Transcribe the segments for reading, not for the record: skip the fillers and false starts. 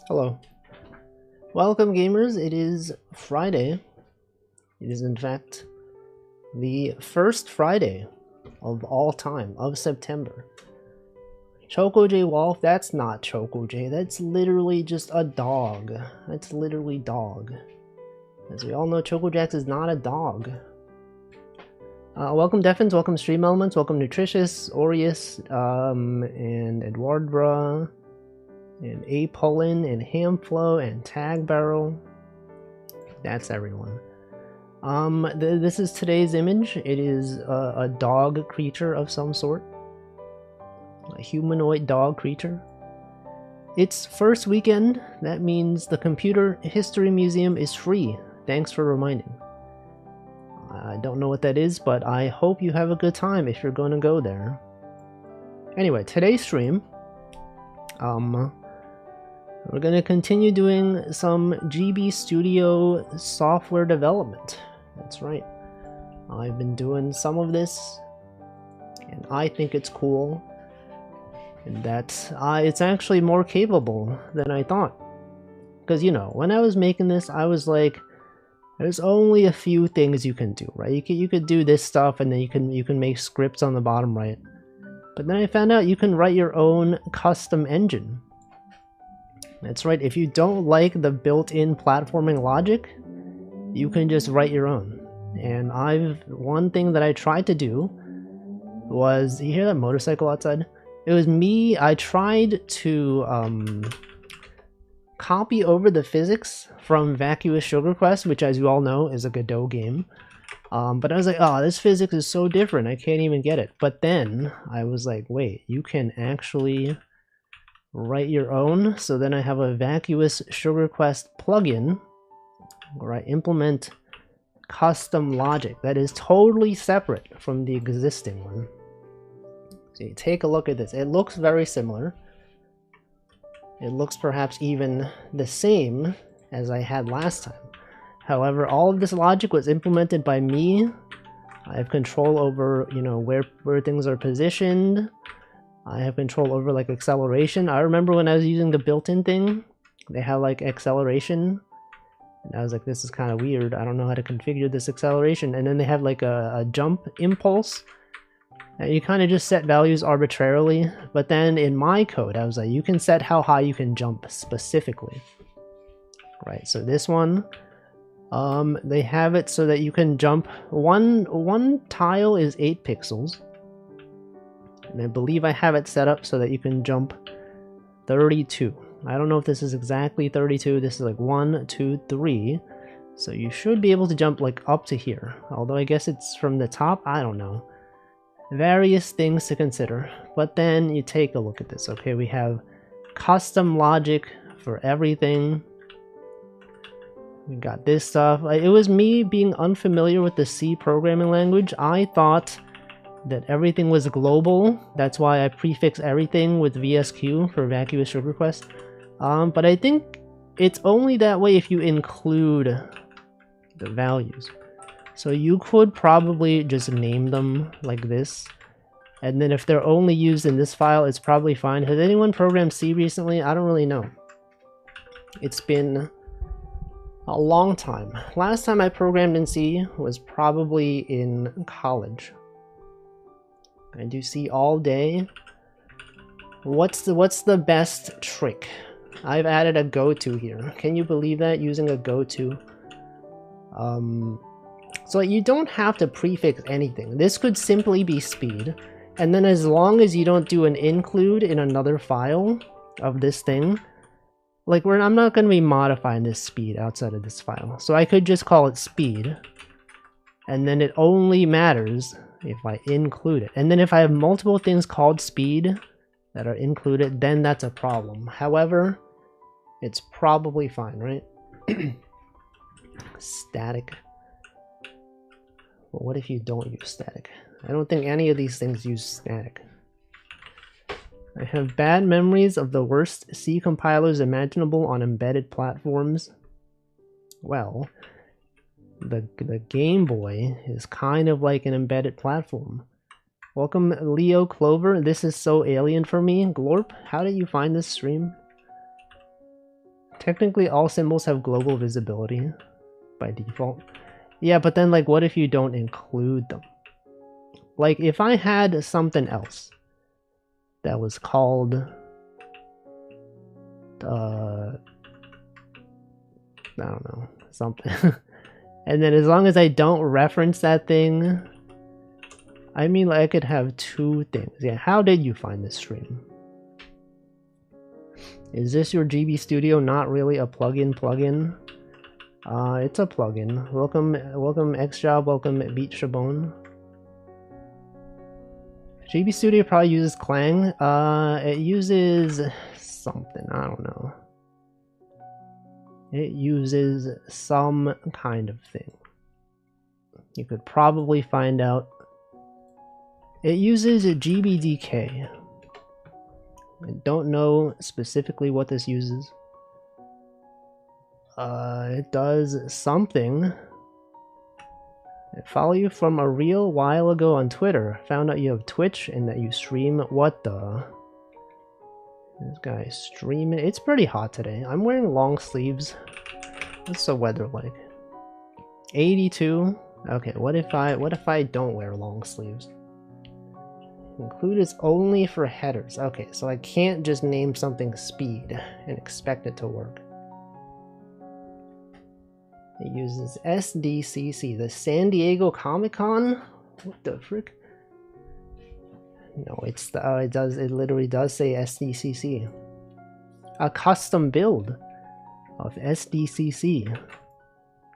Hello. Welcome, gamers. It is Friday. It is, in fact, the first Friday of all time, of September. Choco J Wolf, that's not Choco J. That's literally just a dog. That's literally dog. As we all know, Choco Jax is not a dog. Welcome, Defins. Welcome, Stream Elements. Welcome, Nutritious, Aureus, and Edwardra, and Apollen, and Hamflow, and Tag Barrel. That's everyone. This is today's image. It is a dog creature of some sort. A humanoid dog creature. It's first weekend. That means the Computer History Museum is free. Thanks for reminding. I don't know what that is, but I hope you have a good time if you're going to go there. Anyway, today's stream, we're going to continue doing some GB Studio software development. That's right. I've been doing some of this, and I think it's cool, and that it's actually more capable than I thought. Because, you know, when I was making this, I was like, there's only a few things you can do, right? You could do this stuff, and then you can make scripts on the bottom right. But then I found out you can write your own custom engine. That's right, if you don't like the built-in platforming logic, you can just write your own. And one thing that I tried to do was, you hear that motorcycle outside? It was me, I tried to copy over the physics from Vacuous Sugar Quest, which, as you all know, is a Godot game. But I was like, oh, this physics is so different, I can't even get it. But then I was like, wait, you can actually write your own. So then I have a Vacuous Sugar Quest plugin where I implement custom logic that is totally separate from the existing one. So you take a look at this. It looks very similar. It looks perhaps even the same as I had last time. However, all of this logic was implemented by me. I have control over, you know, where things are positioned. I have control over like acceleration. I remember when I was using the built-in thing, they have like acceleration. And I was like, this is kind of weird. I don't know how to configure this acceleration. And then they have like a jump impulse. And you kind of just set values arbitrarily. But then in my code, I was like, you can set how high you can jump specifically. Right, so this one, they have it so that you can jump. One tile is 8 pixels. And I believe I have it set up so that you can jump 32. I don't know if this is exactly 32. This is like 1, 2, 3. So you should be able to jump like up to here. Although I guess it's from the top. I don't know. Various things to consider. But then you take a look at this. Okay, we have custom logic for everything. We got this stuff. It was me being unfamiliar with the C programming language. I thought that everything was global. That's why I prefix everything with VSQ for Vacuous Sugar Quest. But I think it's only that way if you include the values. So you could probably just name them like this. And then if they're only used in this file, it's probably fine. Has anyone programmed C recently? I don't really know. It's been a long time. Last time I programmed in C was probably in college. I do C all day. What's the best trick? I've added a goto here. Can you believe that? Using a goto. So you don't have to prefix anything. This could simply be speed. And then as long as you don't do an include in another file of this thing, like I'm not going to be modifying this speed outside of this file. So I could just call it speed. And then it only matters if I include it. And then if I have multiple things called speed that are included, then that's a problem. However, it's probably fine, right? Static. Well, what if you don't use static? I don't think any of these things use static. I have bad memories of the worst C compilers imaginable on embedded platforms. Well, the Game Boy is kind of like an embedded platform. Welcome, Leo Clover. This is so alien for me. Glorp, how did you find this stream? Technically, all symbols have global visibility by default. Yeah, but then, like, what if you don't include them? Like, if I had something else that was called, I don't know, something. And then as long as I don't reference that thing, I mean, like, I could have two things. Yeah, how did you find this stream? Is this your GB Studio not really a plugin? It's a plugin. Welcome Xjob, welcome Beat Shabone. GB Studio probably uses Clang. It uses something, I don't know. It uses some kind of thing. You could probably find out. It uses GBDK. I don't know specifically what this uses. It does something. I follow you from a real while ago on Twitter. Found out you have Twitch and that you stream. What the? This guy's streaming. It's pretty hot today. I'm wearing long sleeves. What's the weather like? 82. Okay, what if I don't wear long sleeves? Include is only for headers. Okay, so I can't just name something speed and expect it to work. It uses SDCC, the San Diego Comic-Con? What the frick? No, it's the, it literally does say SDCC. A custom build of SDCC.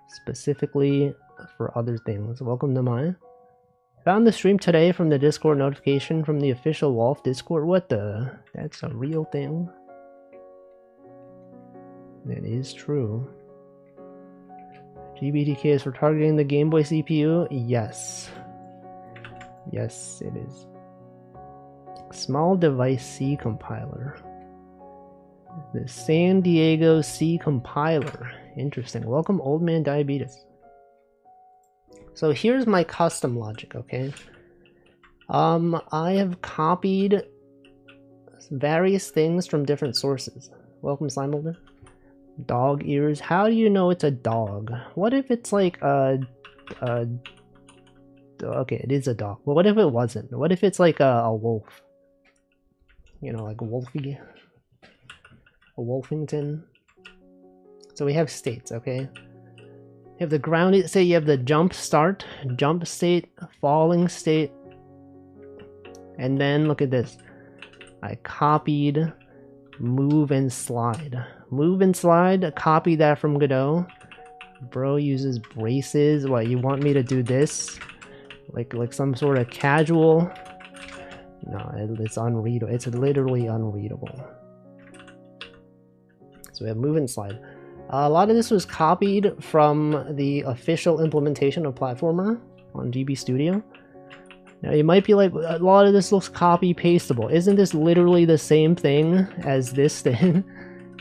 Specifically for other things. Welcome to mine. Found the stream today from the Discord notification from the official Wolf Discord. What the? That's a real thing. That is true. GBDK is for targeting the Game Boy CPU? Yes. Yes, it is. Small device C compiler. The San Diego C compiler. Interesting. Welcome, Old Man Diabetes. So here's my custom logic, okay? I have copied various things from different sources. Welcome, Slimeholder. Dog ears. How do you know it's a dog? What if it's like okay, it is a dog. Well, what if it wasn't? What if it's like a wolf? You know, like Wolfie. A Wolfington. So we have states, okay? You have the grounded state, you have the jump start, jump state, falling state, and then look at this. I copied move and slide. Move and slide, copy that from Godot. Bro uses braces. What, you want me to do this? Like some sort of casual? No, it's unreadable. It's literally unreadable. So we have move and slide. A lot of this was copied from the official implementation of Platformer on GB Studio. Now you might be like, a lot of this looks copy pastable. Isn't this literally the same thing as this thing,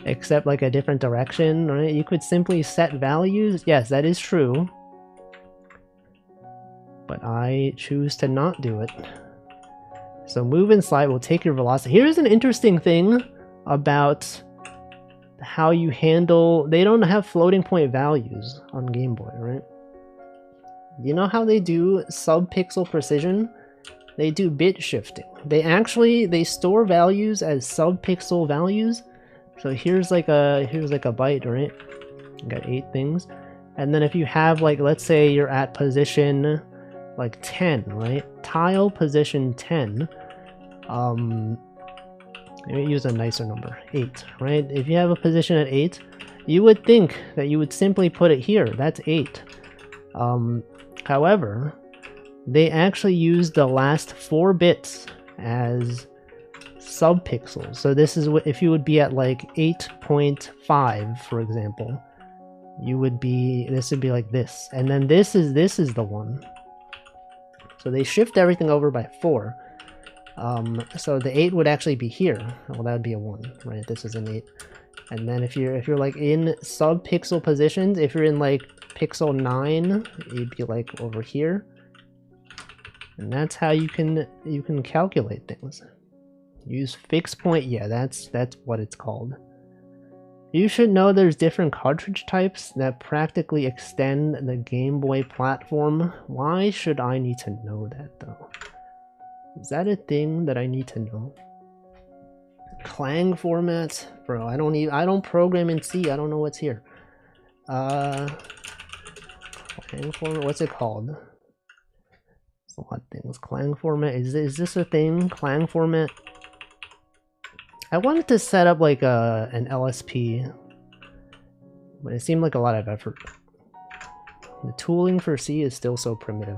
except like a different direction, right? You could simply set values. Yes, that is true. But I choose to not do it. So move and slide will take your velocity. Here's an interesting thing about how you handle, they don't have floating point values on Game Boy, right? You know how they do sub-pixel precision? They do bit shifting. They store values as sub-pixel values. So here's like a byte, right? You got 8 things. And then if you have, like, let's say you're at position like 10, right? Tile position 10. Maybe use a nicer number, 8, right? If you have a position at 8, you would think that you would simply put it here. That's 8. However, they actually use the last 4 bits as subpixels. So this is what, if you would be at like 8.5, for example, you would be, this would be like this. And then this is the one. So they shift everything over by 4. So the 8 would actually be here. Well, that would be a 1, right? This is an 8. And then if you're like in sub-pixel positions, if you're in like pixel 9, you'd be like over here. And that's how you can calculate things. Use fixed point. Yeah, that's what it's called. You should know there's different cartridge types that practically extend the Game Boy platform. Why should I need to know that though? Is that a thing that I need to know? Clang format? Bro, I don't program in C, I don't know what's here. Clang format, what's it called? There's a lot of things. Clang format, is this a thing? Clang format? I wanted to set up like an LSP, but it seemed like a lot of effort. The tooling for C is still so primitive.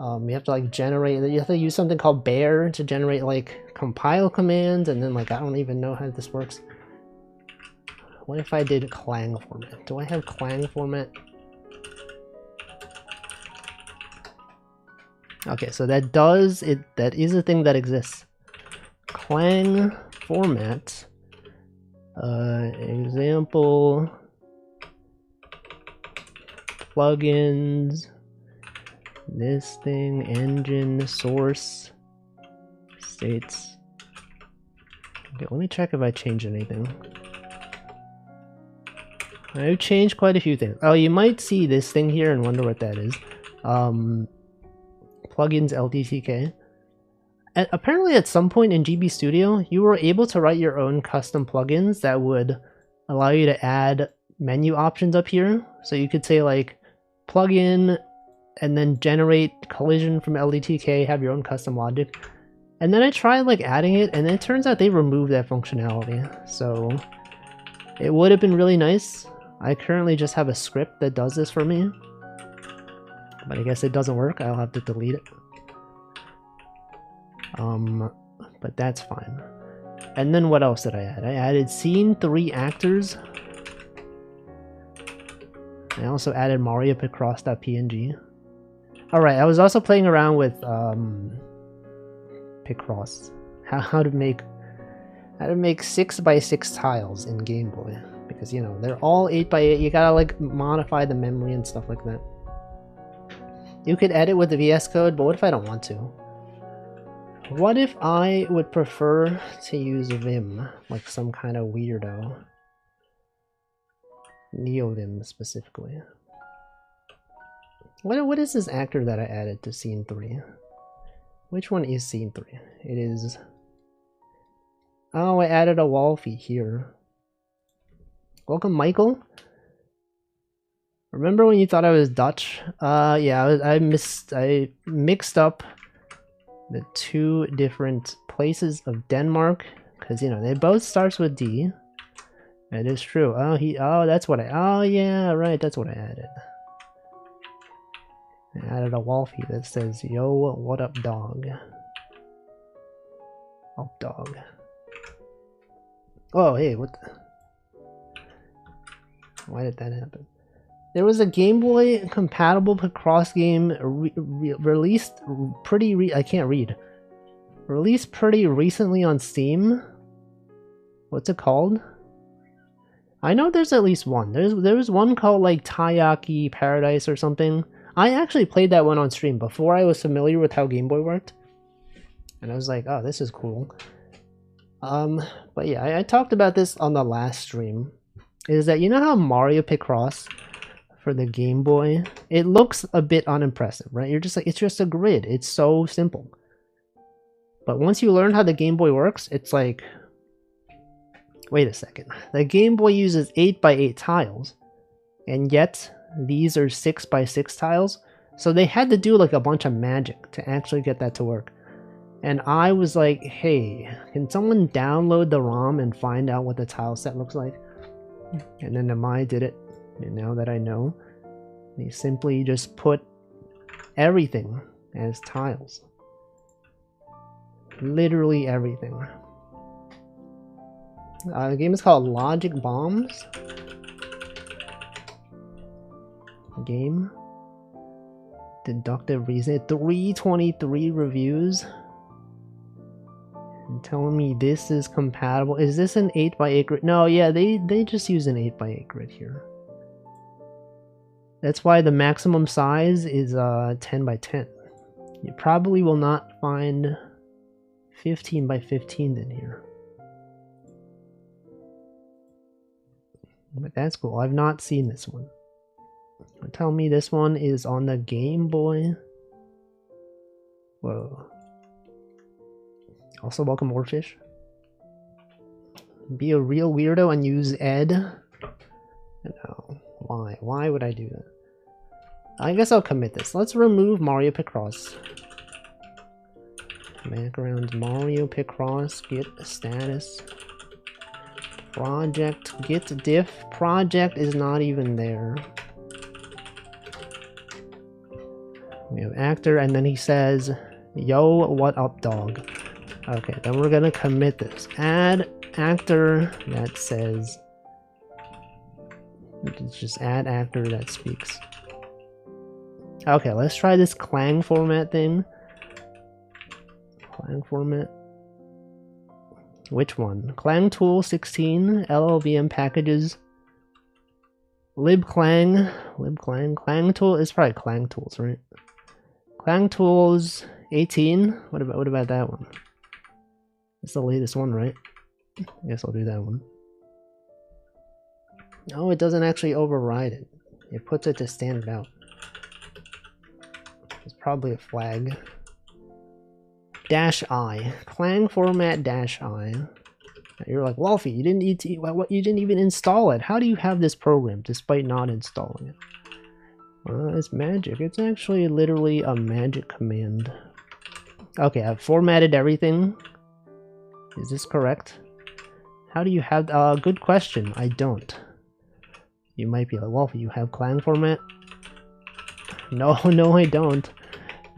You have to like generate, you have to use something called bear to generate like compile commands, and then like I don't even know how this works. What if I did Clang format? Do I have Clang format? Okay, so that is a thing that exists. Clang format, example, plugins, this thing, engine, source, states. Okay, let me check if I changed anything. I've changed quite a few things. Oh, you might see this thing here and wonder what that is. Plugins LDTK. Apparently at some point in GB Studio, you were able to write your own custom plugins that would allow you to add menu options up here. So you could say like plugin and then generate collision from LDTK, have your own custom logic. And then I tried like adding it, and then it turns out they removed that functionality. So it would have been really nice. I currently just have a script that does this for me, but I guess it doesn't work. I'll have to delete it. But that's fine. And then what else did I add? I added scene 3 actors. I also added Mario Picross.png. Alright, I was also playing around with Picross. How to make 6x6 tiles in Game Boy. Because you know, they're all 8x8. You gotta like modify the memory and stuff like that. You could edit with the VS Code, but what if I don't want to? What if I would prefer to use Vim, like some kind of weirdo? NeoVim specifically. What is this actor that I added to scene 3? Which one is scene 3? It is... Oh, I added a Wolfie here. Welcome, Michael. Remember when you thought I was Dutch? Yeah, I mixed up the 2 different places of Denmark, because you know they both starts with D. That is true. Oh, that's what oh yeah, right, that's what I added. I added a Wolfie that says, "Yo, what up, dog?" Oh, dog. Oh, hey, what the... Why did that happen? There was a Game Boy compatible Picross game released Released pretty recently on Steam. What's it called? I know there's at least one. There was one called like Taiyaki Paradise or something. I actually played that one on stream before I was familiar with how Game Boy worked. And I was like, oh, this is cool. But yeah, I talked about this on the last stream. Is that, you know how Mario Picross for the Game Boy, it looks a bit unimpressive, right? You're just like, it's just a grid. It's so simple. But once you learn how the Game Boy works, it's like, wait a second. The Game Boy uses 8x8 tiles, and yet these are 6x6 tiles. So they had to do like a bunch of magic to actually get that to work. And I was like, hey, can someone download the ROM and find out what the tile set looks like? And then Amai did it. And now that I know, they simply just put everything as tiles. Literally everything. The game is called Logic Bombs. Game. Deductive Reason. 323 reviews. And telling me this is compatible. Is this an 8x8 grid? No, yeah, they just use an 8x8 grid here. That's why the maximum size is 10x10. You probably will not find 15x15 in here. But that's cool. I've not seen this one. Tell me this one is on the Game Boy. Whoa. Also, welcome Orfish. Be a real weirdo and use Ed? No. Why? Why would I do that? I guess I'll commit this. Let's remove Mario Picross. Background Mario Picross. Get status. Project. Get diff. Project is not even there. We have actor, and then he says, yo, what up, dog? Okay, then we're gonna commit this. Add actor that says, just add actor that speaks. Okay, let's try this Clang format thing. Clang format. Which one? Clang tool 16, LLVM packages. libclang, Clang tool is probably Clang tools, right? Clang tools 18. What about that one? It's the latest one, right? I guess I'll do that one. Oh, it doesn't actually override it. It puts it to standard out. It's probably a flag. -I. Clang format -I. You're like, Wolfie, you didn't need to, you didn't even install it. How do you have this program despite not installing it? It's magic. It's actually literally a magic command. Okay, I've formatted everything. Is this correct? How do you have... good question. I don't. You might be like, Wolfie, you have Clang format? No, no I don't.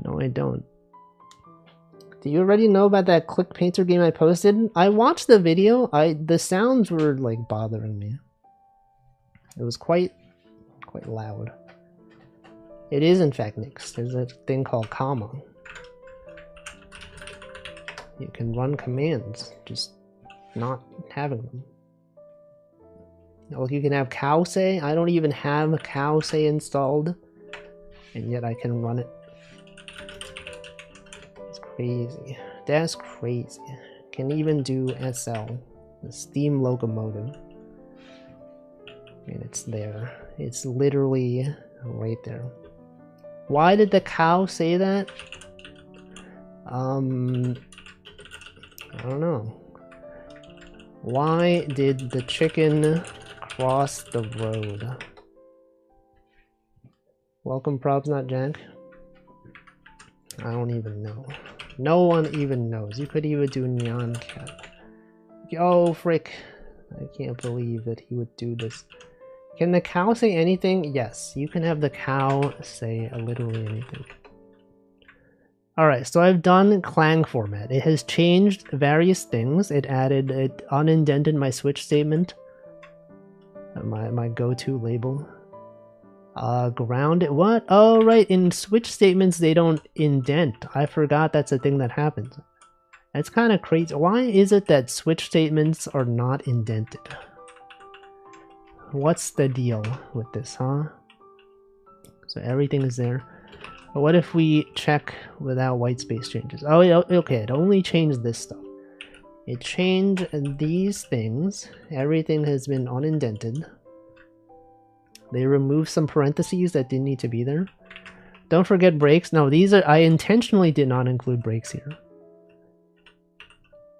No, I don't. Do you already know about that Click Painter game I posted? I watched the video. The sounds were like bothering me. It was quite loud. It is in fact mixed. There's a thing called comma. You can run commands, just not having them. Like you can have Cowsay. I don't even have Cowsay installed, and yet I can run it. It's crazy. That's crazy. Can even do SL, the Steam Locomotive, and it's there. It's literally right there. Why did the cow say that? I don't know. Why did the chicken cross the road? Welcome, Probs Not Jack. I don't even know. No one even knows. You could even do Neon Cat. Oh, frick. I can't believe that he would do this. Can the cow say anything? Yes, you can have the cow say literally anything. Alright, so I've done Clang format. It has changed various things. It unindented my switch statement. My go-to label. Grounded, what? Oh, right, in switch statements they don't indent. I forgot that's a thing that happens. That's kind of crazy. Why is it that switch statements are not indented? What's the deal with this, huh? So everything is there. But what if we check without white space changes? Oh, okay, it only changed this stuff. It changed these things. Everything has been unindented. They removed some parentheses that didn't need to be there. Don't forget breaks. No, these are... I intentionally did not include breaks here.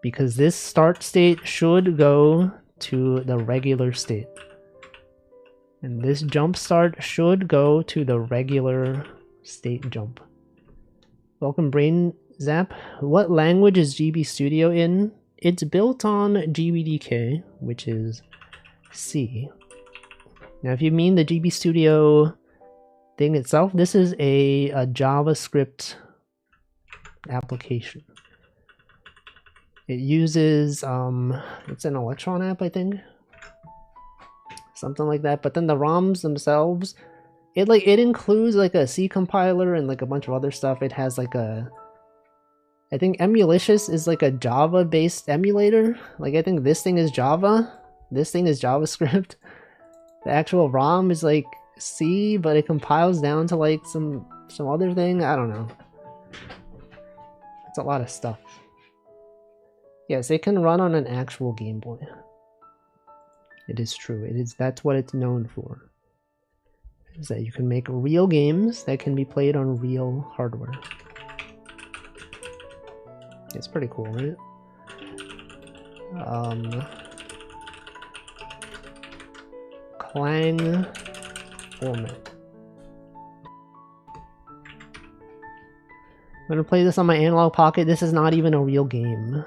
Because this start state should go to the regular state. And this jump start should go to the regular state jump. Welcome, Brain Zap. What language is GB Studio in? It's built on GBDK, which is C. Now, if you mean the GB Studio thing itself, this is a JavaScript application. It uses, it's an Electron app, I think. Something like that. But then the ROMs themselves, it includes like a C compiler and like a bunch of other stuff. It has like a, I think Emulicious is like a Java based emulator. Like I think this thing is Java. This thing is JavaScript. The actual ROM is like C, but it compiles down to like some other thing. I don't know. It's a lot of stuff. Yes, it can run on an actual Game Boy. It is true. That's what it's known for. Is that you can make real games that can be played on real hardware. It's pretty cool, right? Clang format. I'm gonna play this on my Analog Pocket. This is not even a real game.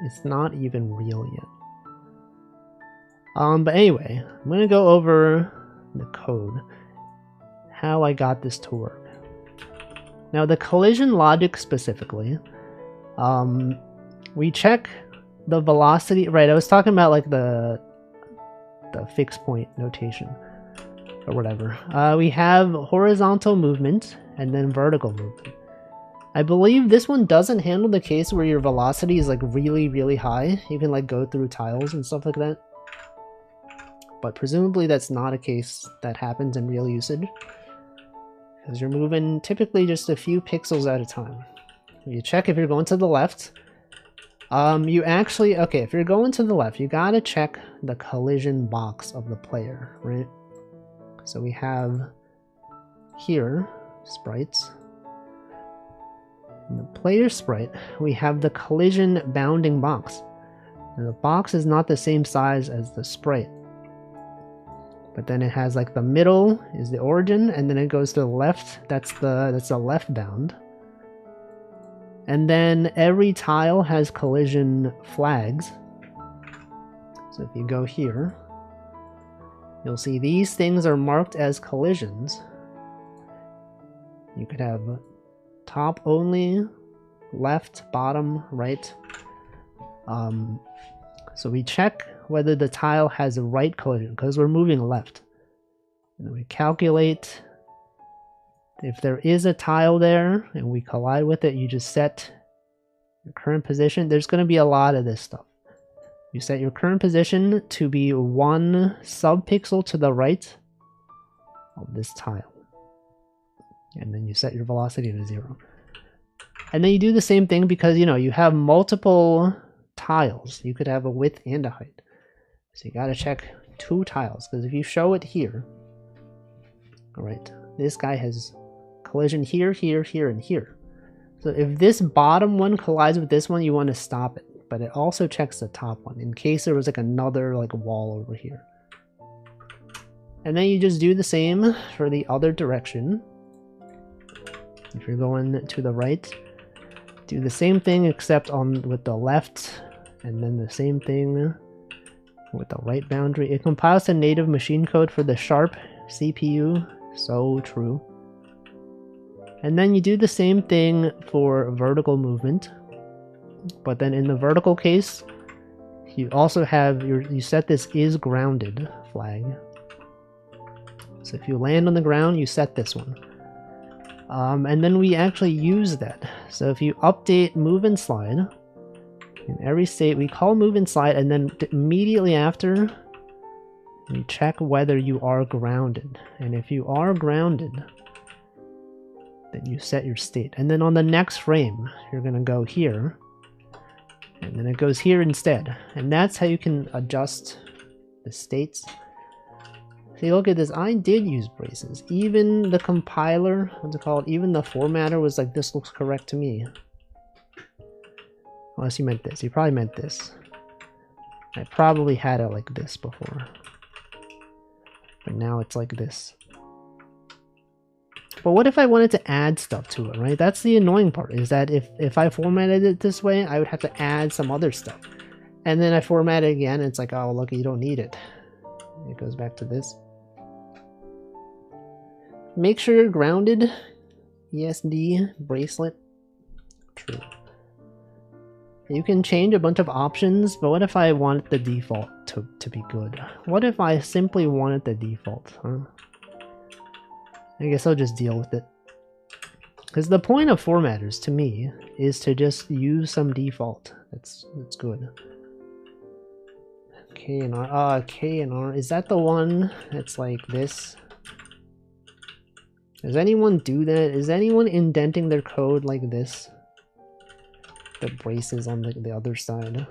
It's not even real yet. But anyway, I'm gonna go over the code. How I got this to work. Now the collision logic specifically, we check the velocity, right? I was talking about like the fixed point notation or whatever. We have horizontal movement and then vertical movement. I believe this one doesn't handle the case where your velocity is like really, really high. You can like go through tiles and stuff like that. But presumably that's not a case that happens in real usage, because you're moving typically just a few pixels at a time. You check if you're going to the left. You actually, okay, if you're going to the left, you gotta check the collision box of the player, right? So we have here, sprites. In the player sprite, we have the collision bounding box. And the box is not the same size as the sprite. But then it has like the middle is the origin, and then it goes to the left. That's the left bound. And then every tile has collision flags. So if you go here, you'll see these things are marked as collisions. You could have top only, left, bottom, right. So we check whether the tile has a right collision because we're moving left. And then we calculate if there is a tile there and we collide with it. You just set your current position. There's going to be a lot of this stuff. You set your current position to be 1 subpixel to the right of this tile. And then you set your velocity to 0. And then you do the same thing because, you know, you have multiple tiles. You could have a width and a height. So you gotta check 2 tiles, because if you show it here, alright, this guy has collision here, here, here, and here. So if this bottom one collides with this one, you want to stop it. But it also checks the top one in case there was like another like wall over here. And then you just do the same for the other direction. If you're going to the right, do the same thing except with the left, and then the same thing with the right boundary. It compiles the native machine code for the Sharp CPU. So true. And then you do the same thing for vertical movement. But then in the vertical case, you also have you set this is grounded flag. So if you land on the ground, you set this one. And then we actually use that. So if you update move and slide, in every state we call move and slide, and then immediately after we check whether you are grounded. And if you are grounded, then you set your state. And then on the next frame, you're going to go here, and then it goes here instead. And that's how you can adjust the states. See, look at this. I did use braces. Even the compiler, what's it called? Even the formatter was like, this looks correct to me. Unless you meant this. You probably meant this. I probably had it like this before. But now it's like this. But what if I wanted to add stuff to it, right? That's the annoying part, is that if I formatted it this way, I would have to add some other stuff. And then I format it again, and it's like, oh, look, you don't need it. It goes back to this. Make sure you're grounded. ESD bracelet. True. You can change a bunch of options, but what if I wanted the default to be good? What if I simply wanted the default, huh? I guess I'll just deal with it. Because the point of formatters, to me, is to just use some default. That's good. K and R. K and R. Is that the one that's like this? Does anyone do that? Is anyone indenting their code like this? The braces on the other side.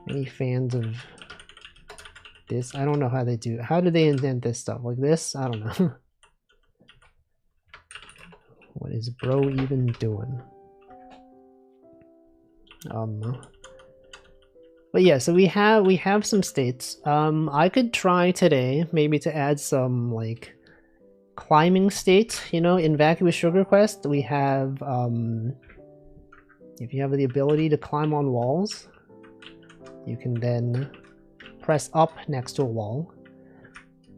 Any fans of this. I don't know how they do it. How do they indent this stuff? Like this? I don't know. What is bro even doing? But yeah, so we have some states. I could try today maybe to add some like climbing state, you know, in Vacuous Sugar Quest. We have if you have the ability to climb on walls, you can then press up next to a wall,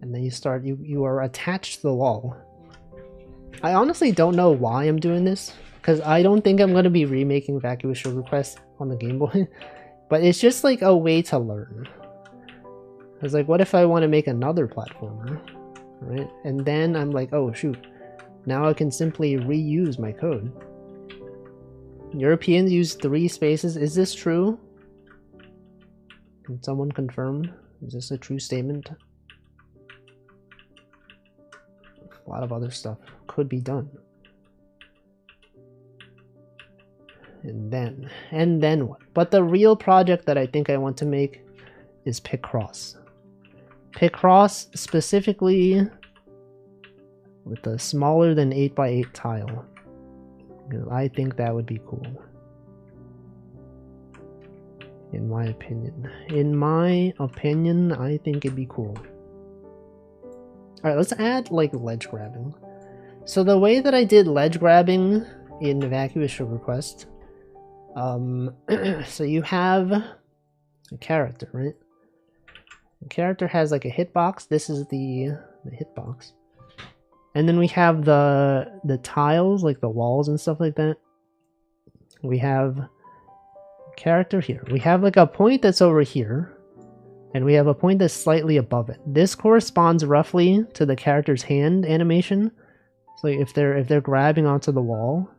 and then you are attached to the wall. I honestly don't know why I'm doing this, because I don't think I'm going to be remaking Vacuous Sugar Quest on the Game Boy, but it's just like a way to learn. It's like, what if I want to make another platformer, right? And then I'm like, oh shoot, now I can simply reuse my code. Europeans use 3 spaces. Is this true? Can someone confirm? Is this a true statement? A lot of other stuff could be done. And then what? But the real project that I think I want to make is Picross. Picross specifically with a smaller than 8x8 tile. I think that would be cool. In my opinion. In my opinion, I think it'd be cool. Alright, let's add like ledge grabbing. So the way that I did ledge grabbing in Vacuous Sugar Quest, so you have a character, right? The character has like a hitbox. This is the hitbox. And then we have the tiles, like the walls and stuff like that. We have character here. We have like a point that's over here, and we have a point that's slightly above it. This corresponds roughly to the character's hand animation. So if they're grabbing onto the wall,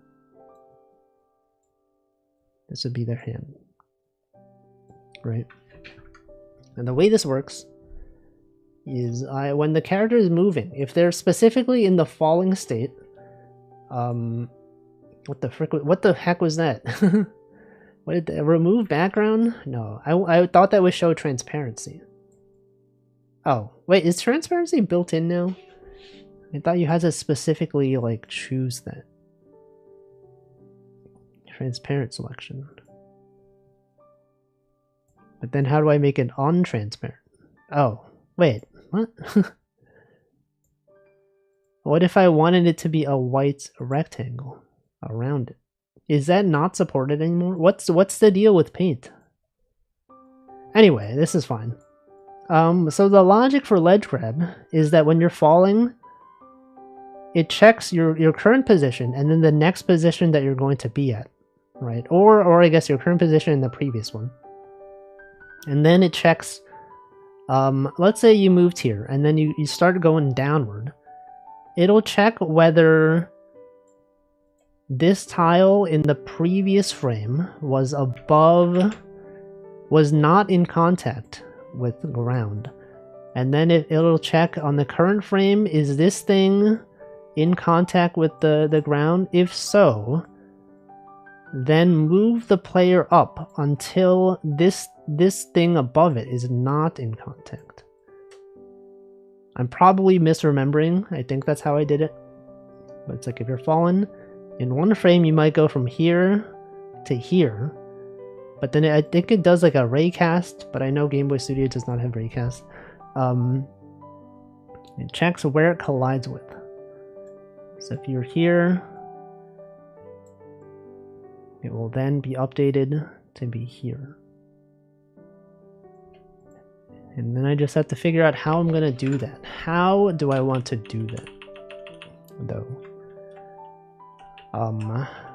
this would be their hand, right? And the way this works is when the character is moving, if they're specifically in the falling state, what the heck was that? What did they remove background? No, I thought that would show transparency. Oh, wait, is transparency built in now? I thought you had to specifically like choose that. Transparent selection. But then how do I make it untransparent? Oh, wait, what? What if I wanted it to be a white rectangle around it? Is that not supported anymore? What's the deal with paint? Anyway, this is fine. So the logic for ledge grab is that when you're falling, it checks your current position and then the next position that you're going to be at, right? Or I guess your current position in the previous one. And then it checks, let's say you moved here and then you start going downward. It'll check whether this tile in the previous frame was not in contact with the ground. And then it'll check on the current frame, is this thing in contact with the ground? If so, then move the player up until this thing above it is not in contact. I'm probably misremembering. I think that's how I did it. But it's like if you're falling in one frame, you might go from here to here. But then I think it does like a raycast, but I know Game Boy Studio does not have raycast. It checks where it collides with. So if you're here, it will then be updated to be here. And then I just have to figure out how I'm going to do that. How do I want to do that, though?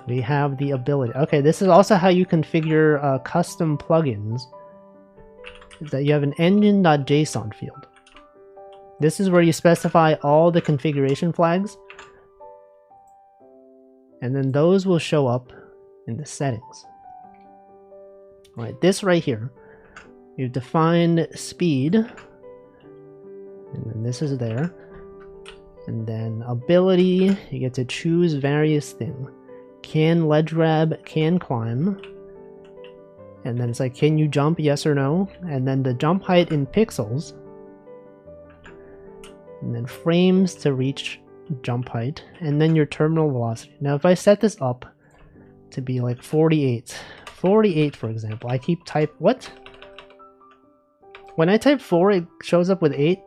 We have the ability. Okay, this is also how you configure custom plugins. Is that you have an engine.json field. This is where you specify all the configuration flags. And then those will show up in the settings. All right, this right here. You've defined speed. And then this is there. And then ability, you get to choose various things. Can ledge grab, can climb. And then it's like, can you jump, yes or no? And then the jump height in pixels and then frames to reach jump height, and then your terminal velocity. Now if I set this up to be like 48 for example, I keep what? When I type 4 it shows up with 8.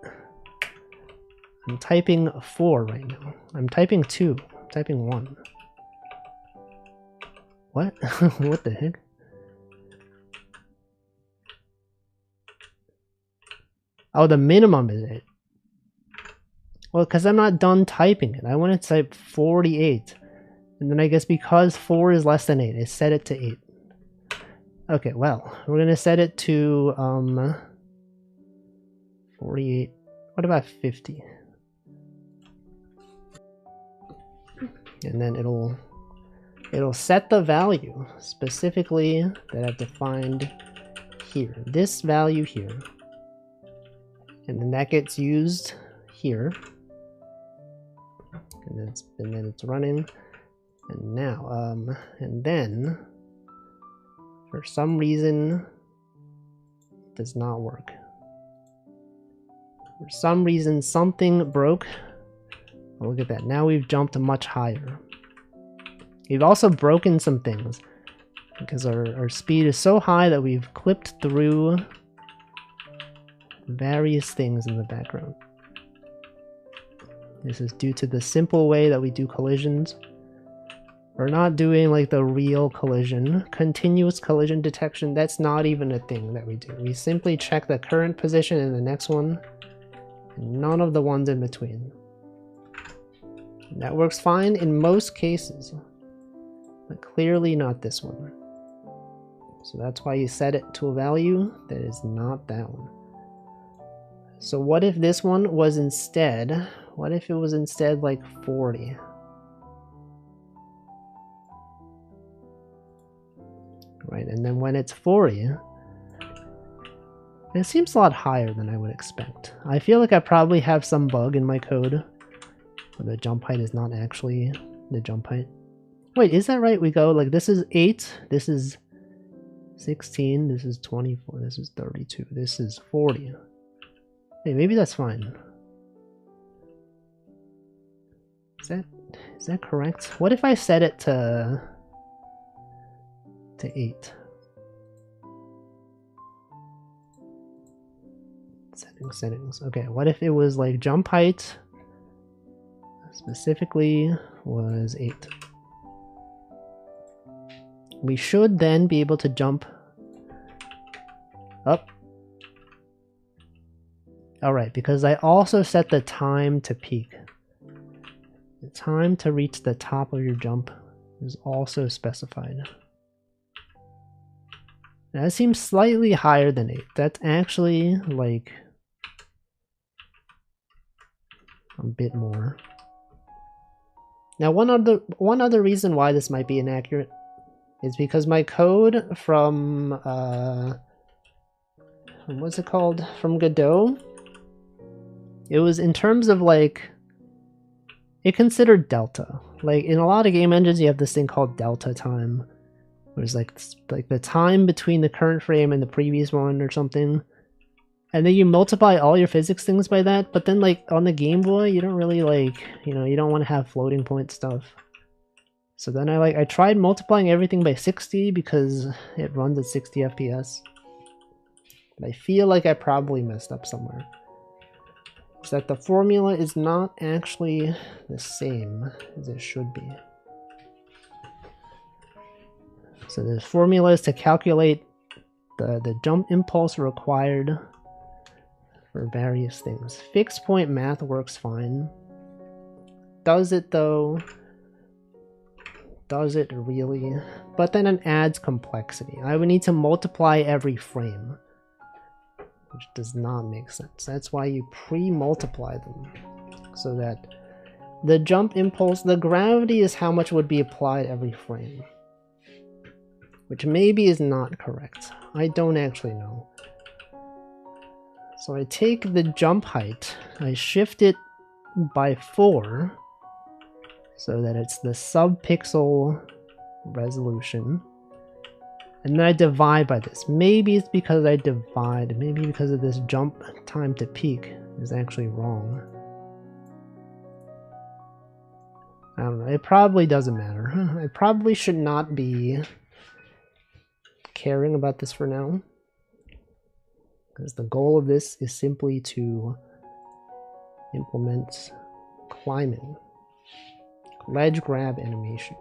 I'm typing 4 right now. I'm typing 2. I'm typing 1. What? What the heck? Oh, the minimum is 8. Well, because I'm not done typing it. I want to type 48. And then I guess because 4 is less than 8, I set it to 8. Okay, well, we're going to set it to 48. What about 50? And then it'll set the value specifically that I've defined here. This value here. And then that gets used here. And then it's running. And now, and then for some reason it does not work. For some reason something broke. Oh, look at that. Now we've jumped much higher. We've also broken some things because our speed is so high that we've clipped through various things in the background. This is due to the simple way that we do collisions. We're not doing like the real collision. Continuous collision detection, that's not even a thing that we do. We simply check the current position in the next one, and none of the ones in between. And that works fine in most cases, but clearly not this one. So that's why you set it to a value that is not that one. So what if this one was instead, what if it was instead like 40? Right, and then when it's 40, it seems a lot higher than I would expect. I feel like I probably have some bug in my code where the jump height is not actually the jump height. Wait, is that right? We go like this is 8, this is 16, this is 24, this is 32, this is 40. Hey, maybe that's fine. Is that correct? What if I set it to 8? Settings. Okay, what if it was like jump height specifically was 8? We should then be able to jump up. Alright, because I also set the time to peak. The time to reach the top of your jump is also specified. That seems slightly higher than 8. That's actually like a bit more. Now one other reason why this might be inaccurate is because my code from what's it called? From Godot, it was in terms of like, it considered delta. Like in a lot of game engines you have this thing called delta time. There's like the time between the current frame and the previous one or something. And then you multiply all your physics things by that, but then like on the Game Boy, you don't really like, you know, you don't want to have floating point stuff. So then I tried multiplying everything by 60 because it runs at 60 FPS. But I feel like I probably messed up somewhere. It's that the formula is not actually the same as it should be. So the formula is to calculate the jump impulse required for various things. Fixed point math works fine. Does it though? Does it really? But then it adds complexity. I would need to multiply every frame, which does not make sense. That's why you pre-multiply them, so that the jump impulse, the gravity is how much would be applied every frame. Which maybe is not correct. I don't actually know. So I take the jump height, I shift it by 4, so that it's the sub-pixel resolution, and then I divide by this. Maybe it's because I divide, maybe because of this jump time to peak is actually wrong. I don't know. It probably doesn't matter. I probably should not be caring about this for now, because the goal of this is simply to implement climbing, ledge grab animation.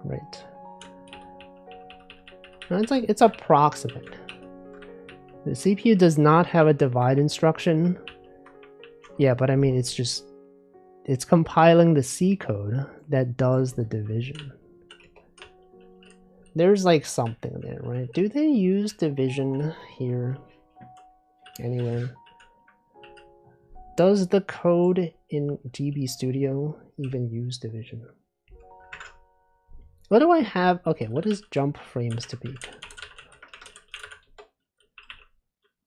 Right. Now it's approximate. The CPU does not have a divide instruction. Yeah, but I mean, it's compiling the C code that does the division. There's like something there, right? Do they use division here anywhere? Does the code in GB Studio even use division? What do I have? Okay, what is jump frames to peak?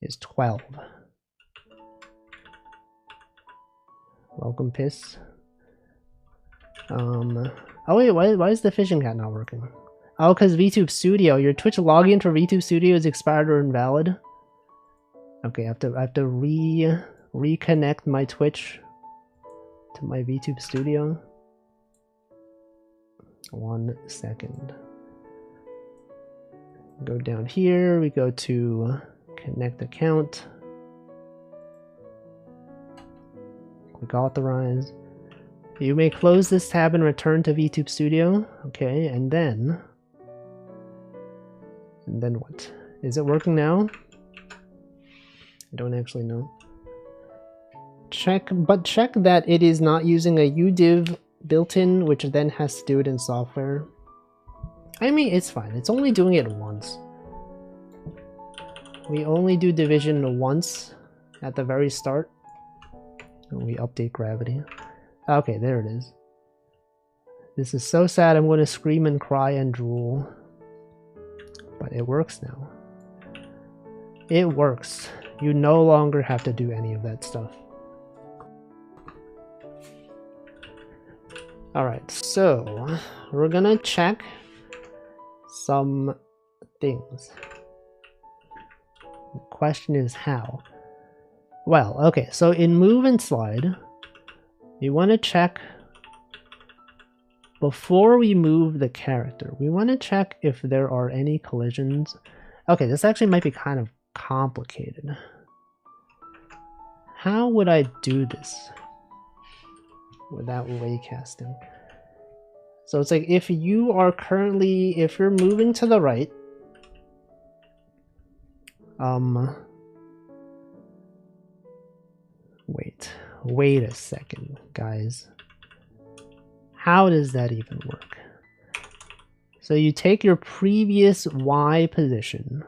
Is 12. Welcome, Piss. Oh wait, why is the fishing cat not working? Oh, because VTube Studio. Your Twitch login for VTube Studio is expired or invalid. Okay, I have to reconnect my Twitch to my VTube Studio. 1 second. Go down here. We go to connect account. Click authorize. You may close this tab and return to VTube Studio. Okay, and then what? Is it working now? I don't actually know. Check that it is not using a udiv built-in, which then has to do it in software. I mean, it's fine. It's only doing it once. We only do division once at the very start. And we update gravity. Okay, there it is. This is so sad. I'm going to scream and cry and drool. But it works now. It works. You no longer have to do any of that stuff. Alright, so we're gonna check some things. The question is how. Well, okay, so in move and slide, we want to check before we move the character. We want to check if there are any collisions. Okay, this actually might be kind of complicated. How would I do this without waycasting? So it's like if you're moving to the right, wait a second, guys. How does that even work? So you take your previous Y position,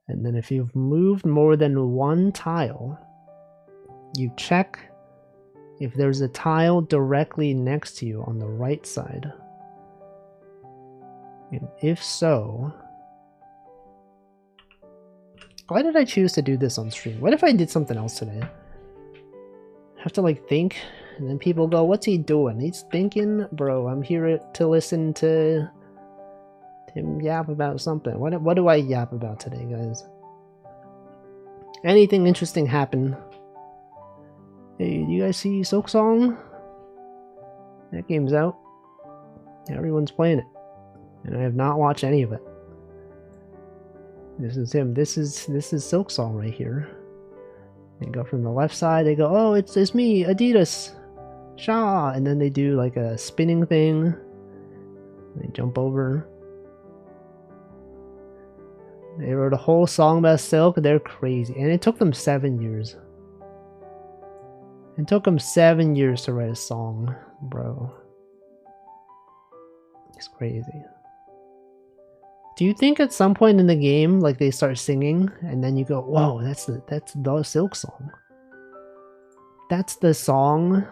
and then if you've moved more than one tile, you check if there's a tile directly next to you on the right side. And if so... Why did I choose to do this on stream? What if I did something else today? Have to like think, and then people go, what's he doing? He's thinking? Bro, I'm here to listen to him yap about something. What do I yap about today, guys? Anything interesting happen? Hey, do you guys see Silksong? That game's out. Everyone's playing it. And I have not watched any of it. This is him. This is Silksong right here. They go from the left side, they go, oh, it's me, Adidas! Shaw! And then they do like a spinning thing. They jump over. They wrote a whole song about Silk. They're crazy. And it took them 7 years. It took them 7 years to write a song, bro. It's crazy. Do you think at some point in the game, like they start singing, and then you go, "Whoa, that's the Silksong. That's the song."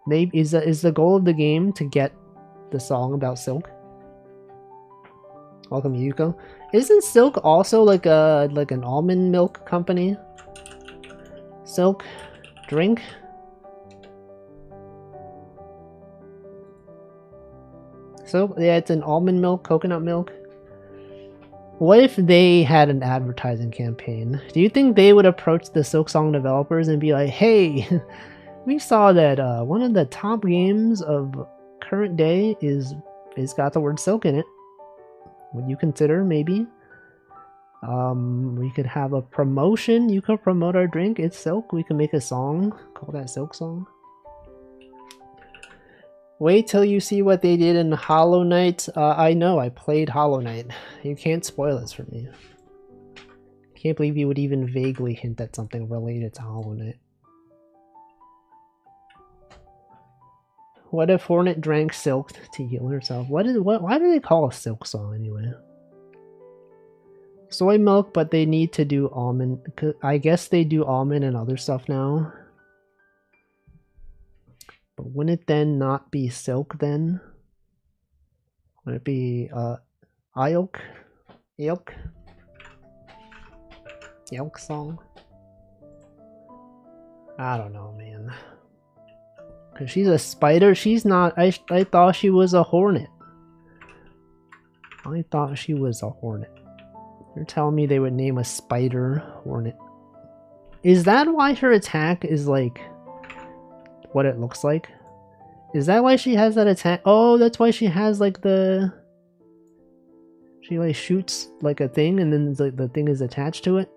Maybe is the goal of the game to get the song about Silk? Welcome, Yuko. Isn't Silk also like an almond milk company? Silk drink. So yeah, it's an almond milk, coconut milk. What if they had an advertising campaign? Do you think they would approach the Silksong developers and be like, hey, we saw that one of the top games of current day is got the word Silk in it. Would you consider maybe? We could have a promotion. You could promote our drink. It's Silk. We can make a song. Call that Silksong. Wait till you see what they did in Hollow Knight. I know, I played Hollow Knight. You can't spoil this for me. I can't believe you would even vaguely hint at something related to Hollow Knight. What if Hornet drank Silk to heal herself? Why do they call a Silksong anyway? Soy milk, but they need to do almond. I guess they do almond and other stuff now. But wouldn't it then not be Silk then? Would it be Ayok? Yelk song? I don't know, man. Cause she's a spider. She's not. I thought she was a hornet. I thought she was a hornet. You're telling me they would name a spider hornet? Is that why her attack is like what it looks like? Is that why she has that attack? Oh, that's why she has like the... She like shoots like a thing and then like the thing is attached to it.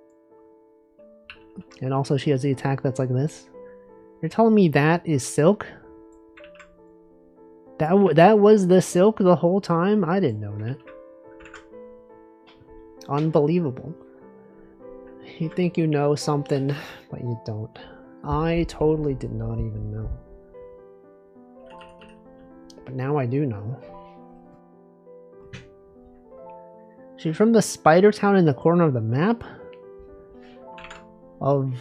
And also she has the attack that's like this. You're telling me that is Silk? That was the Silk the whole time? I didn't know that. Unbelievable. You think you know something, but you don't. I totally did not even know. But now I do know. She's from the spider town in the corner of the map? Of...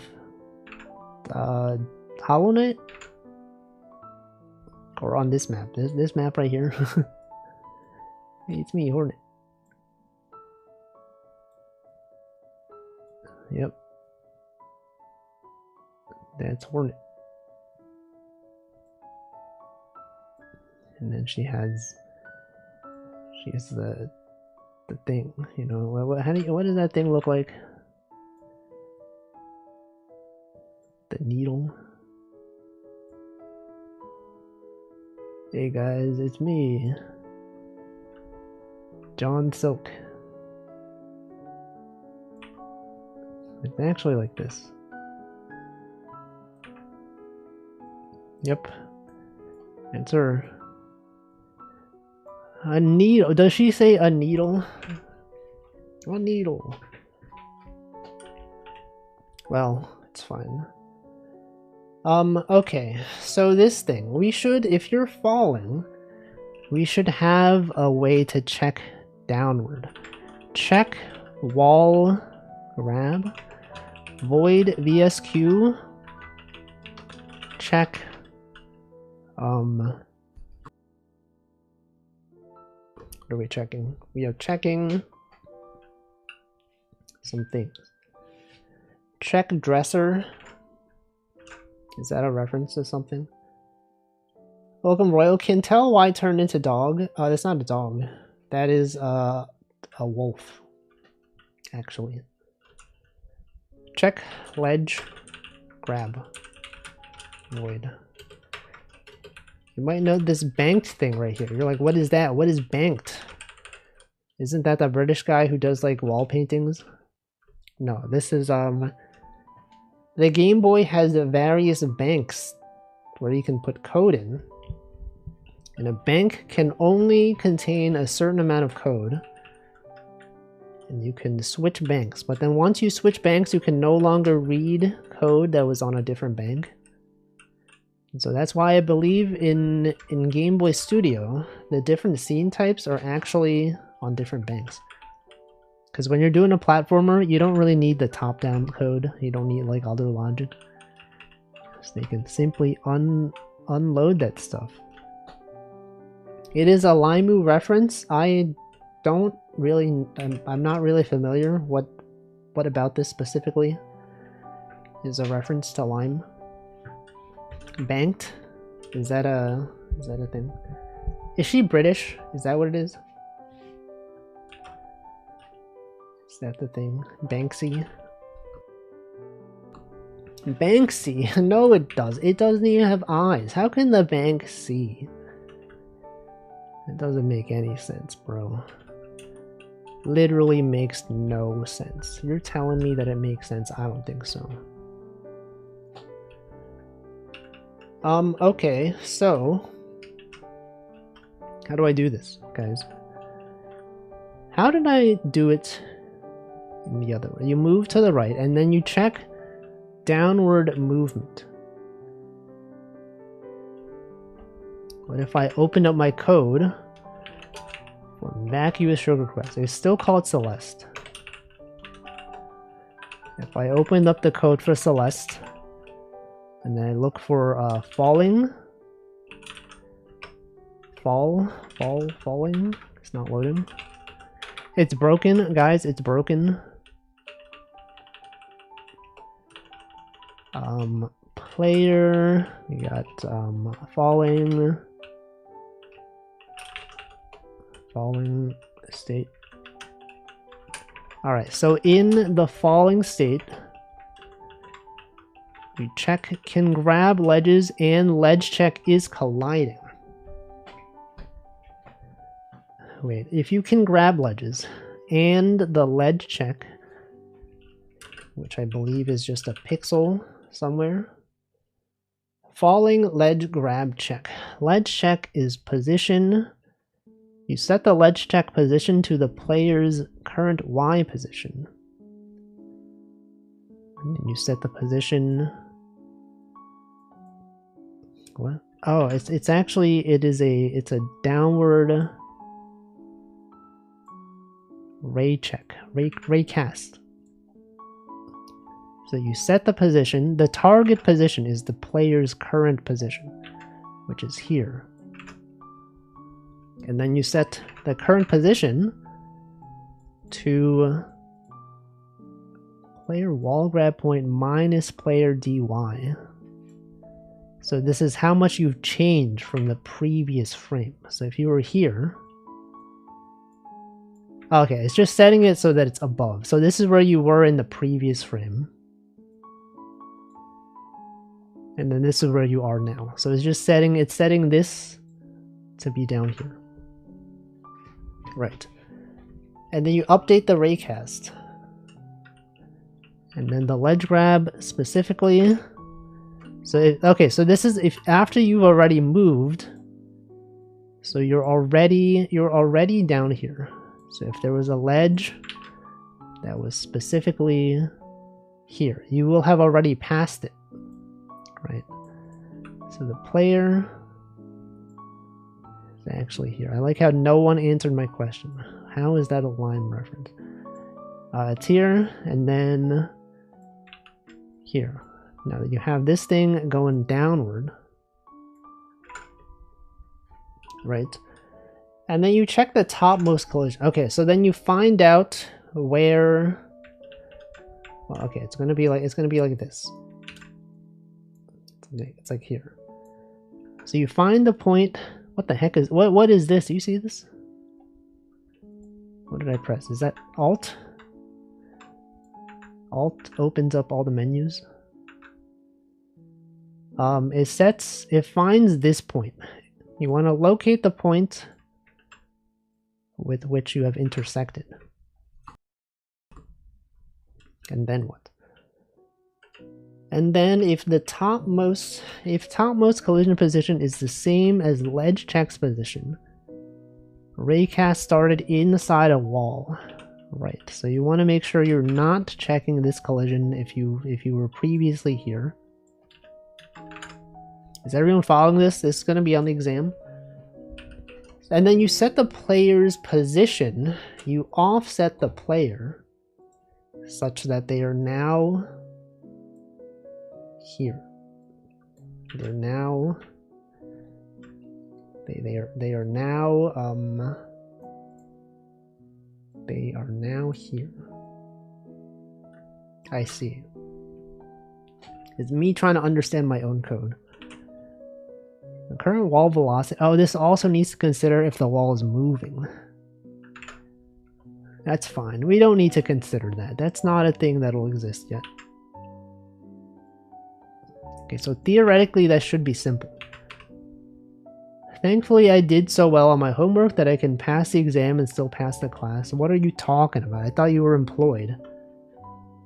Hollow Knight? Or on this map. This map right here. Hey, it's me, Hornet. Yep. That's Hornet. And then she has the thing, you know. What does that thing look like? The needle. Hey guys, it's me, John Silk. It's actually like this. Yep. It's her. A needle. Does she say a needle? A needle. Well, it's fine. Okay. So this thing, we should, if you're falling, we should have a way to check downward. Check wall grab. Void VSQ. Check. What are we checking? We are checking some things. Check dresser. Is that a reference to something? Welcome, Royal. Can tell why turned into dog. That's not a dog. That is a wolf. Actually. Check ledge. Grab. Void. You might know this banked thing right here. You're like, what is that? What is banked? Isn't that the British guy who does like wall paintings? No, this is the Game Boy has the various banks where you can put code in. And a bank can only contain a certain amount of code. And you can switch banks. But then once you switch banks, you can no longer read code that was on a different bank. And so that's why I believe in Game Boy Studio, the different scene types are actually on different banks. Because when you're doing a platformer, you don't really need the top-down code. You don't need like other logic. So they can simply unload that stuff. It is a Limu reference. I'm not really familiar. What about this specifically is a reference to Lime? Banked? Is that a thing? Is she British? Is that what it is? Is that the thing? Banksy? Banksy? No, it does. It doesn't even have eyes. How can the bank see? It doesn't make any sense, bro. Literally makes no sense. You're telling me that it makes sense? I don't think so. Okay, so how do I do this, guys? How did I do it in the other way? You move to the right and then you check downward movement. What if I open up my code for Vacuous Sugar Quest? It's still called Celeste. If I open up the code for Celeste and then I look for falling, falling, it's not loading. It's broken, guys, it's broken. Player, we got falling state. Alright, so in the falling state, we check can grab ledges and ledge check is colliding. Wait, if you can grab ledges and the ledge check, which I believe is just a pixel somewhere. Falling ledge grab check. Ledge check is position. You set the ledge check position to the player's current Y position. And you set the position. What? Oh, it's actually it's a downward ray check. Ray cast. So you set the position. The target position is the player's current position, which is here. And then you set the current position to player wall grab point minus player DY. So this is how much you've changed from the previous frame. So if you were here, okay, it's just setting it so that it's above. So this is where you were in the previous frame. And then this is where you are now. So it's just setting this to be down here. Right. And then you update the raycast. And then the ledge grab specifically. So okay, so this is if after you've already moved. So you're already down here. So if there was a ledge that was specifically here, you will have already passed it. Right. So the player is actually here. I like how no one answered my question. How is that a line reference? It's here and then here. Now that you have this thing going downward, right? And then you check the topmost collision. Okay, so then you find out where. Well, okay, it's gonna be like this. It's like here. So you find the point. What the heck is what is this? Do you see this? What did I press? Is that Alt? Alt opens up all the menus. It finds this point. You want to locate the point with which you have intersected. And then what? And then if topmost collision position is the same as ledge check's position, raycast started inside a wall. Right, so you want to make sure you're not checking this collision if you were previously here. Is everyone following this? This is going to be on the exam. And then you set the player's position. You offset the player such that they are now here. They're now they are now here. I see. It's me trying to understand my own code. The current wall velocity. Oh, this also needs to consider if the wall is moving. That's fine. We don't need to consider that. That's not a thing that'll exist yet. Okay, so theoretically that should be simple. Thankfully I did so well on my homework that I can pass the exam and still pass the class. What are you talking about? I thought you were employed.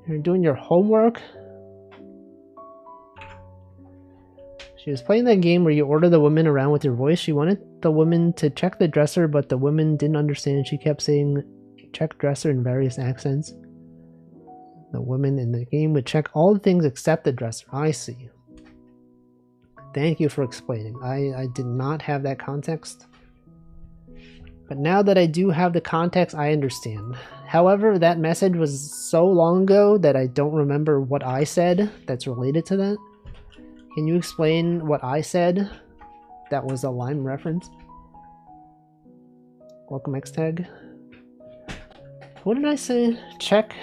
You're doing your homework? She was playing that game where you order the woman around with your voice. She wanted the woman to check the dresser, but the woman didn't understand. She kept saying check dresser in various accents. The woman in the game would check all the things except the dresser. I see. Thank you for explaining. I did not have that context. But now that I do have the context, I understand. However, that message was so long ago that I don't remember what I said that's related to that. Can you explain what I said that was a Lime reference? Welcome Xtag. What did I say? Check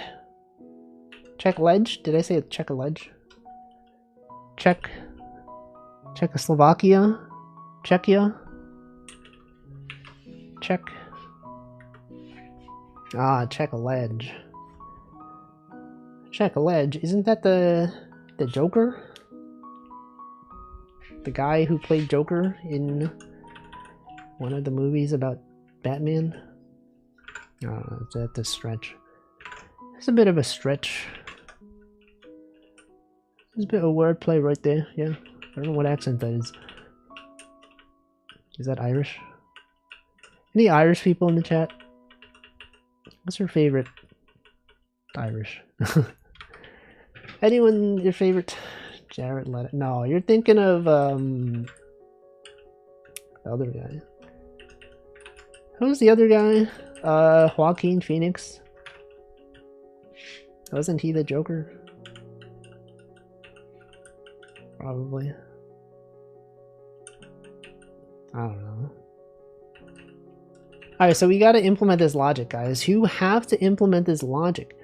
ledge? Did I say check a ledge? Czechoslovakia? Czechia? Check. Check a ledge. Check a ledge. Isn't that the Joker? The guy who played Joker in one of the movies about Batman? That's a stretch. It's a bit of a stretch. There's a bit of wordplay right there, yeah. I don't know what accent that is. Is that Irish? Any Irish people in the chat? What's your favorite Irish? Anyone your favorite? Jared Leto? No, you're thinking of the other guy. Who's the other guy? Joaquin Phoenix. Wasn't he the Joker? Probably. I don't know. Alright, so we gotta implement this logic, guys. You have to implement this logic.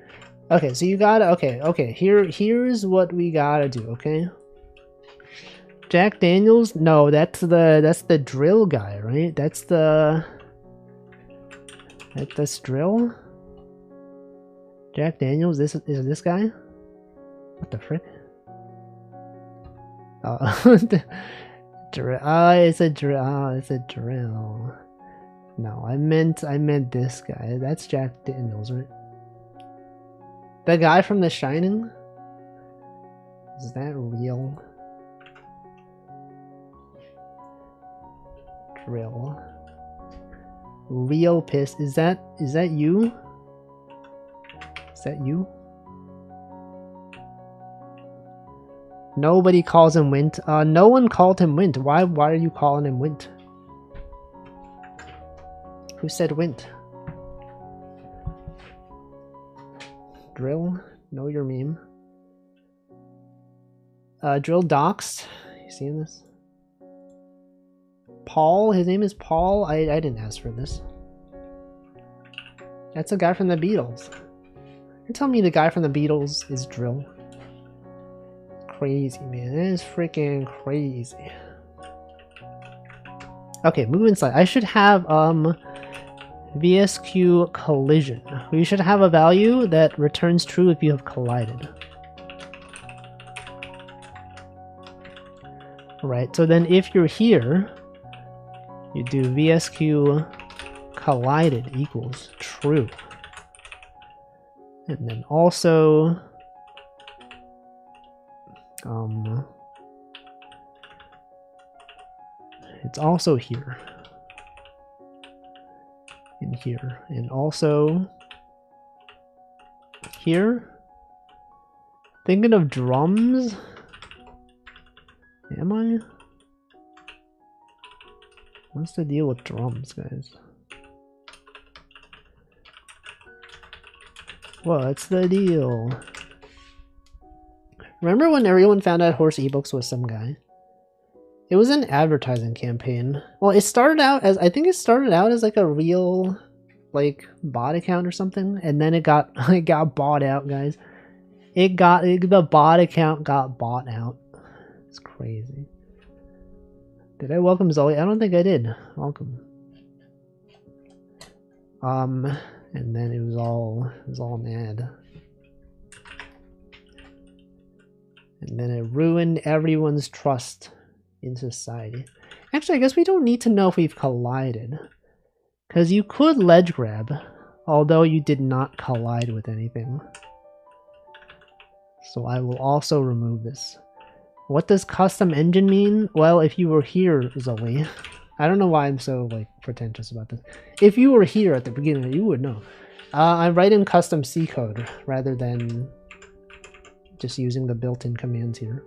Okay, so you gotta, okay, here's what we gotta do, okay? Jack Daniels? No, that's the drill guy, right? That's drill? Jack Daniels, is this guy? What the frick? It's a drill. No, I meant this guy. That's Jack Daniels, right? The guy from The Shining? Is that real? Drill. Real piss. Is that you? Is that you? Nobody calls him Wint. No one called him Wint. Why are you calling him Wint? Who said Wint? Drill? Know your meme. Drill doxed. You seeing this? Paul? His name is Paul? I didn't ask for this. That's a guy from the Beatles. You're telling me the guy from the Beatles is Drill? Crazy, man. That is freaking crazy. Okay, move inside. I should have VSQ collision. We should have a value that returns true if you have collided. Right, so then if you're here, you do VSQ collided equals true. And then also it's also here. In here. And also here. Thinking of drums? Am I? What's the deal with drums, guys? What's the deal? Remember when everyone found out Horse eBooks was some guy? It was an advertising campaign. Well, it started out as, I think it started out as like a real, like, bot account or something, and then it got bought out, guys. The bot account got bought out. It's crazy. Did I welcome Zoe? I don't think I did. Welcome. and then it was all mad. And then it ruined everyone's trust in society. Actually, I guess we don't need to know if we've collided. Because you could ledge grab, although you did not collide with anything. So I will also remove this. What does custom engine mean? Well, if you were here, Zoe. I don't know why I'm so like pretentious about this. If you were here at the beginning, you would know. I write in custom C code rather than just using the built-in commands here.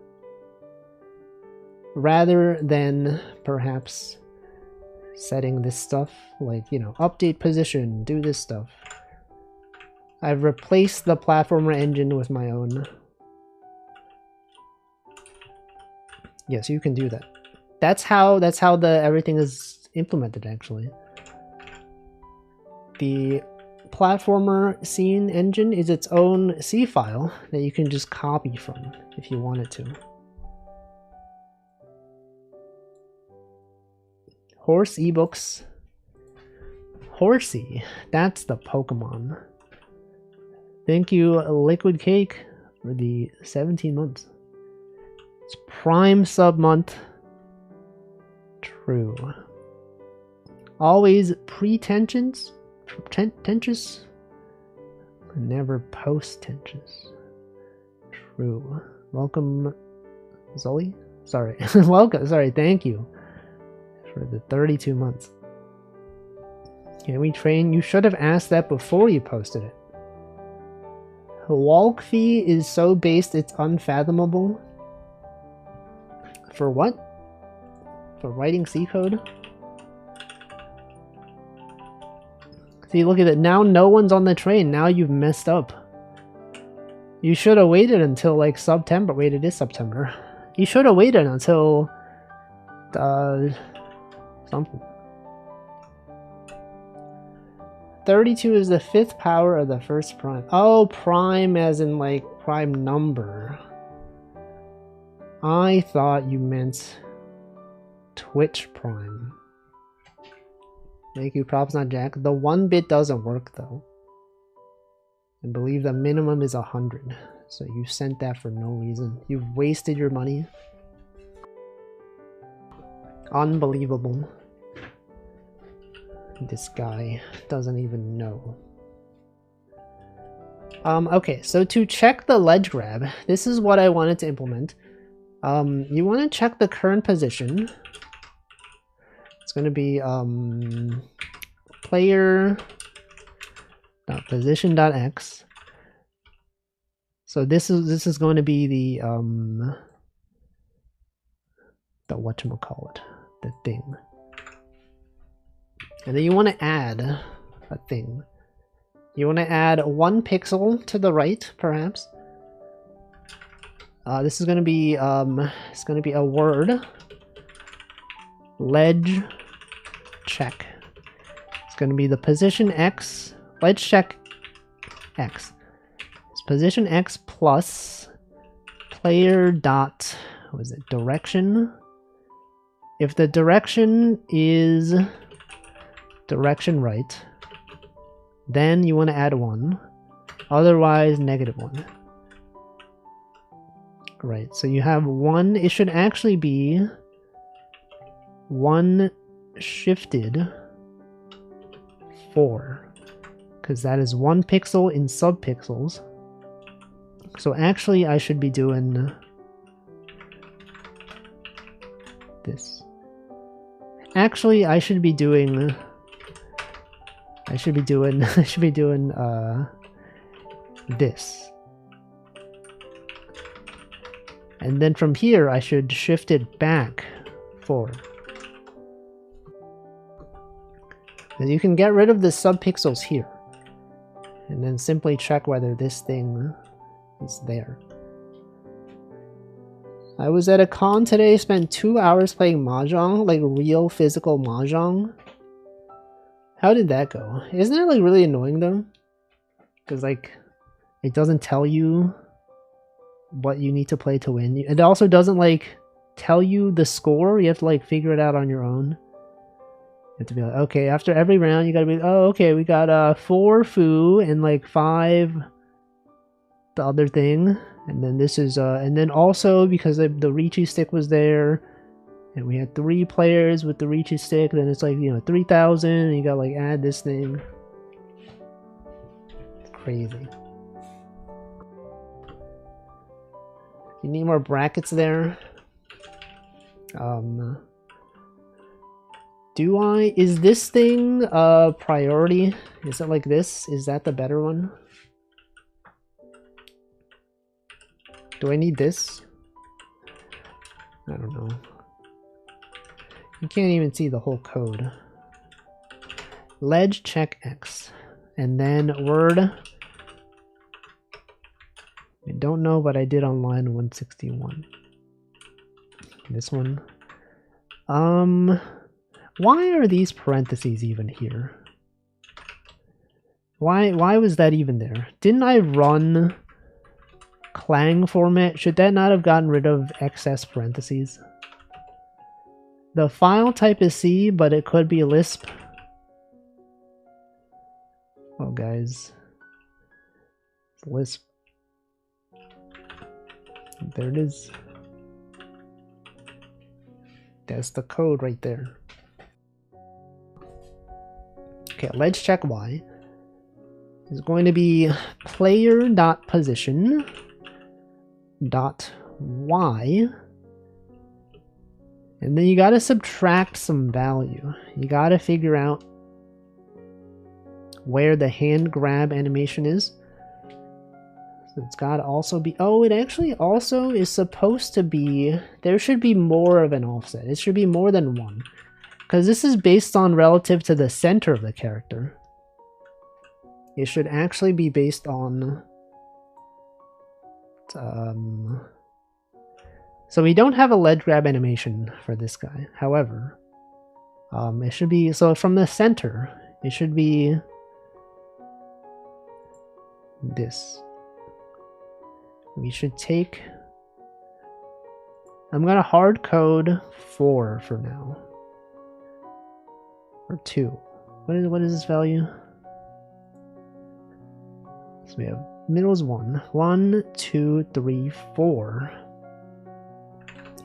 Rather than perhaps setting this stuff, like, you know, update position, do this stuff. I've replaced the platformer engine with my own. Yes, you can do that. That's how the everything is implemented, actually. The platformer scene engine is its own C file that you can just copy from if you wanted to. Horse ebooks. Horsey, that's the Pokemon. Thank you, Liquid Cake, for the 17 months. It's Prime sub month. True. Always pretentious, never post-tentious. True. Welcome, Zoe? Sorry. Welcome. Sorry, thank you for the 32 months. Can we train? You should have asked that before you posted it. Walk fee is so based it's unfathomable. For what? For writing C code? See, look at it. Now no one's on the train. Now you've messed up. You should have waited until like September. Wait, it is September. You should have waited until something. 32 is the 5th power of the first prime. Oh, prime as in like prime number. I thought you meant Twitch Prime. Thank you, props not Jack. The 1-bit doesn't work though. I believe the minimum is 100. So you sent that for no reason. You've wasted your money. Unbelievable. This guy doesn't even know. Okay, so to check the ledge grab, this is what I wanted to implement. You want to check the current position. It's going to be player.position.x. So this is going to be the whatchamacallit, the thing. And then you want to add a thing. You want to add 1 pixel to the right, perhaps. This is going to be it's going to be a word. Ledge check. It's going to be the position x. Ledge check x. It's position x plus player dot, what is it, direction. If the direction is direction right, then you want to add 1. Otherwise, -1. Right, so you have 1. It should actually be 1 shifted 4, because that is 1 pixel in subpixels. So actually, I should be doing this. Actually, I should be doing this. And then from here, I should shift it back forward. And you can get rid of the subpixels here. And then simply check whether this thing is there. I was at a con today, spent 2 hours playing Mahjong, like real physical Mahjong. How did that go? Isn't it like really annoying though? Because like, it doesn't tell you what you need to play to win. It also doesn't like tell you the score. You have to like figure it out on your own. You have to be like, okay, after every round, you gotta be, oh, okay, we got 4 foo and like 5 the other thing. And then this is, and then also because the Riichi stick was there, and we had 3 players with the Riichi stick, then it's like, you know, 3,000, and you gotta like add this thing. It's crazy. You need more brackets there. Is this thing a priority? Is it like this? Is that the better one? Do I need this? I don't know. You can't even see the whole code. Ledge check X. And then word. I don't know, but I did on line 161. This one. Why are these parentheses even here? Why was that even there? Didn't I run Clang format? Should that not have gotten rid of excess parentheses? The file type is C, but it could be Lisp. Oh, guys. It's Lisp. There it is. That's the code right there. Okay, ledge check Y is going to be player.position dot Y, and then you got to subtract some value. You got to figure out where the hand grab animation is. So it's got to also be, oh, it actually also is supposed to be, there should be more of an offset. It should be more than 1. Because this is based on relative to the center of the character. It should actually be based on... So we don't have a ledge grab animation for this guy. However, it should be... So from the center, it should be... this. We should take... I'm going to hard code 4 for now. Or 2. What is this value? So we have middle is 1. 1, 2, 3, 4.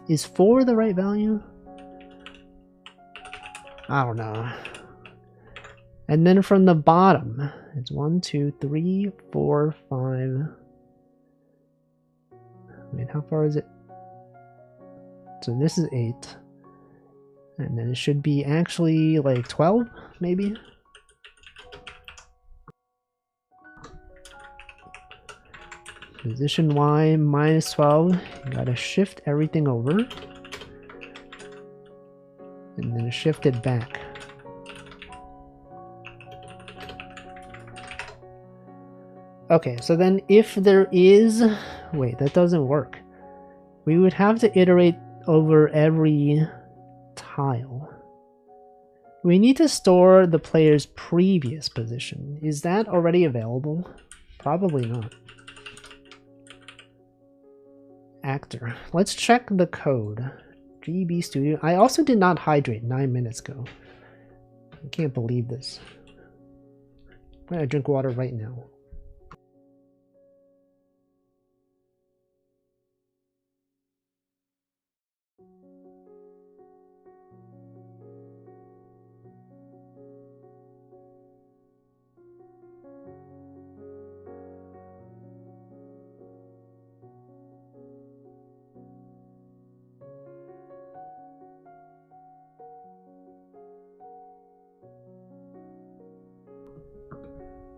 Is 4 the right value? I don't know. And then from the bottom, it's 1, 2, 3, 4, 5. Wait, how far is it? So this is 8. And then it should be actually like 12, maybe? Position Y minus 12. You gotta shift everything over. And then shift it back. Okay, so then if there is... Wait, that doesn't work. We would have to iterate over every tile. We need to store the player's previous position. Is that already available? Probably not. Actor. Let's check the code. GB Studio. I also did not hydrate 9 minutes ago. I can't believe this. I'm gonna drink water right now.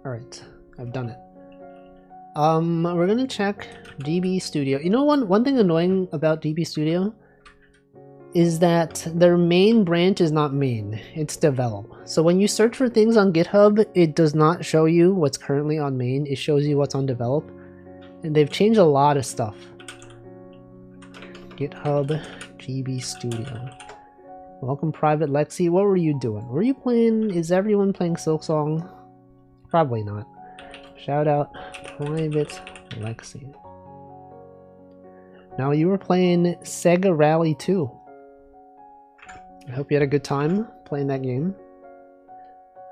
Alright, I've done it. We're gonna check GB Studio. You know, one thing annoying about GB Studio is that their main branch is not main, it's develop. So when you search for things on GitHub, it does not show you what's currently on main, it shows you what's on develop. And they've changed a lot of stuff. GitHub GB Studio. Welcome Private Lexi. What were you doing? Were you playing, is everyone playing Silksong? Probably not. Shout out Private Lexi. Now you were playing Sega Rally 2. I hope you had a good time playing that game.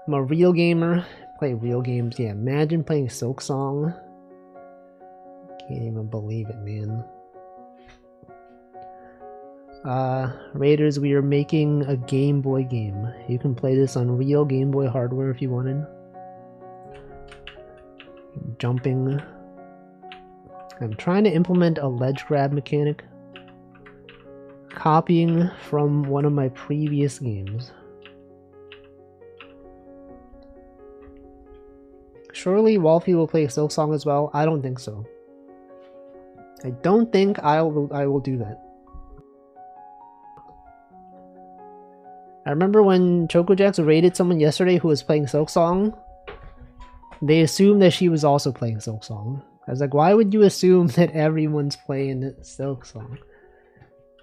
I'm a real gamer. Play real games. Yeah, imagine playing Silksong. Can't even believe it, man. Raiders, we are making a Game Boy game. You can play this on real Game Boy hardware if you wanted. Jumping. I'm trying to implement a ledge grab mechanic. Copying from one of my previous games. Surely Wolfie will play Silksong as well? I don't think so. I don't think I will do that. I remember when ChocoJax raided someone yesterday who was playing Silksong. They assumed that she was also playing Silksong. I was like, why would you assume that everyone's playing Silksong?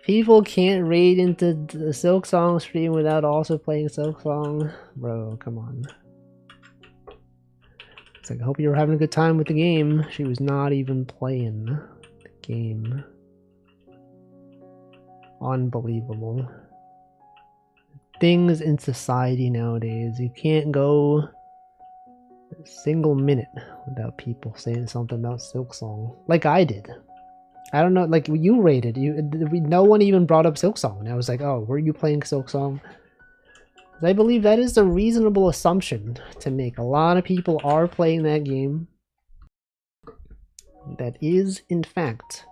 People can't raid into the Silksong stream without also playing Silksong. Bro, come on. It's like, I hope you were having a good time with the game. She was not even playing the game. Unbelievable. Things in society nowadays. You can't go a single minute without people saying something about Silksong. Like I did. I don't know, like you rated. No one even brought up Silksong. And I was like, oh, were you playing Silksong? I believe that is a reasonable assumption to make. A lot of people are playing that game. That is, in fact,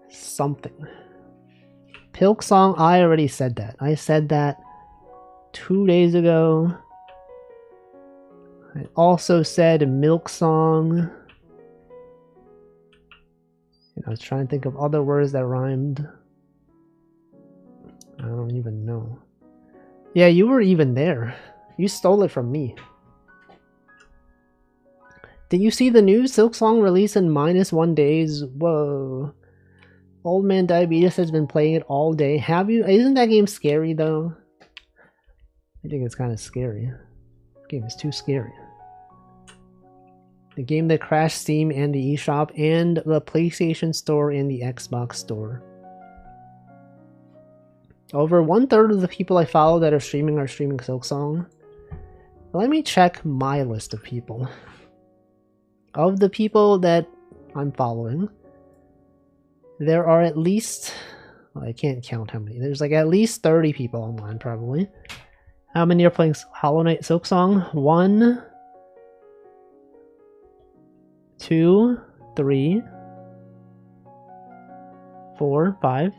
something. Pilksong, I already said that. I said that 2 days ago. I also said Milksong. And I was trying to think of other words that rhymed. I don't even know. Yeah, you were even there. You stole it from me. Did you see the news? Silksong release in -1 days. Whoa. Old Man Diabetes has been playing it all day. Have you? Isn't that game scary though? I think it's kind of scary. The game is too scary. The game that crashed Steam and the eShop and the PlayStation Store and the Xbox Store. Over 1/3 of the people I follow that are streaming Silksong. Let me check my list of people. Of the people that I'm following, there are at least... well, I can't count how many. There's like at least 30 people online probably. How many are playing Hollow Knight Silksong? 1, 2, 3, 4, 5.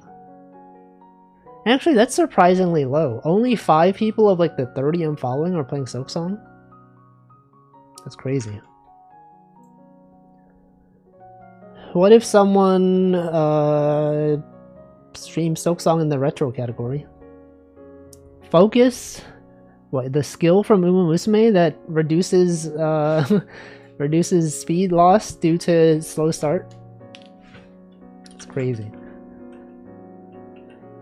Actually, that's surprisingly low. Only 5 people of like the 30 I'm following are playing Silksong. That's crazy. What if someone streams Silksong in the retro category? Focus? What, the skill from Uma Musume that reduces reduces speed loss due to slow start? It's crazy.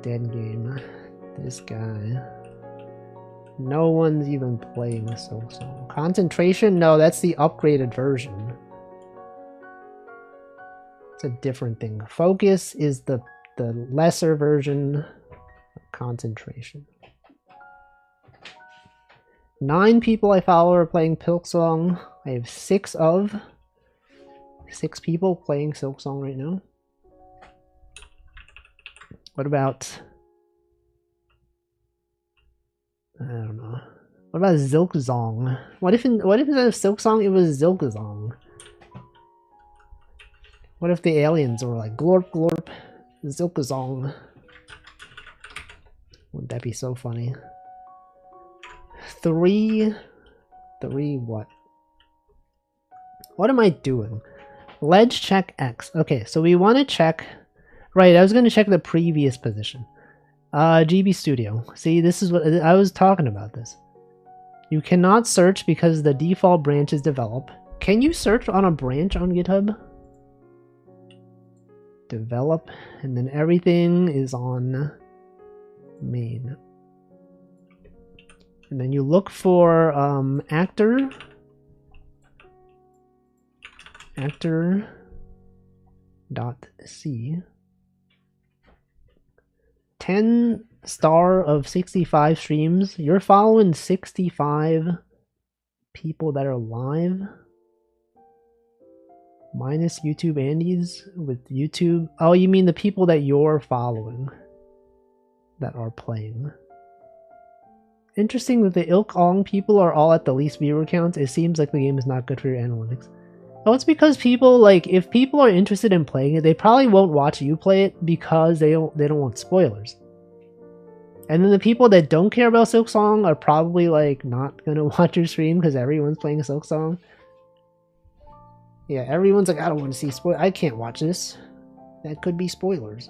Dead game. This guy. No one's even playing Silksong. Concentration? No, that's the upgraded version. It's a different thing. Focus is the lesser version of concentration. 9 people I follow are playing Silksong. I have 6 people playing Silksong right now. What about... I don't know. What about Zilkzong? What if instead of Silksong it was Zilkzong? What if the aliens were like glorp glorp Zilkzong? Wouldn't that be so funny? 3 what? What am I doing? Ledge check X. Okay, so we want to check... right, I was going to check the previous position. GB Studio. See, this is what... I was talking about this. You cannot search because the default branch is develop. Can you search on a branch on GitHub? Develop, and then everything is on main. And then you look for actor dot C 10 star of 65 streams. You're following 65 people that are live. Minus YouTube Andes with YouTube. Oh, you mean the people that you're following that are playing. Interesting that the Ilk-Ong people are all at the least viewer counts. It seems like the game is not good for your analytics. Oh, it's because people, like, if people are interested in playing it, they probably won't watch you play it because they don't want spoilers. And then the people that don't care about Silksong are probably, like, not gonna watch your stream because everyone's playing Silksong. Yeah, everyone's like, I don't want to see spoilers. I can't watch this. That could be spoilers.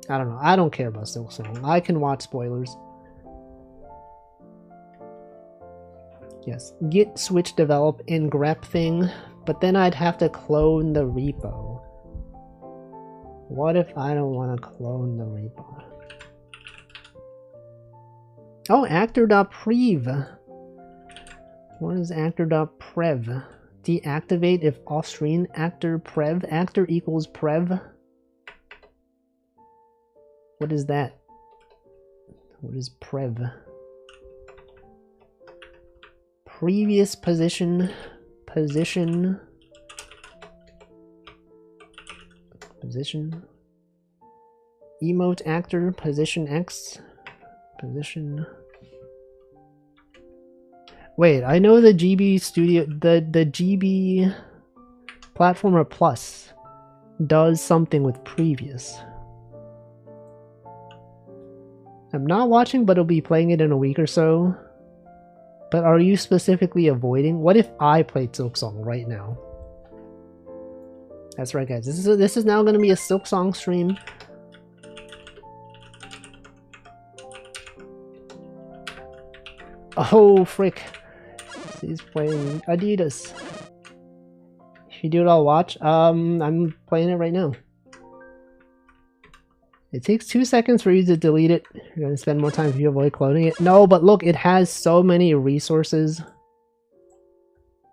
I don't know. I don't care about Silksong. I can watch spoilers. Yes, git switch develop in grep thing, but then I'd have to clone the repo. What if I don't want to clone the repo? Oh, actor.prev. What is actor.prev? Deactivate if off-screen. Actor prev. Actor equals prev. What is that? What is prev? Previous position. Position. Position. Emote actor. Position X. Position. Wait, I know the GB Studio, the GB Platformer Plus does something with previous. I'm not watching, but I'll be playing it in a week or so. But are you specifically avoiding? What if I played Silksong right now? That's right, guys. This is now going to be a Silksong stream. Oh, frick. He's playing Adidas. If you do it, I'll watch. I'm playing it right now. It takes 2 seconds for you to delete it. You're gonna spend more time if you avoid cloning it. No, but look, it has so many resources.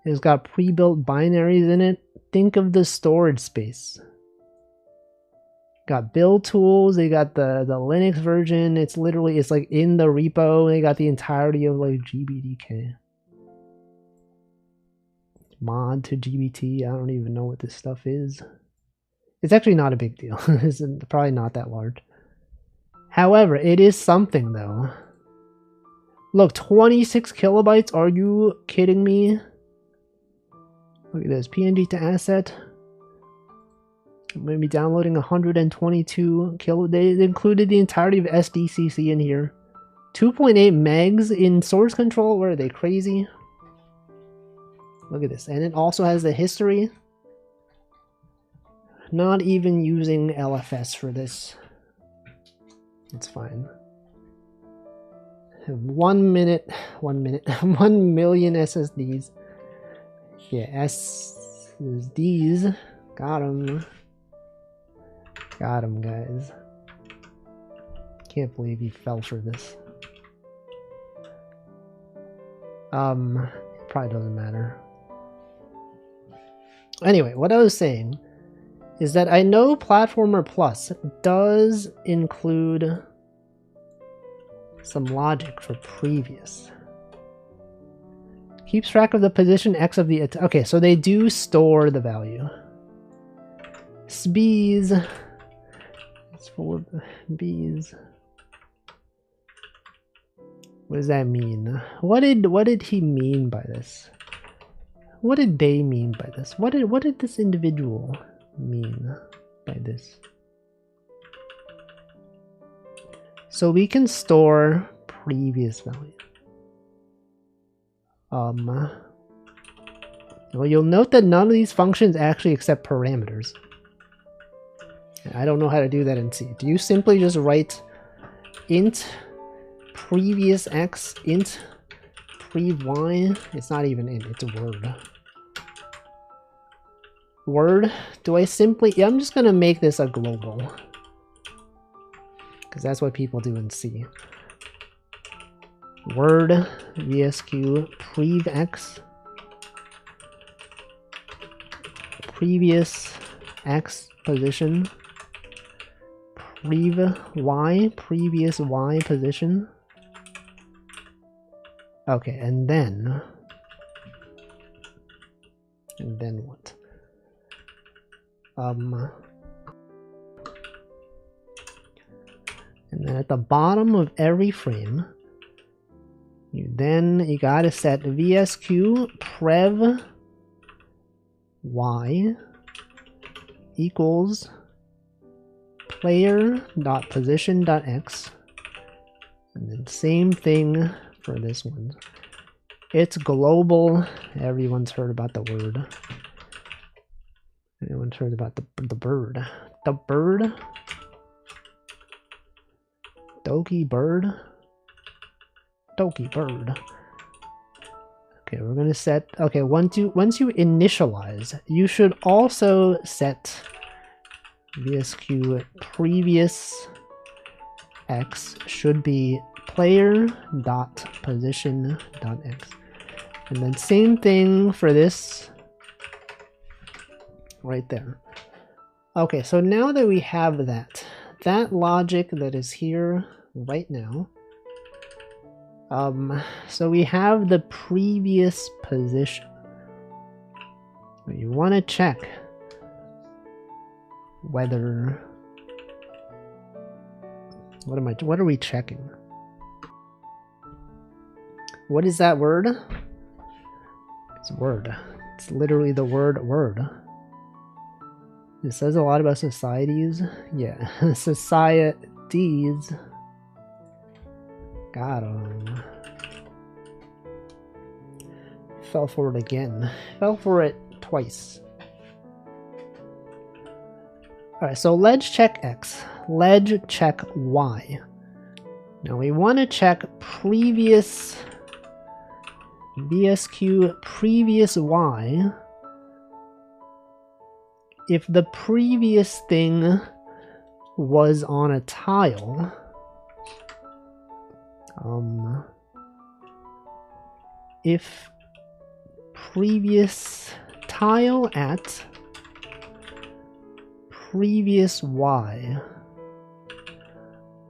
It's got pre-built binaries in it. Think of the storage space. Got build tools. They got the Linux version. It's literally, it's like in the repo. They got the entirety of like GBDK. Mod to GBT. I don't even know what this stuff is. It's actually not a big deal. It's probably not that large. However, it is something though. Look, 26 kilobytes. Are you kidding me? Look at this. PNG to asset. I'm going to be downloading 122 kilo. They included the entirety of SDCC in here. 2.8 megs in source control. Where are they? Crazy? Look at this. And it also has the history. Not even using LFS for this. It's fine. 1 minute. 1 minute. 1 million SSDs. Yeah, SSDs. Got them. Got him, guys. Can't believe he fell for this. Probably doesn't matter. Anyway, what I was saying is that I know Platformer Plus does include some logic for previous. Keeps track of the position X of the... Okay, so they do store the value. SBs... It's for B's. What does that mean? What did he mean by this? What did they mean by this? What did this individual mean by this? So we can store previous value. Well, you'll note that none of these functions actually accept parameters. I don't know how to do that in C. Do you simply just write int previous x int prev y? It's not even int, it's a word. Word? Do I simply... Yeah, I'm just going to make this a global. Because that's what people do in C. Word vsq prev x previous x position previous y position. Okay, and then what? And then at the bottom of every frame, you gotta set VSQ prev y equals player.position.x, and then same thing for this one. It's global. Everyone's heard about the word. Everyone's heard about the bird. The bird. Doki bird. Doki bird. Okay, we're gonna set. Okay, once you initialize, you should also set VSQ previous x should be player.position.x, and then same thing for this right there. Okay, so now that we have that logic that is here right now, so we have the previous position. You want to check whether what are we checking? What is that word? It's word. It's literally the word. It says a lot about societies. Yeah, societies. Got him. Fell for it again. Fell for it twice. Alright, so ledge check X. Ledge check Y. Now we want to check previous VSQ previous Y if the previous thing was on a tile. If previous tile at previous Y.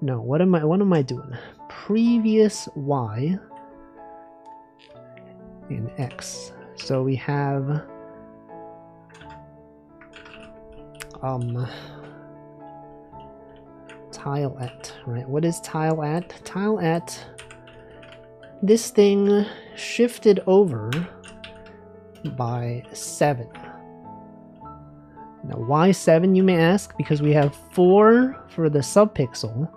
No, what am I doing? Previous Y in X. So we have tile at, right? What is tile at? Tile at this thing shifted over by 7. Now why 7, you may ask? Because we have 4 for the subpixel.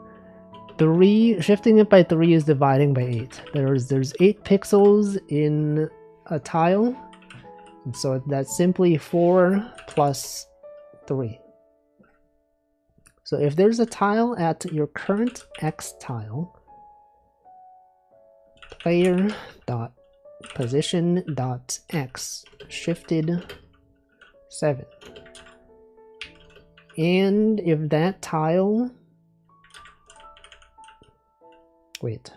3, shifting it by 3 is dividing by 8. There's 8 pixels in a tile, and so that's simply 4 plus 3. So if there's a tile at your current X tile, player.position.x shifted 7. And if that tile, wait,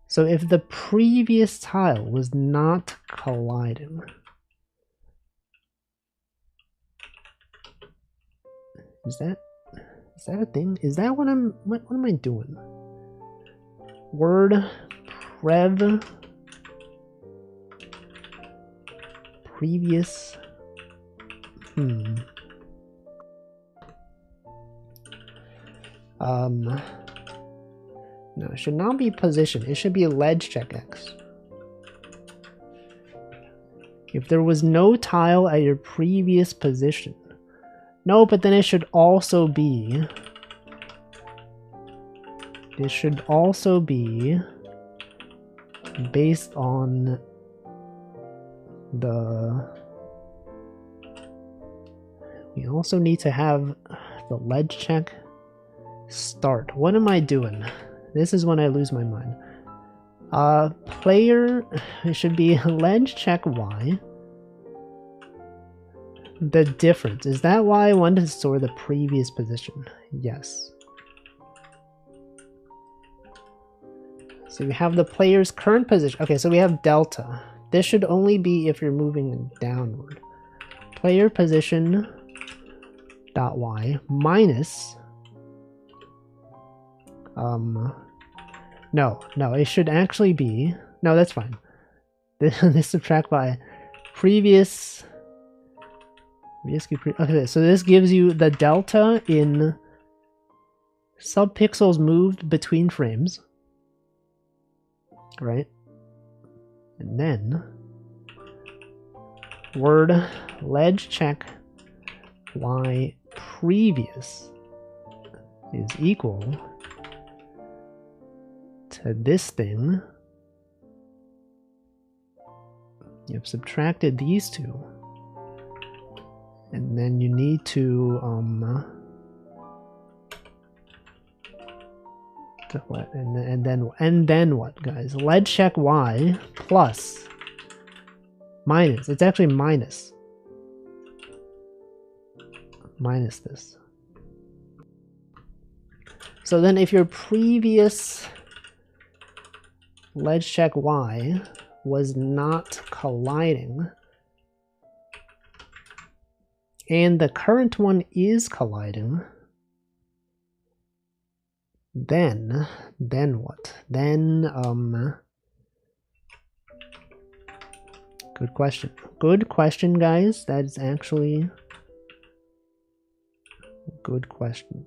so if the previous tile was not colliding, is that a thing? Is that what am I doing? Word prev previous no, it should not be position. It should be ledge check X. If there was no tile at your previous position. No, but then it should also be. It should also be based on the. We also need to have the ledge check start. What am I doing? This is when I lose my mind. Player, it should be ledge check Y. The difference. Is that why I wanted to store the previous position? Yes. So we have the player's current position. Okay, so we have delta. This should only be if you're moving downward. Player position dot Y minus No, it should actually be, no, that's fine. This subtract by previous, okay, so this gives you the delta in subpixels moved between frames, right? And then word ledge check y previous is equal to this thing. You've subtracted these two, and then you need to what? And then what, guys? Ledge check y plus minus. It's actually minus this. So then, if your previous ledge check y was not colliding, and the current one is colliding, then what? Then good question. Good question, guys. That is actually a good question.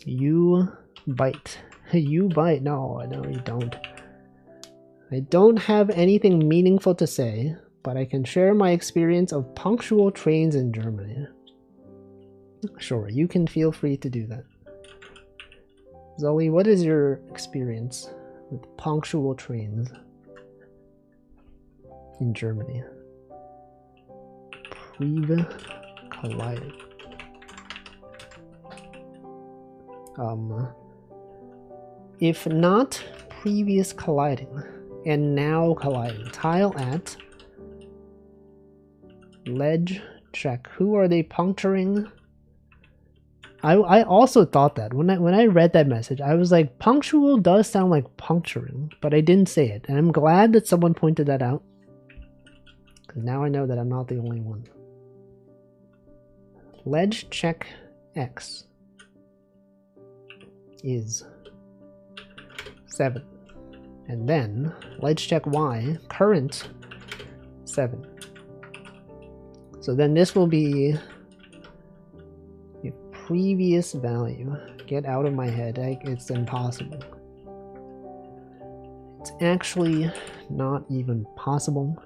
You bite. You bite. No, you don't. I don't have anything meaningful to say, but I can share my experience of punctual trains in Germany. Sure, you can feel free to do that. Zoe, what is your experience with punctual trains in Germany? Colliding. If not previous colliding and now colliding, tile at ledge check. Who are they puncturing? I also thought that when I read that message, I was like, punctual does sound like puncturing, but I didn't say it, and I'm glad that someone pointed that out, because now I know that I'm not the only one. Ledge check x is 7, and then ledge check y current 7. So then this will be the previous value. Get out of my head. It's impossible. It's actually not even possible.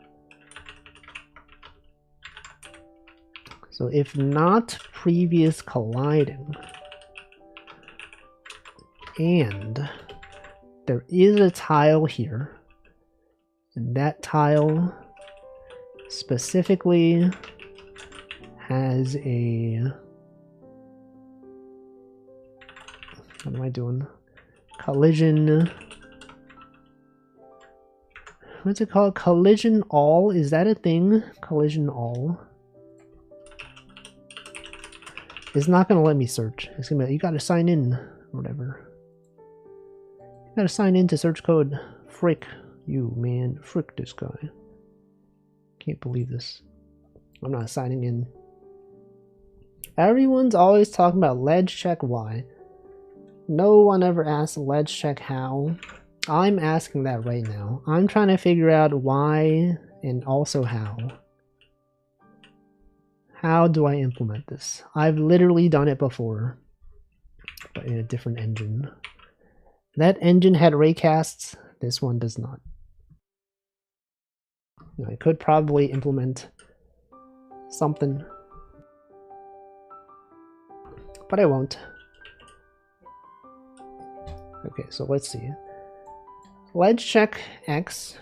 So if not previous colliding, and there is a tile here, and that tile specifically has a, what am I doing? Collision. What's it called? Collision all? Is that a thing? Collision all? It's not gonna let me search. It's gonna be, you gotta sign in or whatever. You gotta sign in to search code. Frick you, man. Frick this guy. Can't believe this. I'm not signing in. Everyone's always talking about ledge check y. No one ever asks ledge check how. I'm asking that right now. I'm trying to figure out why and also how. How do I implement this? I've literally done it before, but in a different engine. That engine had raycasts. This one does not. I could probably implement something, but I won't. Okay, so let's see. Ledge check x.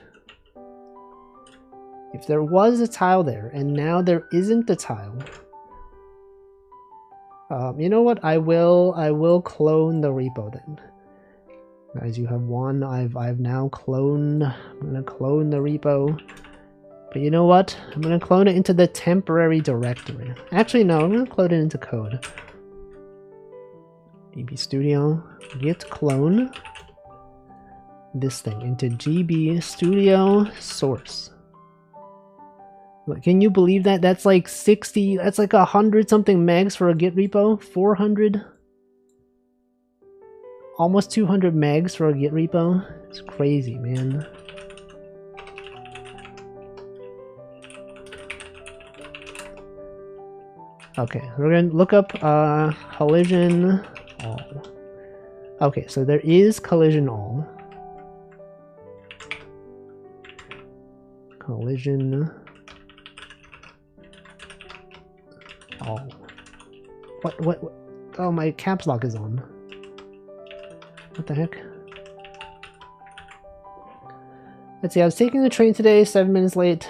If there was a tile there and now there isn't a tile, you know what? I will clone the repo then. Guys, you have one. I've now cloned. I'm gonna clone the repo. But you know what? I'm gonna clone it into the temporary directory. Actually, no, I'm gonna clone it into code. GB Studio, git clone this thing into GB Studio source. Can you believe that? That's like 60, that's like 100 something megs for a git repo? 400? almost 200 megs for a Git repo. It's crazy, man. Okay, we're gonna look up collision all. Okay, so there is collision all. Collision all. What? Oh, my caps lock is on. What the heck? Let's see, I was taking the train today, 7 minutes late.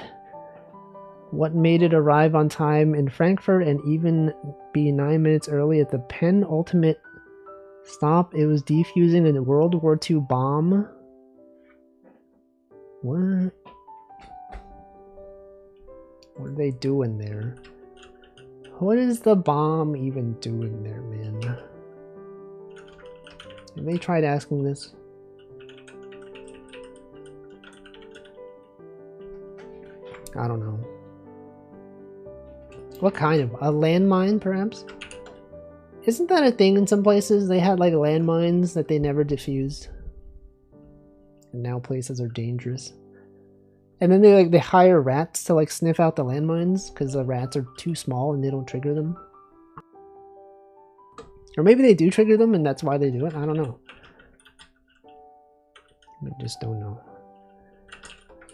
What made it arrive on time in Frankfurt and even be 9 minutes early at the penultimate stop? It was defusing a World War II bomb. What? What are they doing there? What is the bomb even doing there, man? Have they tried asking this? I don't know. What kind of? A landmine, perhaps? Isn't that a thing in some places? They had like landmines that they never diffused. And now places are dangerous. And then they hire rats to like sniff out the landmines because the rats are too small and they don't trigger them. Or maybe they do trigger them and that's why they do it. I don't know. I just don't know.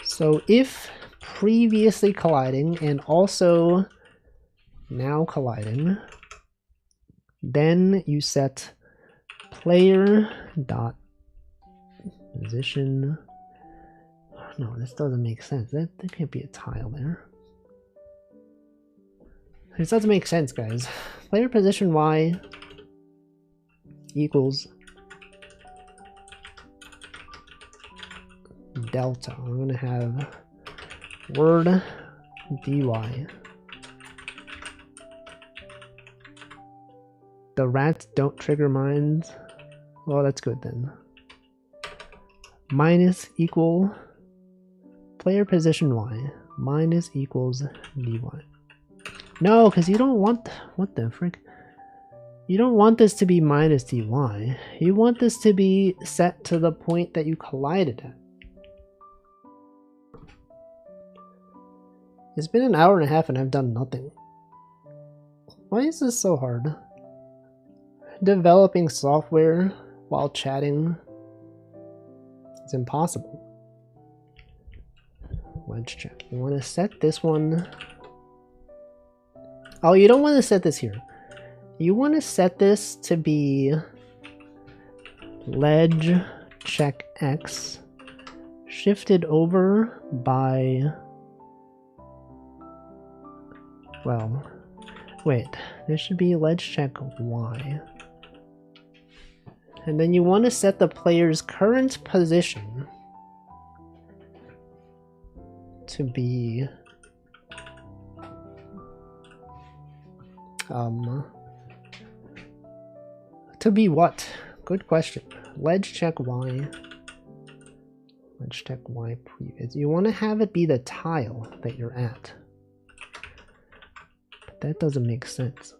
So if previously colliding and also now colliding, then you set player dot position. No, this doesn't make sense. There can't be a tile there. This doesn't make sense, guys. Player position y equals delta. I'm gonna have word dy. The rats don't trigger mines. Well, that's good then. Minus equal player position y minus equals dy. No, because you don't want, what the frick? You don't want this to be minus dy. You want this to be set to the point that you collided at. It's been an hour and a half and I've done nothing. Why is this so hard? Developing software while chatting is impossible. Let's check. You want to set this one. Oh, you don't want to set this here. You want to set this to be ledge check x shifted over by, well, wait, this should be ledge check y. And then you want to set the player's current position to be what? Good question. Ledge check y. Ledge check y previous. You want to have it be the tile that you're at. But that doesn't make sense.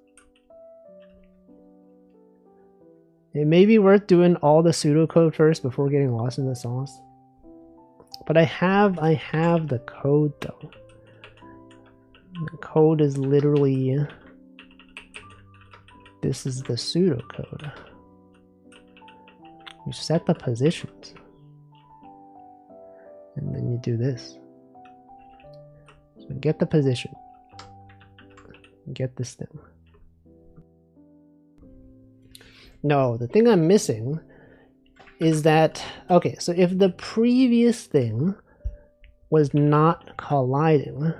It may be worth doing all the pseudocode first before getting lost in the sauce. But I have the code though. The code is literally, this is the pseudocode. You set the positions. And then you do this. So get the position. Get the stem. No, the thing I'm missing is that, okay, so if the previous thing was not colliding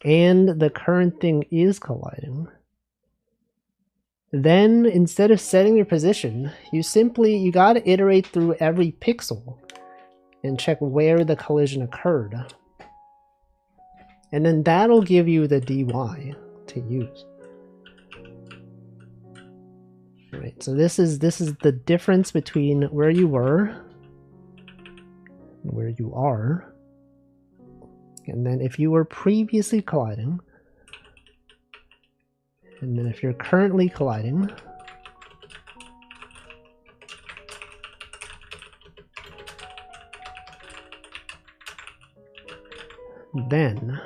and the current thing is colliding, then instead of setting your position, you gotta iterate through every pixel and check where the collision occurred. And then that'll give you the dy to use. Right, so this is the difference between where you were and where you are. And then if you were previously colliding, and then if you're currently colliding, then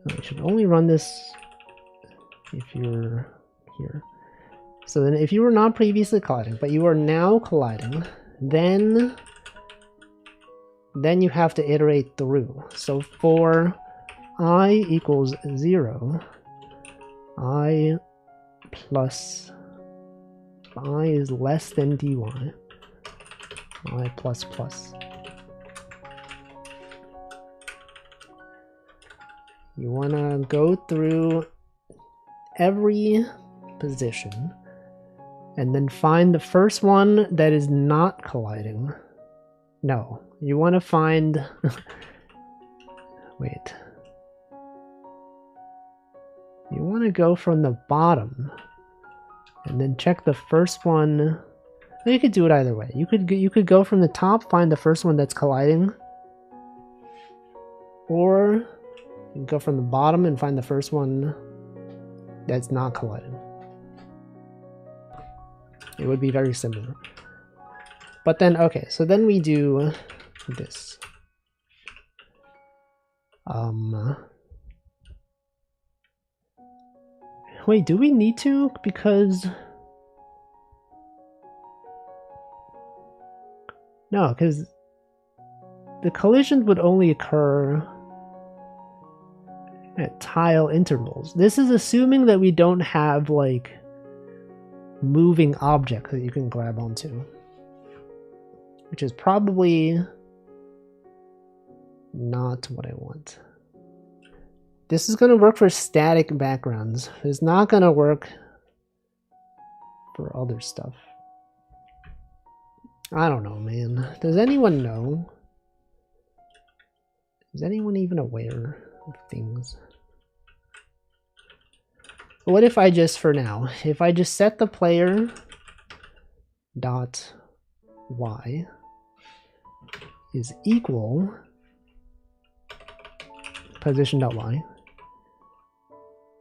you should only run this if you're here. So then if you were not previously colliding, but you are now colliding, then you have to iterate through. So for I equals 0, I plus I is less than dy, I plus plus. You want to go through every position and then find the first one that is not colliding. No, you want to find wait. You want to go from the bottom and then check the first one. You could do it either way. You could go from the top, find the first one that's colliding, or you can go from the bottom and find the first one that's not colliding. It would be very similar. But then, okay, so then we do this. Wait, do we need to? Because no, because the collisions would only occur at tile intervals. This is assuming that we don't have like moving objects that you can grab onto, which is probably not what I want. This is going to work for static backgrounds. It's not going to work for other stuff. I don't know, man. Does anyone know? Is anyone even aware of things? What if I just, for now, if I just set the player dot y is equal position dot y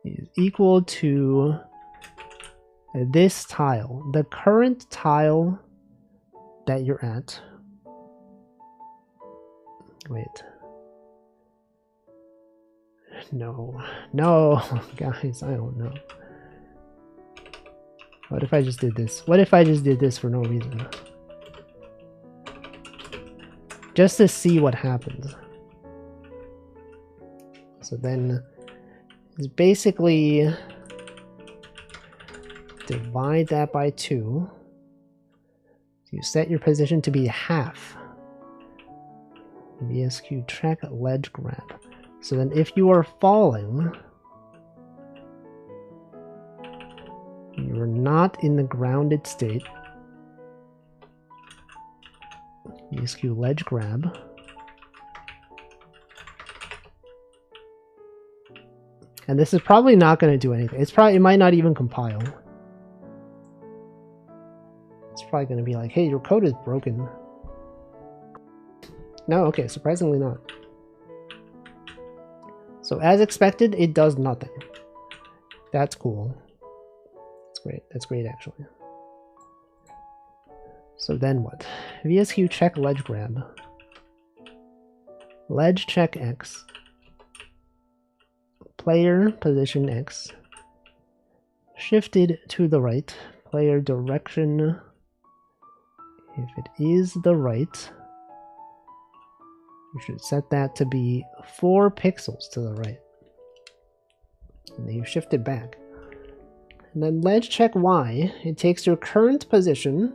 is equal to this tile, the current tile that you're at. Wait. No, guys, I don't know. What if I just did this? What if I just did this for no reason? Just to see what happens. So then it's basically divide that by 2. You set your position to be half. VSQ check ledge grab. So then if you are falling, you are not in the grounded state. VSQ ledge grab. And this is probably not going to do anything. It might not even compile. It's probably going to be like, hey, your code is broken. No, okay, surprisingly not. So as expected, it does nothing. That's cool. That's great. That's great, actually. So then what? VSQ check ledge grab. Ledge check X. Player position X. Shifted to the right. Player direction. If it is the right, you should set that to be 4 pixels to the right. And then you shift it back. And then ledge check Y, it takes your current position,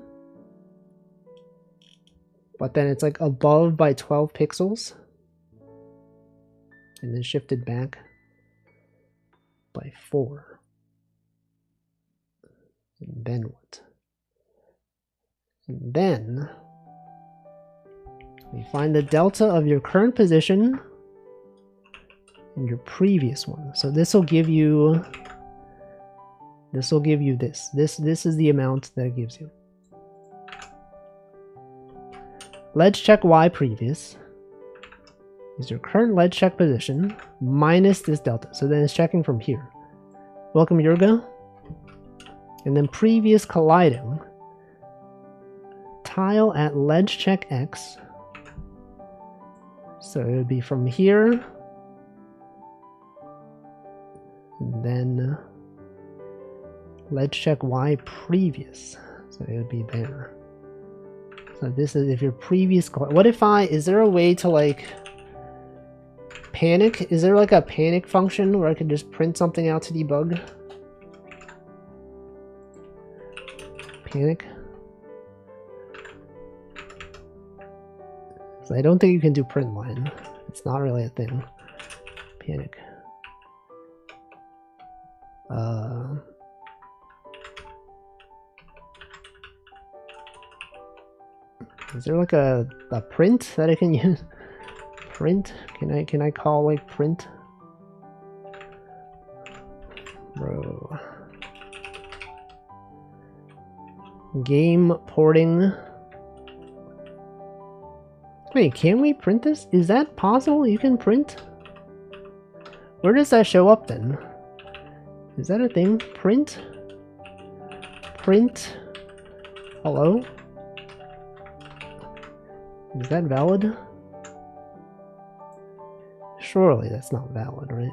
but then it's like above by 12 pixels. And then shifted back by 4. And then what? And then you find the delta of your current position and your previous one. So this will give you this. This is the amount that it gives you. Ledge check Y previous is your current ledge check position minus this delta. So then it's checking from here. Welcome, Yurga. And then previous colliding. Tile at ledge check X. So it would be from here, and then let's check Y previous. So it would be there. So this is if your previous. What if is there a way to like panic? Is there like a panic function where I can just print something out to debug? Panic. So I don't think you can do print line. It's not really a thing. Panic. Is there like a print that I can use? Print? Can I call like print? Bro. Game porting. Wait, can we print this? Is that possible? You can print? Where does that show up then? Is that a thing? Print? Print? Hello? Is that valid? Surely that's not valid, right?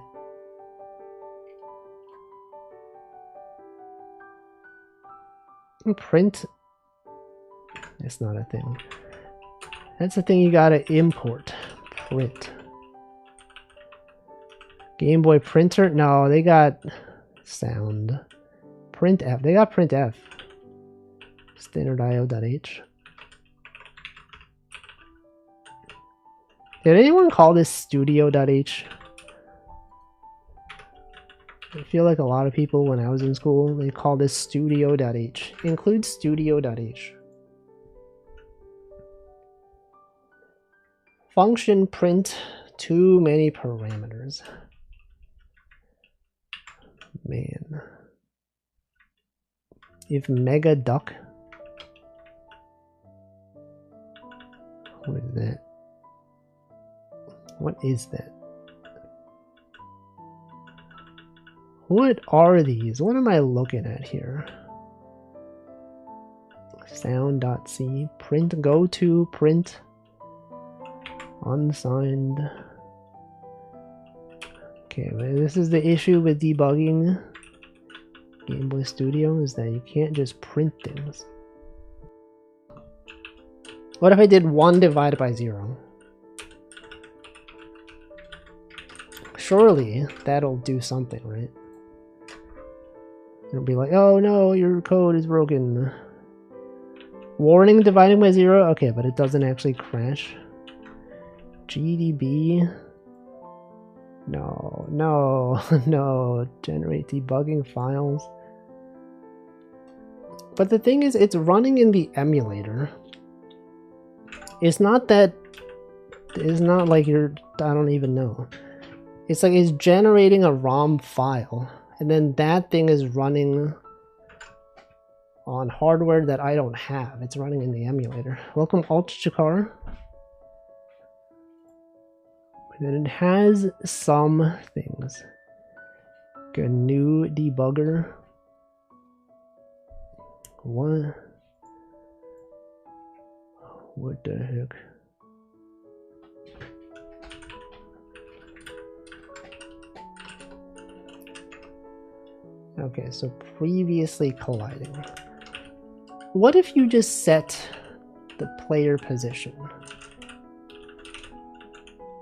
Print? That's not a thing. That's the thing you gotta import. Print. Game Boy printer? No, they got sound. Printf. They got printf. Standard.io.h. Did anyone call this studio.h? I feel like a lot of people when I was in school, they called this studio.h. Include studio.h. Function print, too many parameters. Man. If mega duck. What is that? What is that? What are these? What am I looking at here? Sound.c. Print go to print. Unsigned. Okay, but this is the issue with debugging Game Boy Studio, is that you can't just print things. What if I did 1 divided by 0? Surely that'll do something, right? It'll be like, oh no, your code is broken. Warning, dividing by 0? Okay, but it doesn't actually crash. GDB. No, no, no. Generate debugging files. But the thing is, it's running in the emulator. It's not that... It's not like you're... I don't even know. It's like it's generating a ROM file. And then that thing is running on hardware that I don't have. It's running in the emulator. Welcome, Alt-Chakar. And it has some things. GNU debugger. What? What the heck? Okay, so previously colliding. What if you just set the player position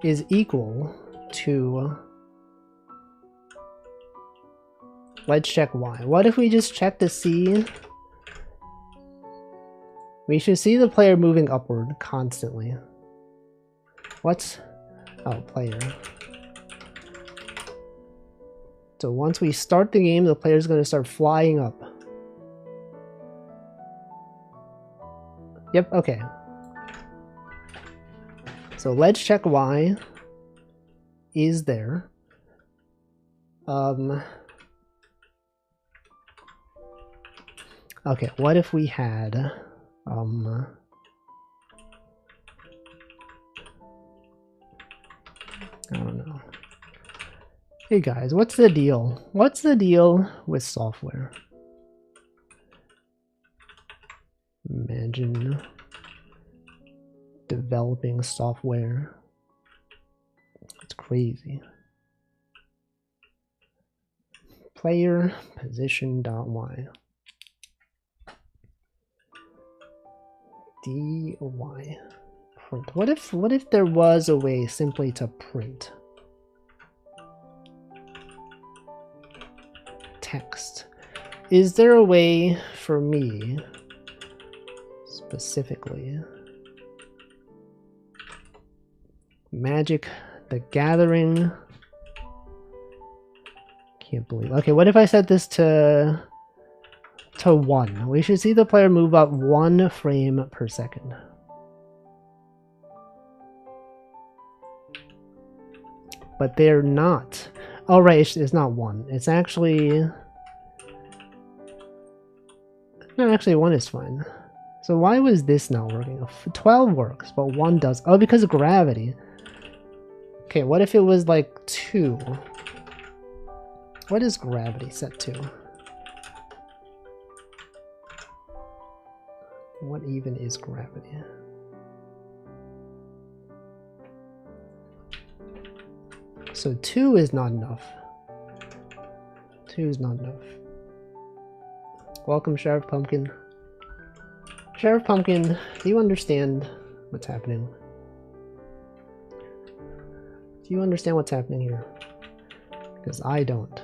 is equal to, let's check Y. What if we just check to see, we should see the player moving upward constantly. What's, oh, player. So once we start the game, the player's going to start flying up. Yep, okay. So let's check Y is there. Okay, what if we had I don't know. Hey guys, what's the deal? What's the deal with software? Imagine developing software. crazy. Player position dot y. dy print. What if there was a way simply to print text? Is there a way for me specifically? Magic the Gathering. Can't believe. Okay, what if I set this to 1? We should see the player move up 1 frame per second. But they're not. Oh, right, it's not 1. It's actually... No, actually 1 is fine. So why was this not working? 12 works, but 1 does. Oh, because of gravity. Okay, what if it was like 2? What is gravity set to? What even is gravity? So 2 is not enough. 2 is not enough. Welcome, Sheriff Pumpkin. Sheriff Pumpkin, do you understand what's happening? Do you understand what's happening here? Because I don't.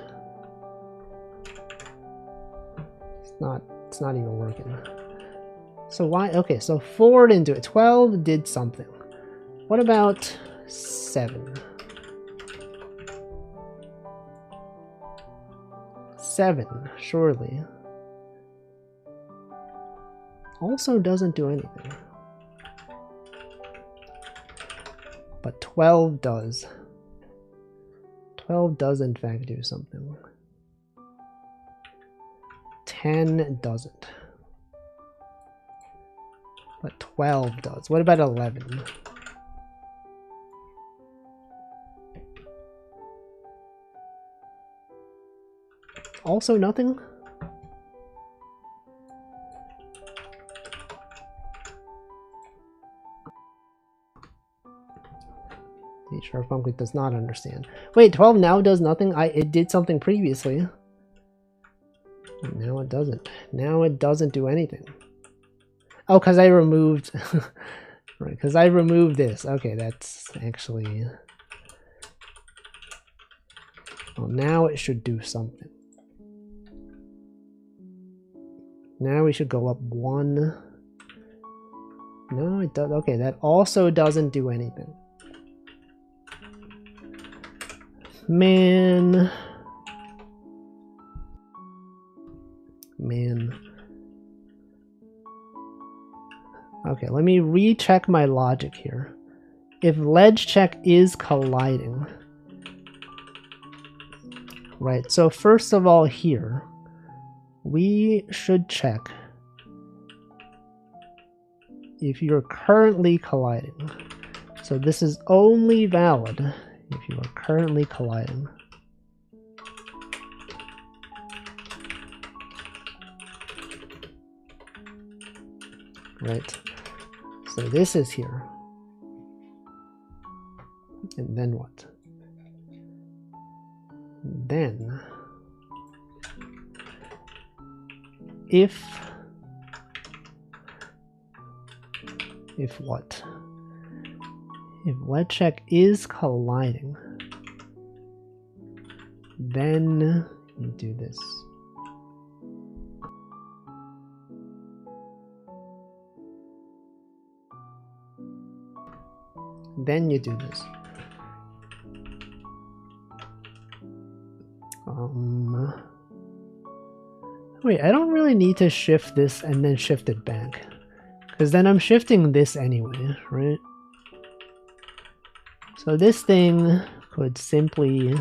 It's not even working. So why? Okay, so 4 didn't do it. 12 did something. What about 7? 7, surely. Also doesn't do anything. But 12 does. 12 does in fact do something. 10 doesn't. But 12 does. What about 11? Also nothing? The Sheriff Pumpkin does not understand. Wait, 12 now does nothing? It did something previously. Now it doesn't. Now it doesn't do anything. Oh, because I removed... right, because I removed this. Okay, that's actually... Well, now it should do something. Now we should go up 1. No, it does. Okay, that also doesn't do anything. Man. Okay, let me recheck my logic here. If ledge check is colliding. Right, so first of all here, we should check if you're currently colliding. So this is only valid if you are currently colliding. Right. So this is here. And then what? Then if what? If ledge check is colliding, then you do this. Then you do this. Wait, I don't really need to shift this and then shift it back. Because then I'm shifting this anyway, right? So this thing could simply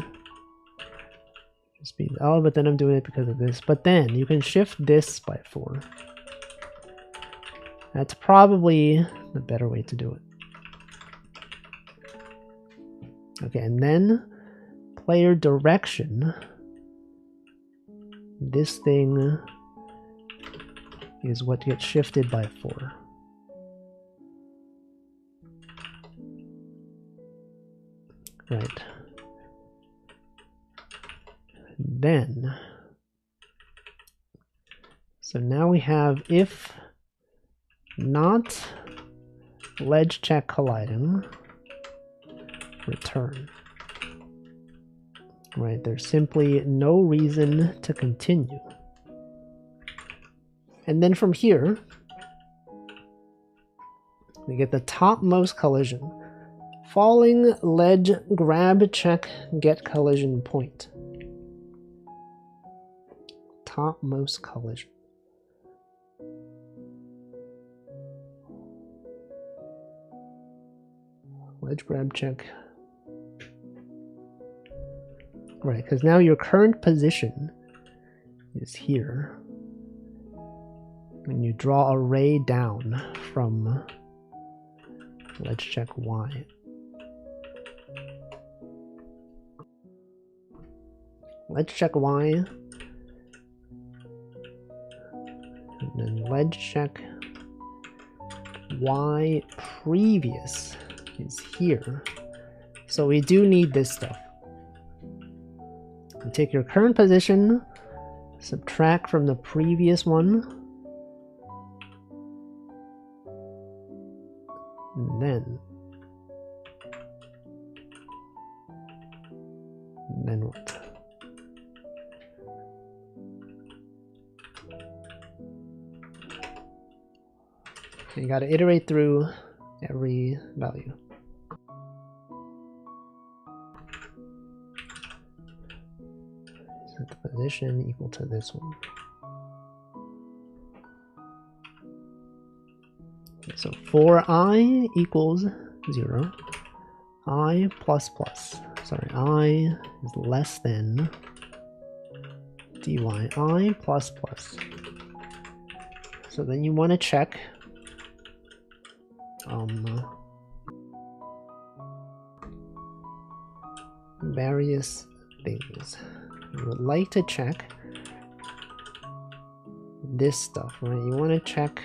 just be... Oh, but then I'm doing it because of this. But then you can shift this by 4. That's probably the better way to do it. Okay, and then player direction. This thing is what gets shifted by 4. Right. And then, so now we have if not ledge check colliding, return. Right, there's simply no reason to continue. And then from here, we get the topmost collision. Falling ledge grab check get collision point. Topmost collision. Ledge grab check. Right, because now your current position is here. And you draw a ray down from ledge check Y. Ledge check Y. And then ledge check Y previous is here. So we do need this stuff. You take your current position, subtract from the previous one, and then what? So you got to iterate through every value. Set the position equal to this one. Okay, so for I equals 0, I plus plus, sorry, I is less than dy, I plus plus. So then you want to check various things. You would like to check this stuff, right? You want to check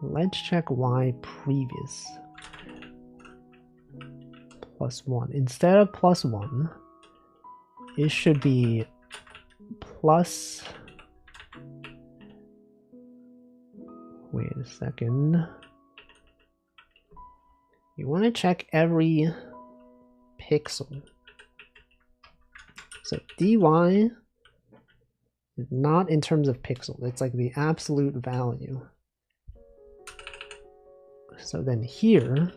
ledge check Y previous plus 1. Instead of plus 1, it should be plus, wait a second. You want to check every pixel. So dy is not in terms of pixel, it's like the absolute value. So then here,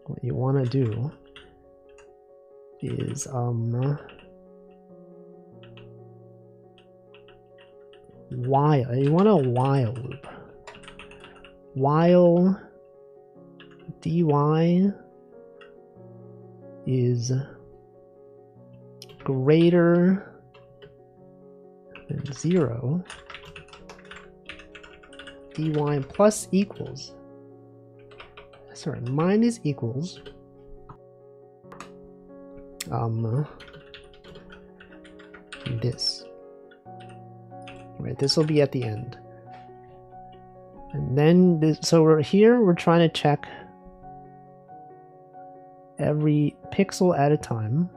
what you want to do is while, you want a while loop. While dy is greater than 0, dy plus equals, sorry, minus equals this. Right, this will be at the end. And then this, so we're here, we're trying to check every pixel at a time.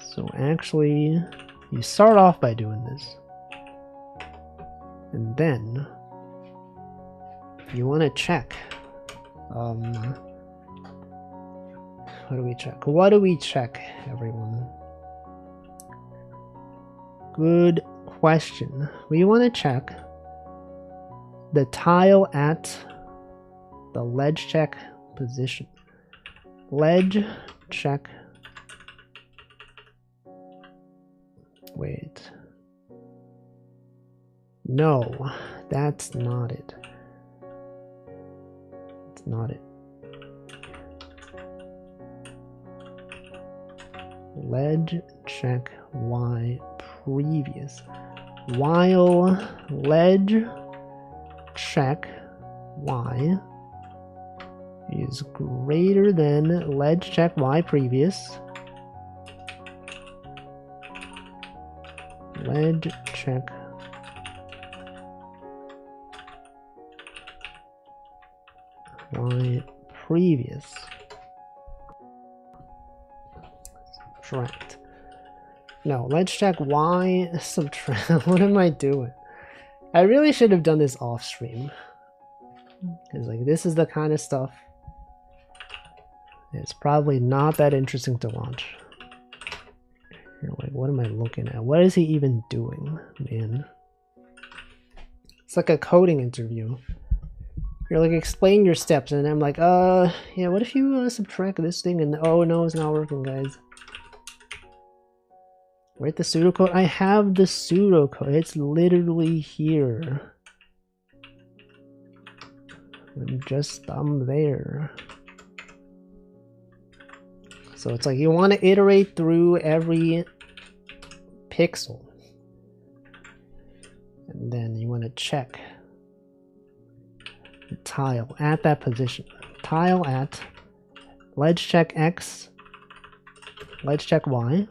So actually, you start off by doing this. And then you want to check. What do we check? What do we check, everyone? Good question. We want to check the tile at the ledge check position. Ledge check. Wait. No, that's not it. It's not it. Ledge check Y previous. While ledge check Y is greater than ledge check Y previous. Ledge check y previous. Subtract. No, let's check y subtract. What am I doing? I really should have done this off stream. Because like this is the kind of stuff it's probably not that interesting to watch. Here, wait, what am I looking at? What is he even doing, man? It's like a coding interview. You're like, explain your steps, and I'm like, yeah, what if you subtract this thing, and oh no, it's not working, guys. Write the pseudocode? I have the pseudocode. It's literally here. I'm there. So it's like you want to iterate through every pixel. And then you want to check the tile at that position. Tile at, let's check X, let's check Y.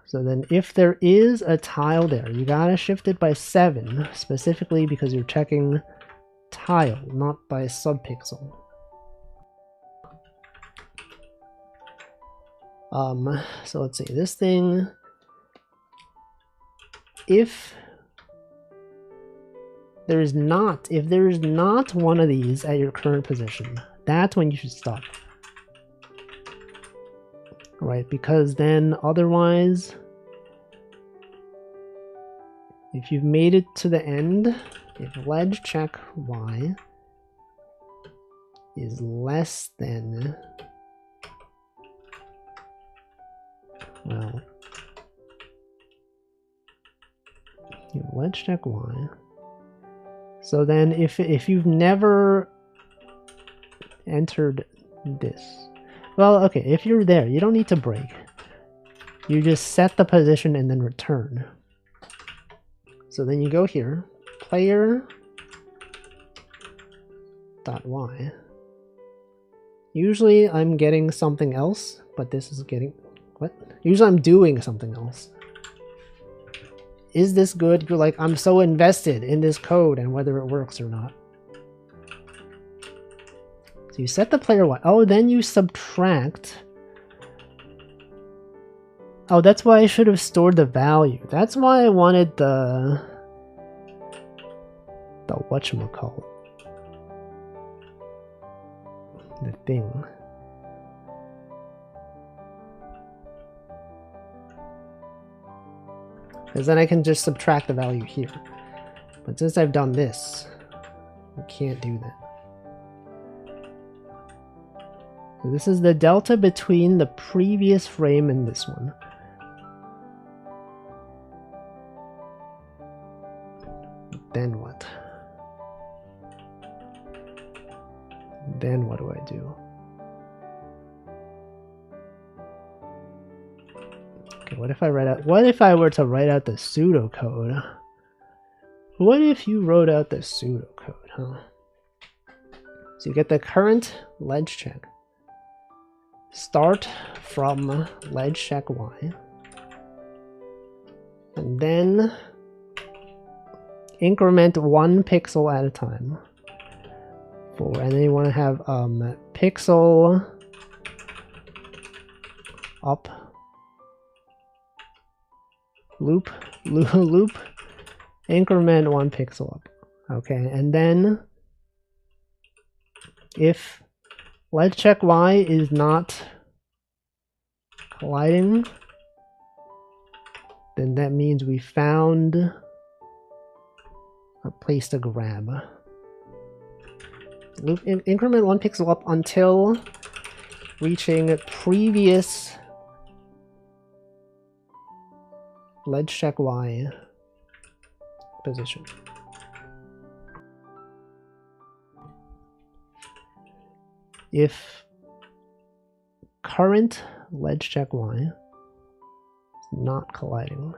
So then if there is a tile there, you gotta shift it by 7, specifically because you're checking tile, not by subpixel. So let's see, this thing, if there is not one of these at your current position, that's when you should stop. Right, because then otherwise, if you've made it to the end, if ledge check Y is less than, well, let's check Y. So then if you've never entered this, well, okay, if you're there, you don't need to break. You just set the position and then return. So then you go here, player.y. Usually I'm getting something else, but this is getting, what? Usually I'm doing something else. Is this good? You're like, I'm so invested in this code and whether it works or not. So you set the player Y. Oh, then you subtract. Oh, that's why I should have stored the value. That's why I wanted the whatchamacallit. The thing. Because then I can just subtract the value here. But since I've done this, I can't do that. So this is the delta between the previous frame and this one. Then what? Then what do I do? Okay, what if I write out, what if I were to write out the pseudocode? What if you wrote out the pseudocode, huh? So you get the current ledge check. Start from ledge check Y. And then increment 1 pixel at a time. And then you want to have pixel up loop increment 1 pixel up. Okay, and then if let's check Y is not colliding, then that means we found a place to grab. Loop increment 1 pixel up until reaching previous ledge check Y position. If current ledge check Y is not colliding,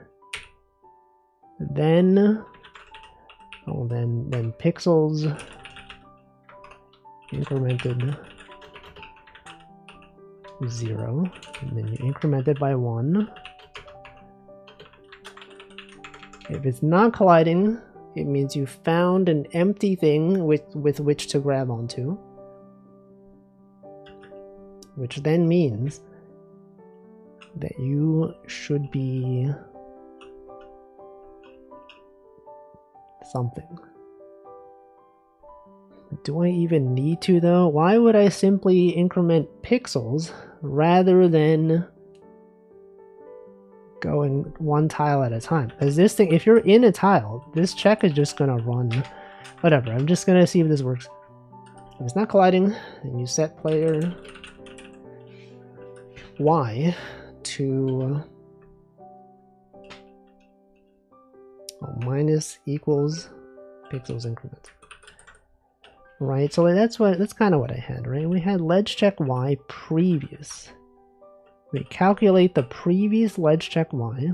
then then pixels incremented 0, and then you increment it by 1. If it's not colliding, it means you found an empty thing with which to grab onto. Which then means that you should be something. Do I even need to though? Why would I simply increment pixels rather than going one tile at a time? Because this thing, if you're in a tile, this check is just gonna run. Whatever, I'm just gonna see if this works. If it's not colliding, then you set player Y to minus equals pixels increment. Right, so that's kind of what I had, right? We had ledge check Y previous. We calculate the previous ledge check Y.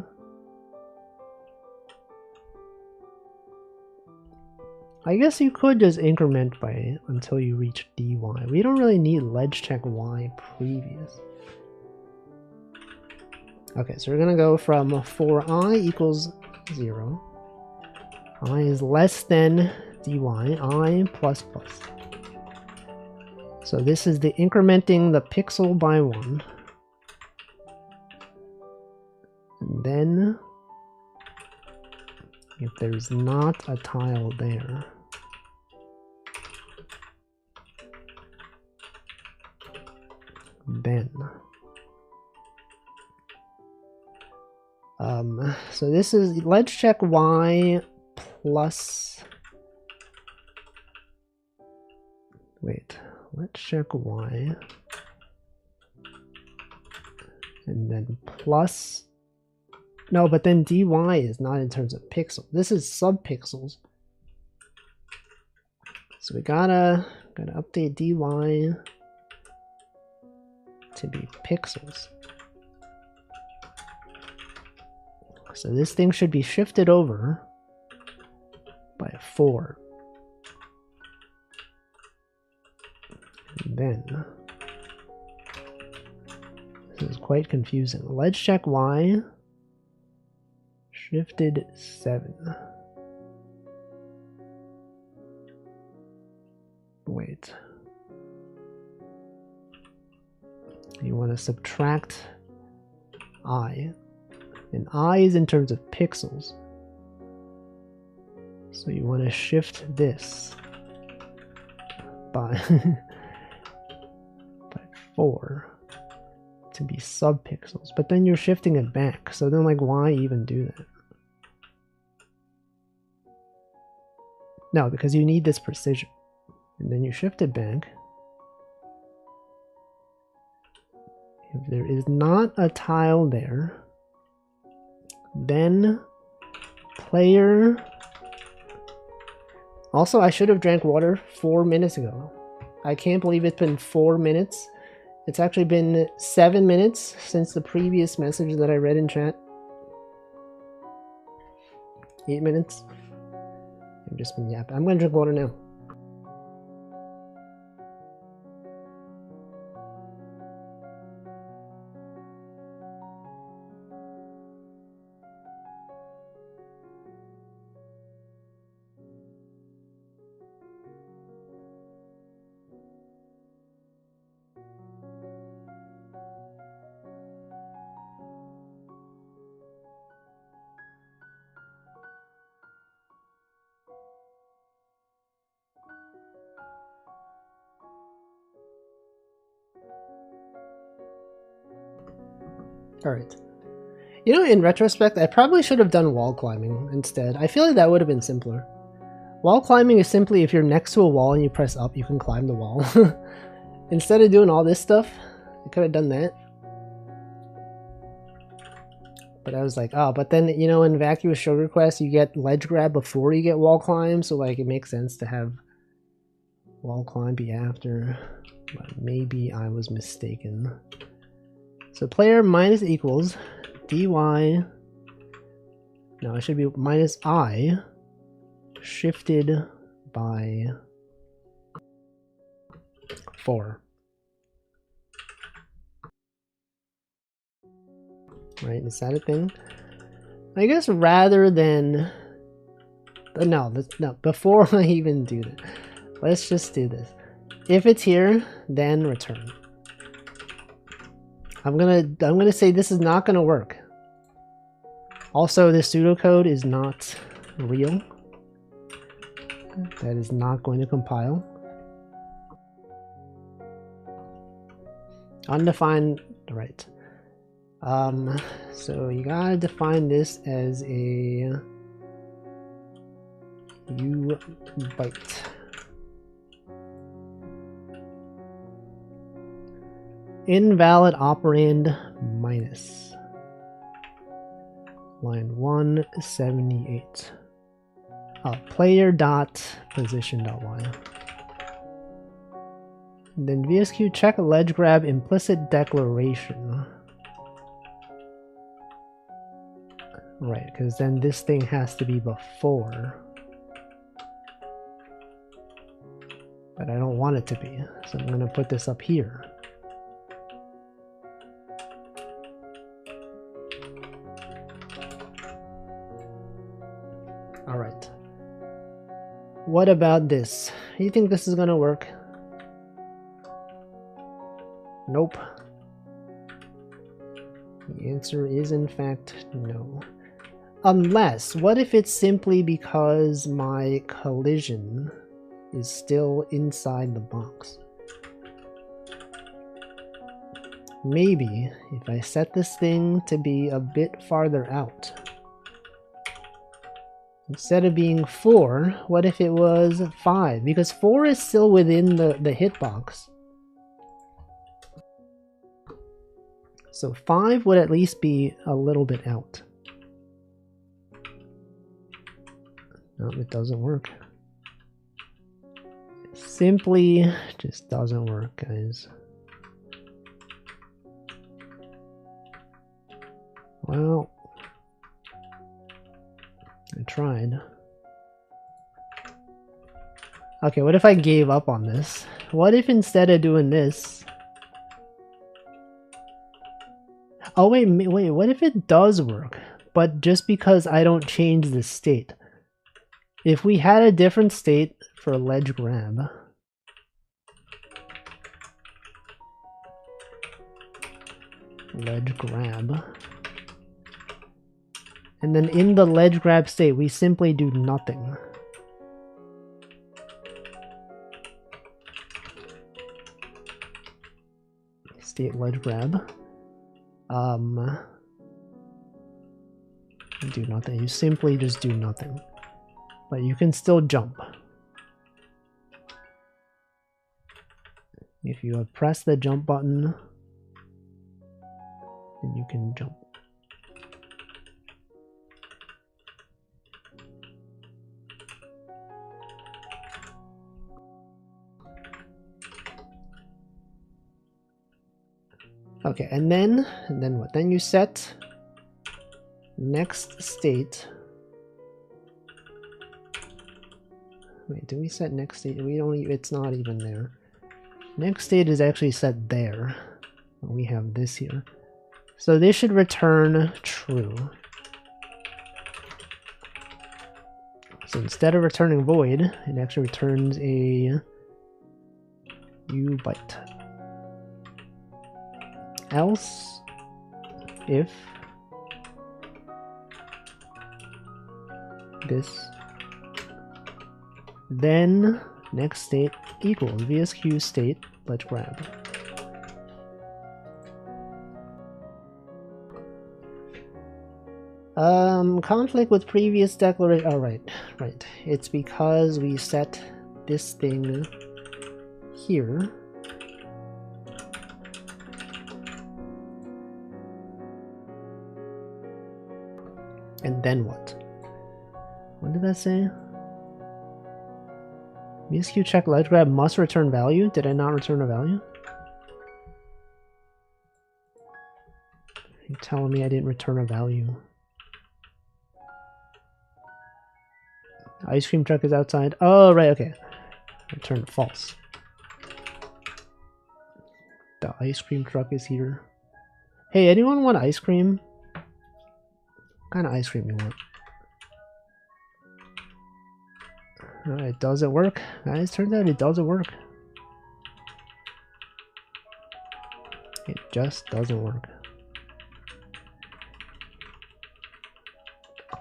I guess you could just increment by until you reach dy. We don't really need ledge check Y previous. Okay, so we're gonna go from for I equals 0. I is less than dy, I plus plus. So this is the incrementing the pixel by 1. And then, if there's not a tile there, then so this is let's check Y plus, wait, let's check Y and then plus, no, but then dy is not in terms of pixel. This is subpixels. So we gotta update dy to be pixels. So this thing should be shifted over by 4. And then this is quite confusing. Let's check Y shifted 7. Wait. You want to subtract I. And I is in terms of pixels. So you want to shift this by, by 4 to be subpixels. But then you're shifting it back. So then, like, why even do that? No, because you need this precision. And then you shift it back. If there is not a tile there, then player. Also, I should have drank water 4 minutes ago. I can't believe it's been 4 minutes. It's actually been 7 minutes since the previous message that I read in chat. 8 minutes. I've just been yapping. I'm gonna drink water now. Alright. You know, in retrospect, I probably should have done wall climbing instead. I feel like that would have been simpler. Wall climbing is simply if you're next to a wall and you press up, you can climb the wall. Instead of doing all this stuff, I could have done that. But I was like, oh, but then, you know, in Vacuous Sugar Quest, you get ledge grab before you get wall climb, so like it makes sense to have wall climb be after. But maybe I was mistaken. So player minus equals dy, no, it should be minus I shifted by 4. Right, is that a thing? I guess rather than No, no, before I even do this, let's just do this. If it's here, then return. I'm gonna say this is not gonna work. Also, this pseudocode is not real. That is not going to compile. Undefined, right. So you gotta define this as a ubyte. Invalid operand minus. Line 178. Player dot position dot y. Then VSQ check ledge grab implicit declaration. Right, because then this thing has to be before. But I don't want it to be, so I'm going to put this up here. Alright. What about this? You think this is going to work? Nope. The answer is in fact no. Unless, what if it's simply because my collision is still inside the box? Maybe if I set this thing to be a bit farther out. Instead of being 4, what if it was 5? Because 4 is still within the hitbox. So 5 would at least be a little bit out. No, it doesn't work. It simply just doesn't work, guys. Well, I tried. Okay, what if I gave up on this? What if instead of doing this... Oh wait, what if it does work? But just because I don't change the state. If we had a different state for ledge grab. Ledge grab. And then in the ledge grab state, we simply do nothing. State ledge grab. Do nothing. You simply just do nothing. But you can still jump. If you have pressed the jump button, then you can jump. Okay, and then what? Then you set next state. Wait, do we set next state? We don't. It's not even there. Next state is actually set there. We have this here. So this should return true. So instead of returning void, it actually returns a ubyte. Else, if this, then next state equals VSQ state, let's grab. Conflict with previous declaration. Oh, right. It's because we set this thing here. And then what? What did that say? VSQ check ledge grab must return value. Did I not return a value? You're telling me I didn't return a value. Ice cream truck is outside. Oh, right, okay. Return false. The ice cream truck is here. Hey, anyone want ice cream? What kind of ice cream you want? It doesn't work. Guys, turns out it doesn't work. It just doesn't work.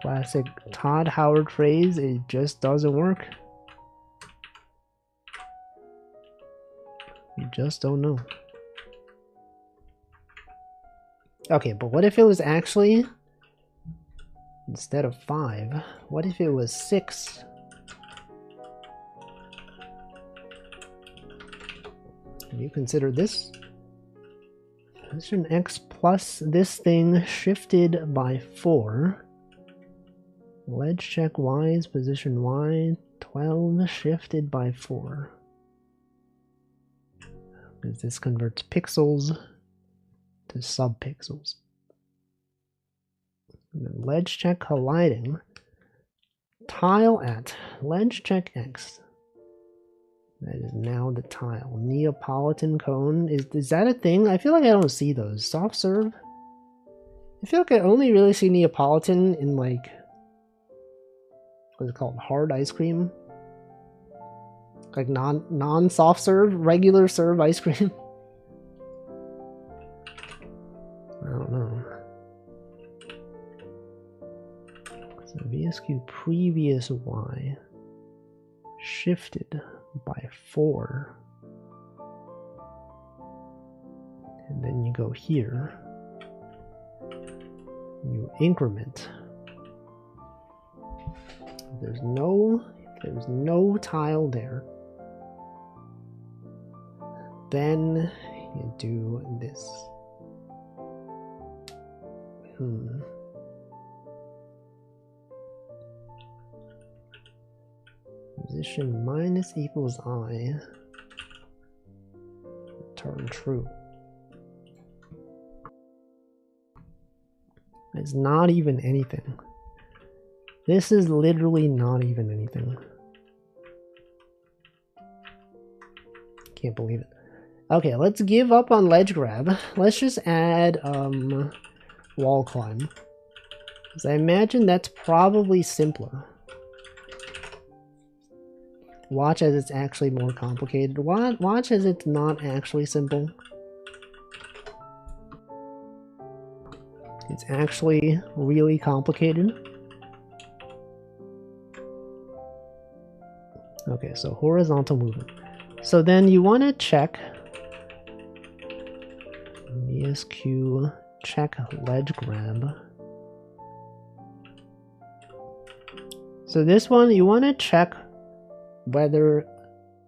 Classic Todd Howard phrase, it just doesn't work. You just don't know. Okay, but what if it was actually, instead of 5, what if it was 6? You consider this position X plus this thing shifted by 4. Ledge check Y's position Y 12 shifted by 4. Because this converts pixels to subpixels. And then ledge check colliding. Tile at ledge check X. That is now the tile. Neapolitan cone. Is that a thing? I feel like I don't see those. Soft serve? I feel like I only really see Neapolitan in like, what's it called? Hard ice cream? Like non-soft serve? Regular serve ice cream? I don't know. So VSQ previous Y shifted by 4, and then you go here, you increment. There's no tile there, then you do this. Position minus equals I, return true. It's not even anything. This is literally not even anything. Can't believe it. Okay, let's give up on ledge grab. Let's just add wall climb. Because I imagine that's probably simpler. Watch as it's actually more complicated. Watch as it's not actually simple. It's actually really complicated. Okay, so horizontal movement. So then you want to check VSQ check ledge grab. So this one you want to check whether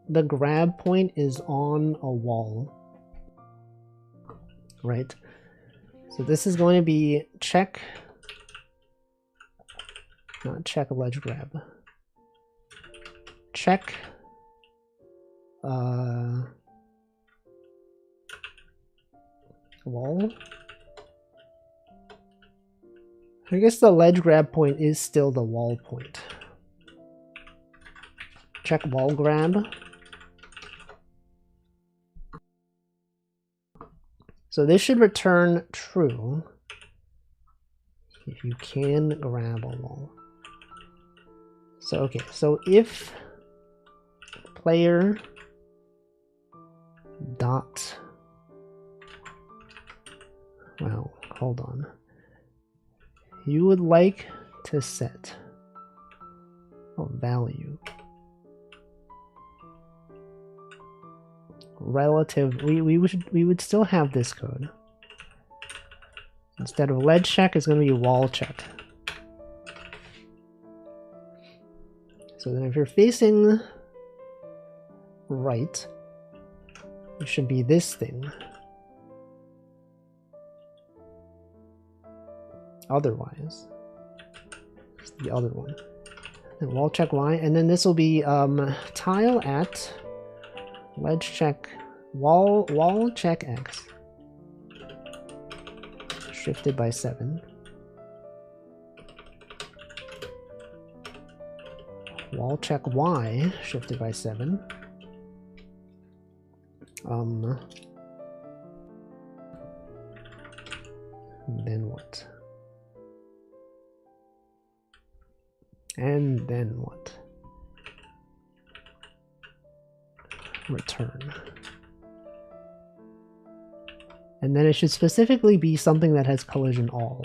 the grab point is on a wall, right? So this is going to be check, not check ledge grab, check wall. I guess the ledge grab point is still the wall point. Check wall grab. So this should return true if you can grab a wall. So okay, so if player dot, well, hold on. You would like to set a value relative. We would still have this code. Instead of ledge check, it's going to be wall check. So then if you're facing right, it should be this thing. Otherwise, it's the other one. And wall check Y, and then this will be tile at ledge check wall check X shifted by 7. Wall check Y shifted by 7. Then what? And then what? return. And then it should specifically be something that has collision all.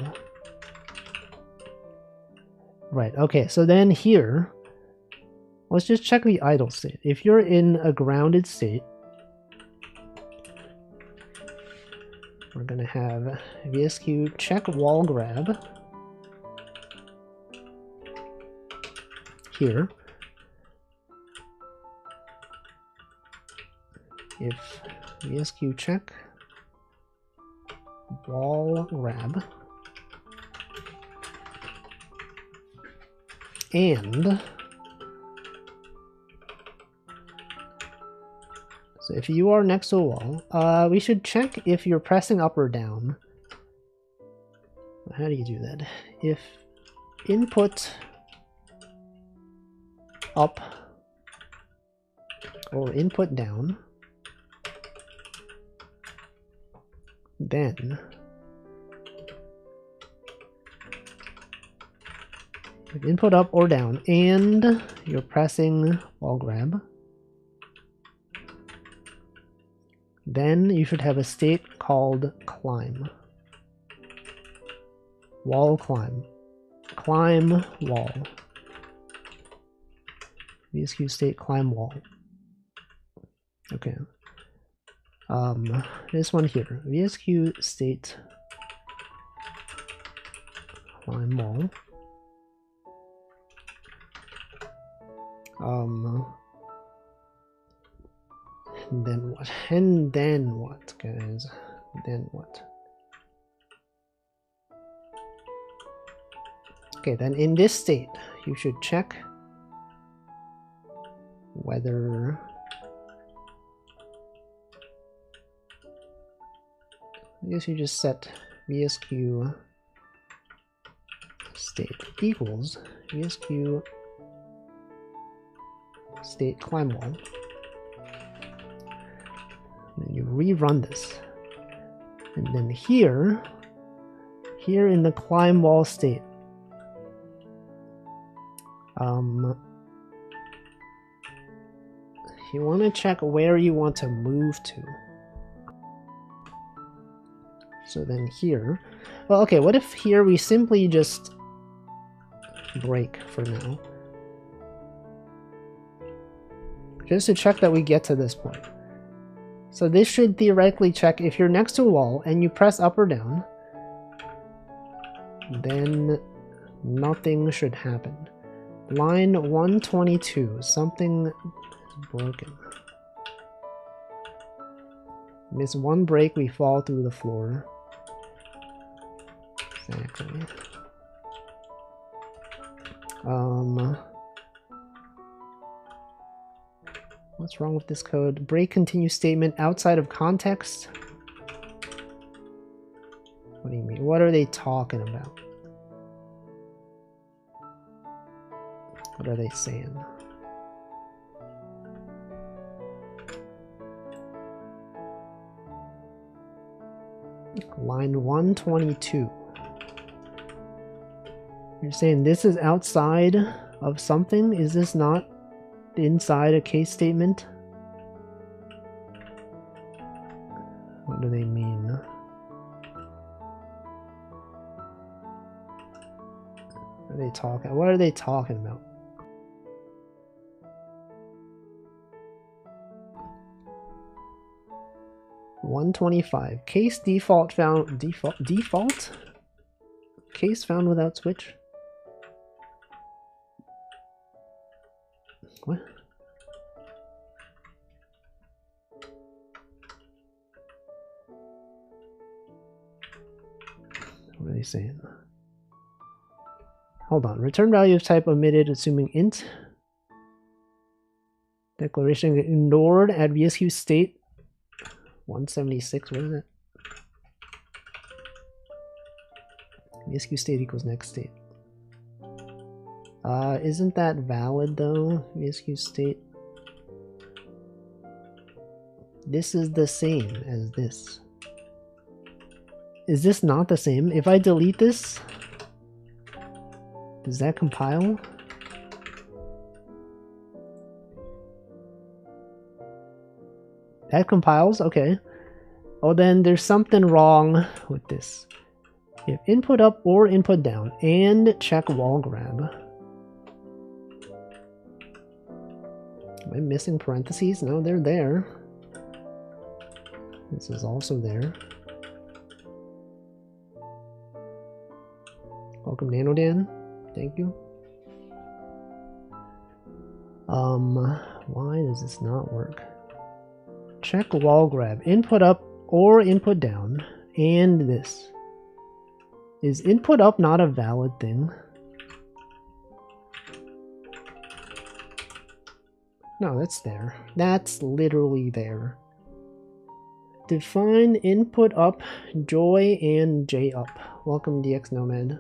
Right, okay, so then here, let's just check the idle state. If you're in a grounded state, we're going to have VSQ check wall grab here. If VSQ check wall grab and so if you are next to a wall, we should check if you're pressing up or down. How do you do that? If input up or input down, then if input up or down and you're pressing wall grab, then you should have a state called climb. Wall climb. Climb wall. VSQ state climb wall. Okay. This one here. VSQ state climb wall. And then what? And then what, guys? Then what? Okay, then in this state, you should check whether I guess you just set VSQ state equals VSQ state climb wall. And you rerun this. And then here in the climb wall state, you want to check where you want to move to. So then here, well, okay, what if here we simply just break for now? Just to check that we get to this point. So this should theoretically check if you're next to a wall and you press up or down, then nothing should happen. Line 122, something is broken. Miss one break, we fall through the floor. Exactly. What's wrong with this code? Break continue statement outside of context? What do you mean? What are they talking about? What are they saying? Line 122. You're saying this is outside of something? Is this not inside a case statement? What do they mean? What are they talking about? $125. Case default found default? Case found without switch? What? What are they saying? Hold on. Return value of type omitted assuming int. Declaration ignored at VSQ state 176. What is it? VSQ state equals next state. Isn't that valid though? VSQ state. This is the same as this. Is this not the same? If I delete this, does that compile? That compiles, okay. Oh, then there's something wrong with this. If input up or input down and check wall grab. Am I missing parentheses? No, they're there. This is also there. Welcome, Nanodan. Thank you. Why does this not work? Check wall grab. Input up or input down. And this. Is input up not a valid thing? No, that's there. That's literally there. Define input up, joy, and j up. Welcome, DX Nomad.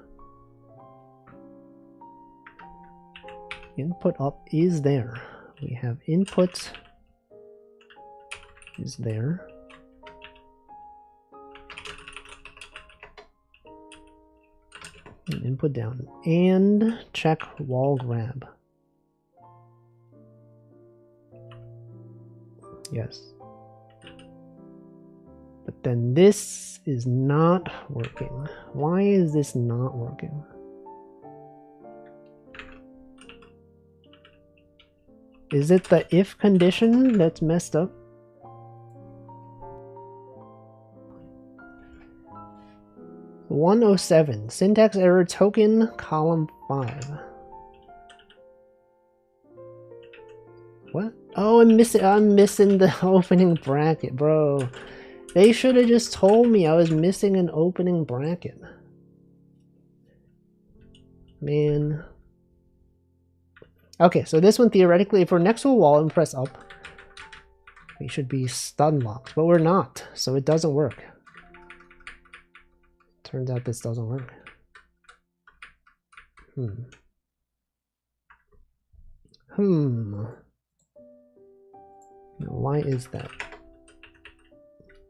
Input up is there. We have input is there. And input down. And check wall grab. Yes. But then this is not working. Why is this not working? Is it the if condition that's messed up? (107) syntax error token column 5. What? Oh, I'm missing the opening bracket, bro. They should have just told me I was missing an opening bracket. Man. Okay, so this one theoretically, if we're next to a wall and press up, we should be stun locked, but we're not, so it doesn't work. Turns out this doesn't work. Why is that?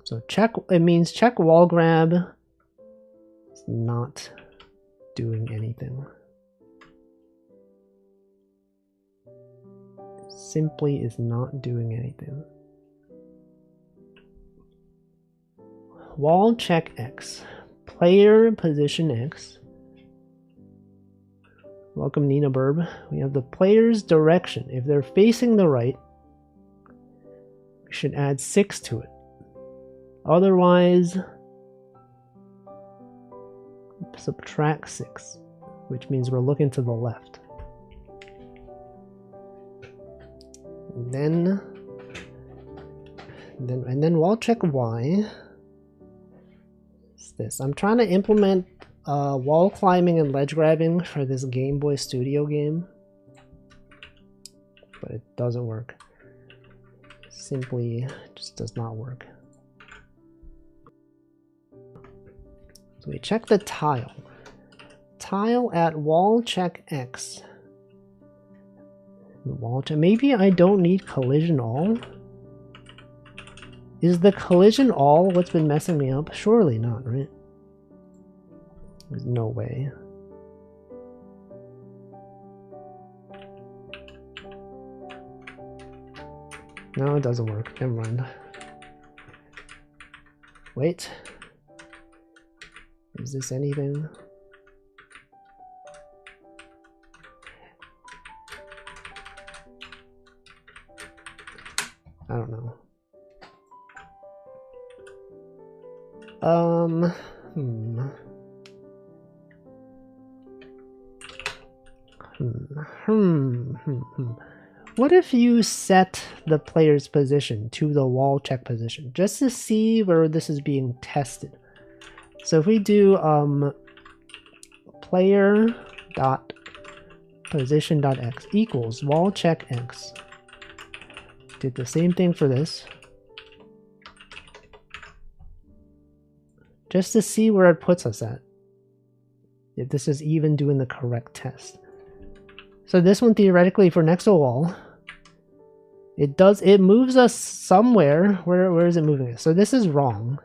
So check, it means check wall grab. It's not doing anything. Simply is not doing anything. Wall check X. Player position X. Welcome, Nina Burb. We have the player's direction. If they're facing the right, we should add 6 to it. Otherwise, subtract 6, which means we're looking to the left. And then wall check Y. What's this? I'm trying to implement wall climbing and ledge grabbing for this Game Boy Studio game, but it doesn't work. Simply just does not work. So we check the tile. Tile at wall check X. Wall check. Maybe I don't need collision all. Is the collision all what's been messing me up? Surely not, right? There's no way. No, it doesn't work. Never mind. Wait. Is this anything? I don't know. What if you set the player's position to the wall check position just to see where this is being tested? So if we do player dot position dot x equals wall check x, did the same thing for this, just to see where it puts us at, if this is even doing the correct test. So this one theoretically for next to a wall, it moves us somewhere. Where is it moving us? So this is wrong.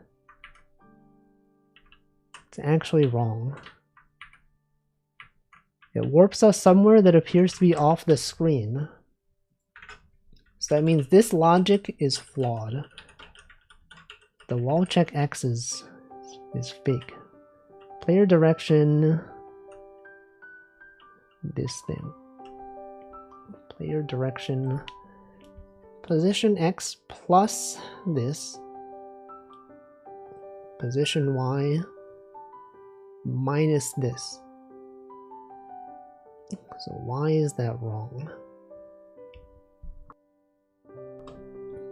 It's actually wrong. It warps us somewhere that appears to be off the screen. So So that means this logic is flawed. The wall check X is fake. Player direction, this thing. Player direction, position X plus this, position Y minus this. So why is that wrong?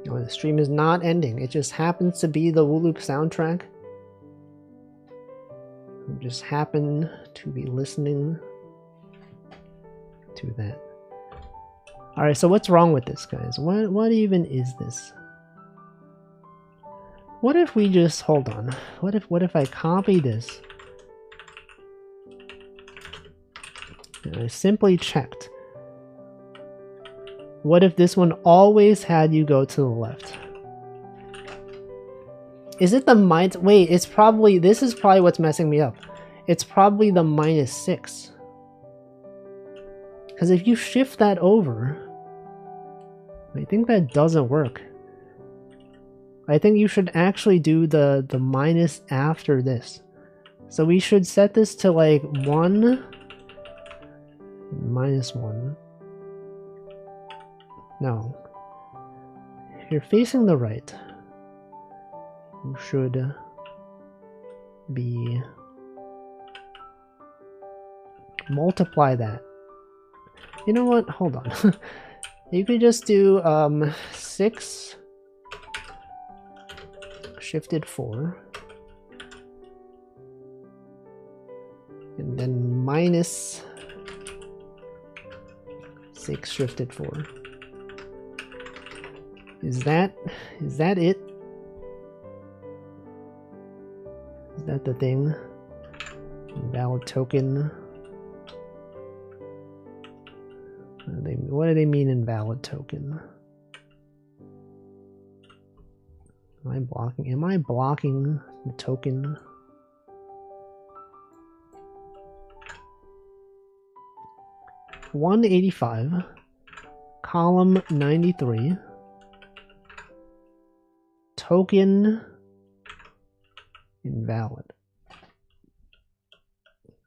Oh, the stream is not ending. It just happens to be the Wooloop soundtrack. I just happen to be listening to that. Alright, so what's wrong with this, guys? What even is this? What if we just hold on? What if I copy this? And I simply checked. What if this one always had you go to the left? Is it the minus? Wait, it's probably, this is probably what's messing me up. It's probably the -6. Because if you shift that over, I think that doesn't work. I think you should actually do the minus after this. So we should set this to like 1, -1. No. If you're facing the right, you should be multiply that. You know what? Hold on. You could just do 6 shifted 4 and then minus 6 shifted 4. Is that it? Is that the thing? Invalid token. What do they mean invalid token? Am I blocking the token? $185, column 93, token invalid.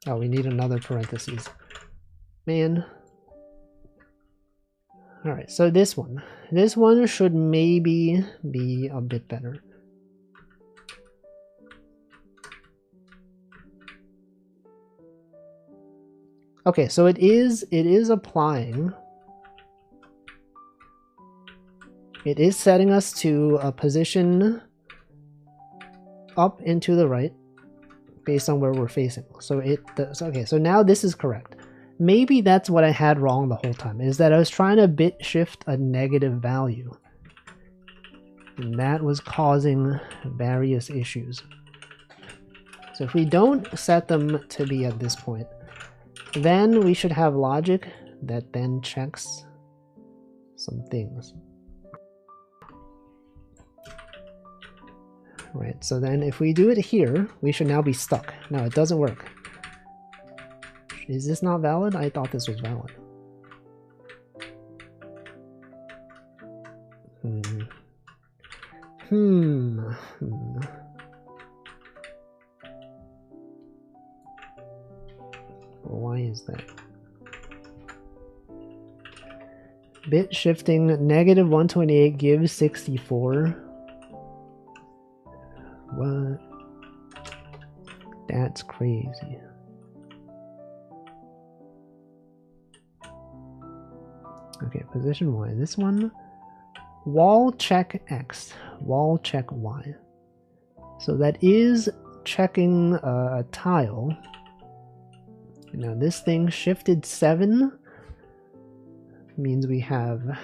Oh, we need another parentheses. Man. Alright, so this one should maybe be a bit better. Okay, so it is applying. It is setting us to a position up and to the right based on where we're facing. So okay, so now this is correct. Maybe that's what I had wrong the whole time, is that I was trying to bit shift a negative value. And that was causing various issues. So if we don't set them to be at this point, then we should have logic that then checks some things. Right, so then if we do it here, we should now be stuck. No, it doesn't work. Is this not valid? I thought this was valid. Why is that? Bit shifting -128 gives 64. What? That's crazy. Okay, position Y. This one, wall check X, wall check Y. So that is checking a tile. Now this thing shifted 7 means we have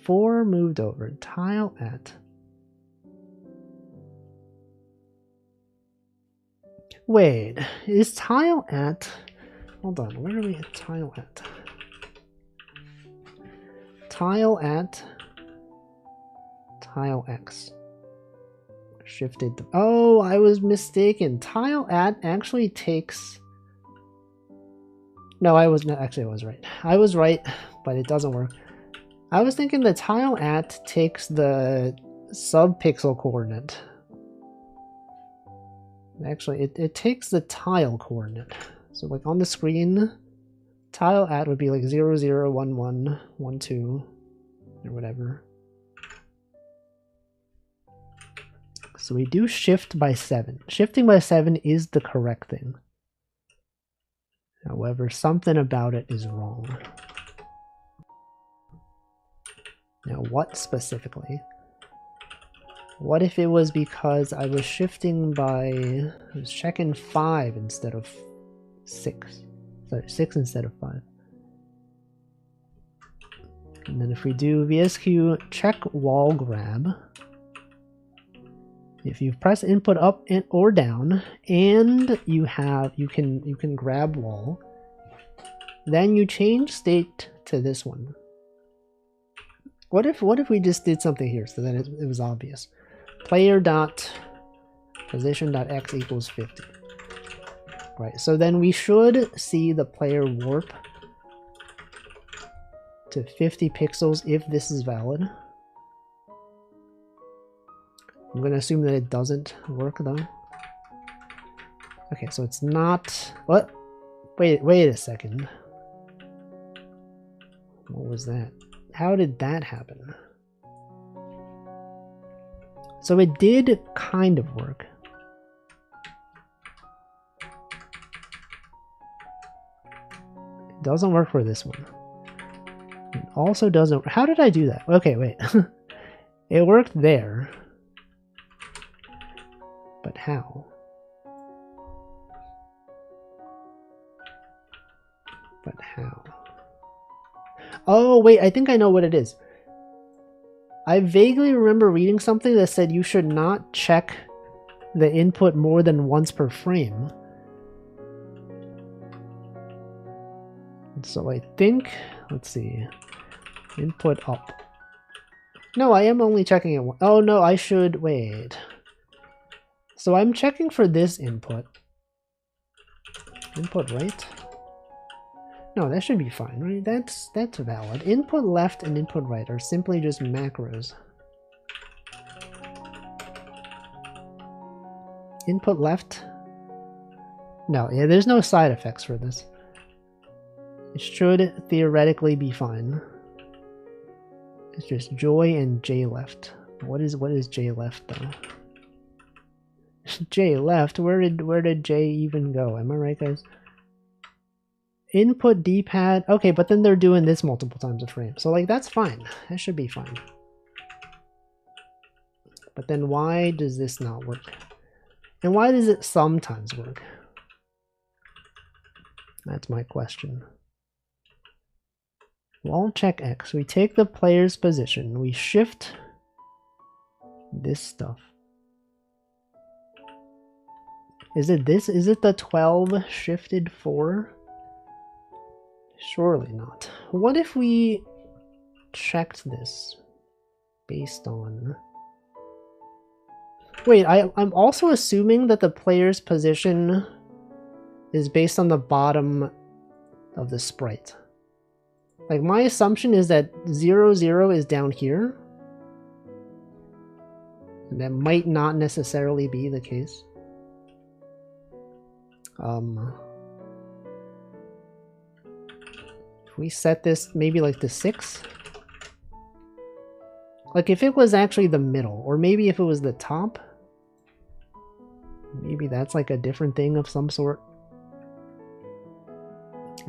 4 moved over. Tile at. Wait, is tile at? Hold on, where are we at tile at? Tile at tile X. Shifted. Oh, I was mistaken. Tile at actually takes. No, I was not. Actually, I was right. I was right, but it doesn't work. I was thinking the tile at takes the sub-pixel coordinate. Actually, it takes the tile coordinate. So like on the screen, tile at would be like 0, 0, 1, 1, 1, 2, or whatever. So we do shift by 7. Shifting by 7 is the correct thing. However, something about it is wrong. Now, what specifically? What if it was because I was shifting by... I was checking 5 instead of 6. Sorry, 6 instead of 5. And then if we do VSQ check wall grab, if you press input up and or down and you can grab wall, then you change state to this one. What if we just did something here so that it was obvious? Player dot position dot x equals 50. Right, so then we should see the player warp to 50 pixels if this is valid. I'm going to assume that it doesn't work though. Okay, so it's not... What? Wait a second. What was that? How did that happen? So it did kind of work. It doesn't work for this one. It also doesn't... How did I do that? Okay, wait. It worked there. But how? But how? Oh, wait, I think I know what it is. I vaguely remember reading something that said you should not check the input more than once per frame. So I think, let's see, input up. No, I am only checking it. Oh no, I should, wait. So I'm checking for this input. Input right? No, that should be fine, right? That's valid. Input left and input right are simply just macros. Input left? No, yeah, there's no side effects for this. It should theoretically be fine. It's just joy and J left. What is J left though? J left? Where did J even go? Am I right, guys? Input D-pad. Okay, but then they're doing this multiple times a frame. So like that's fine. That should be fine. But then why does this not work? And why does it sometimes work? That's my question. Wall check X. We take the player's position. We shift this stuff. Is it this? Is it the 12 shifted 4? Surely not. What if we checked this based on... Wait, I'm also assuming that the player's position is based on the bottom of the sprite. Like, my assumption is that 0, 0 is down here. And that might not necessarily be the case. If we set this maybe like to 6. Like if it was actually the middle, or maybe if it was the top. Maybe that's like a different thing of some sort.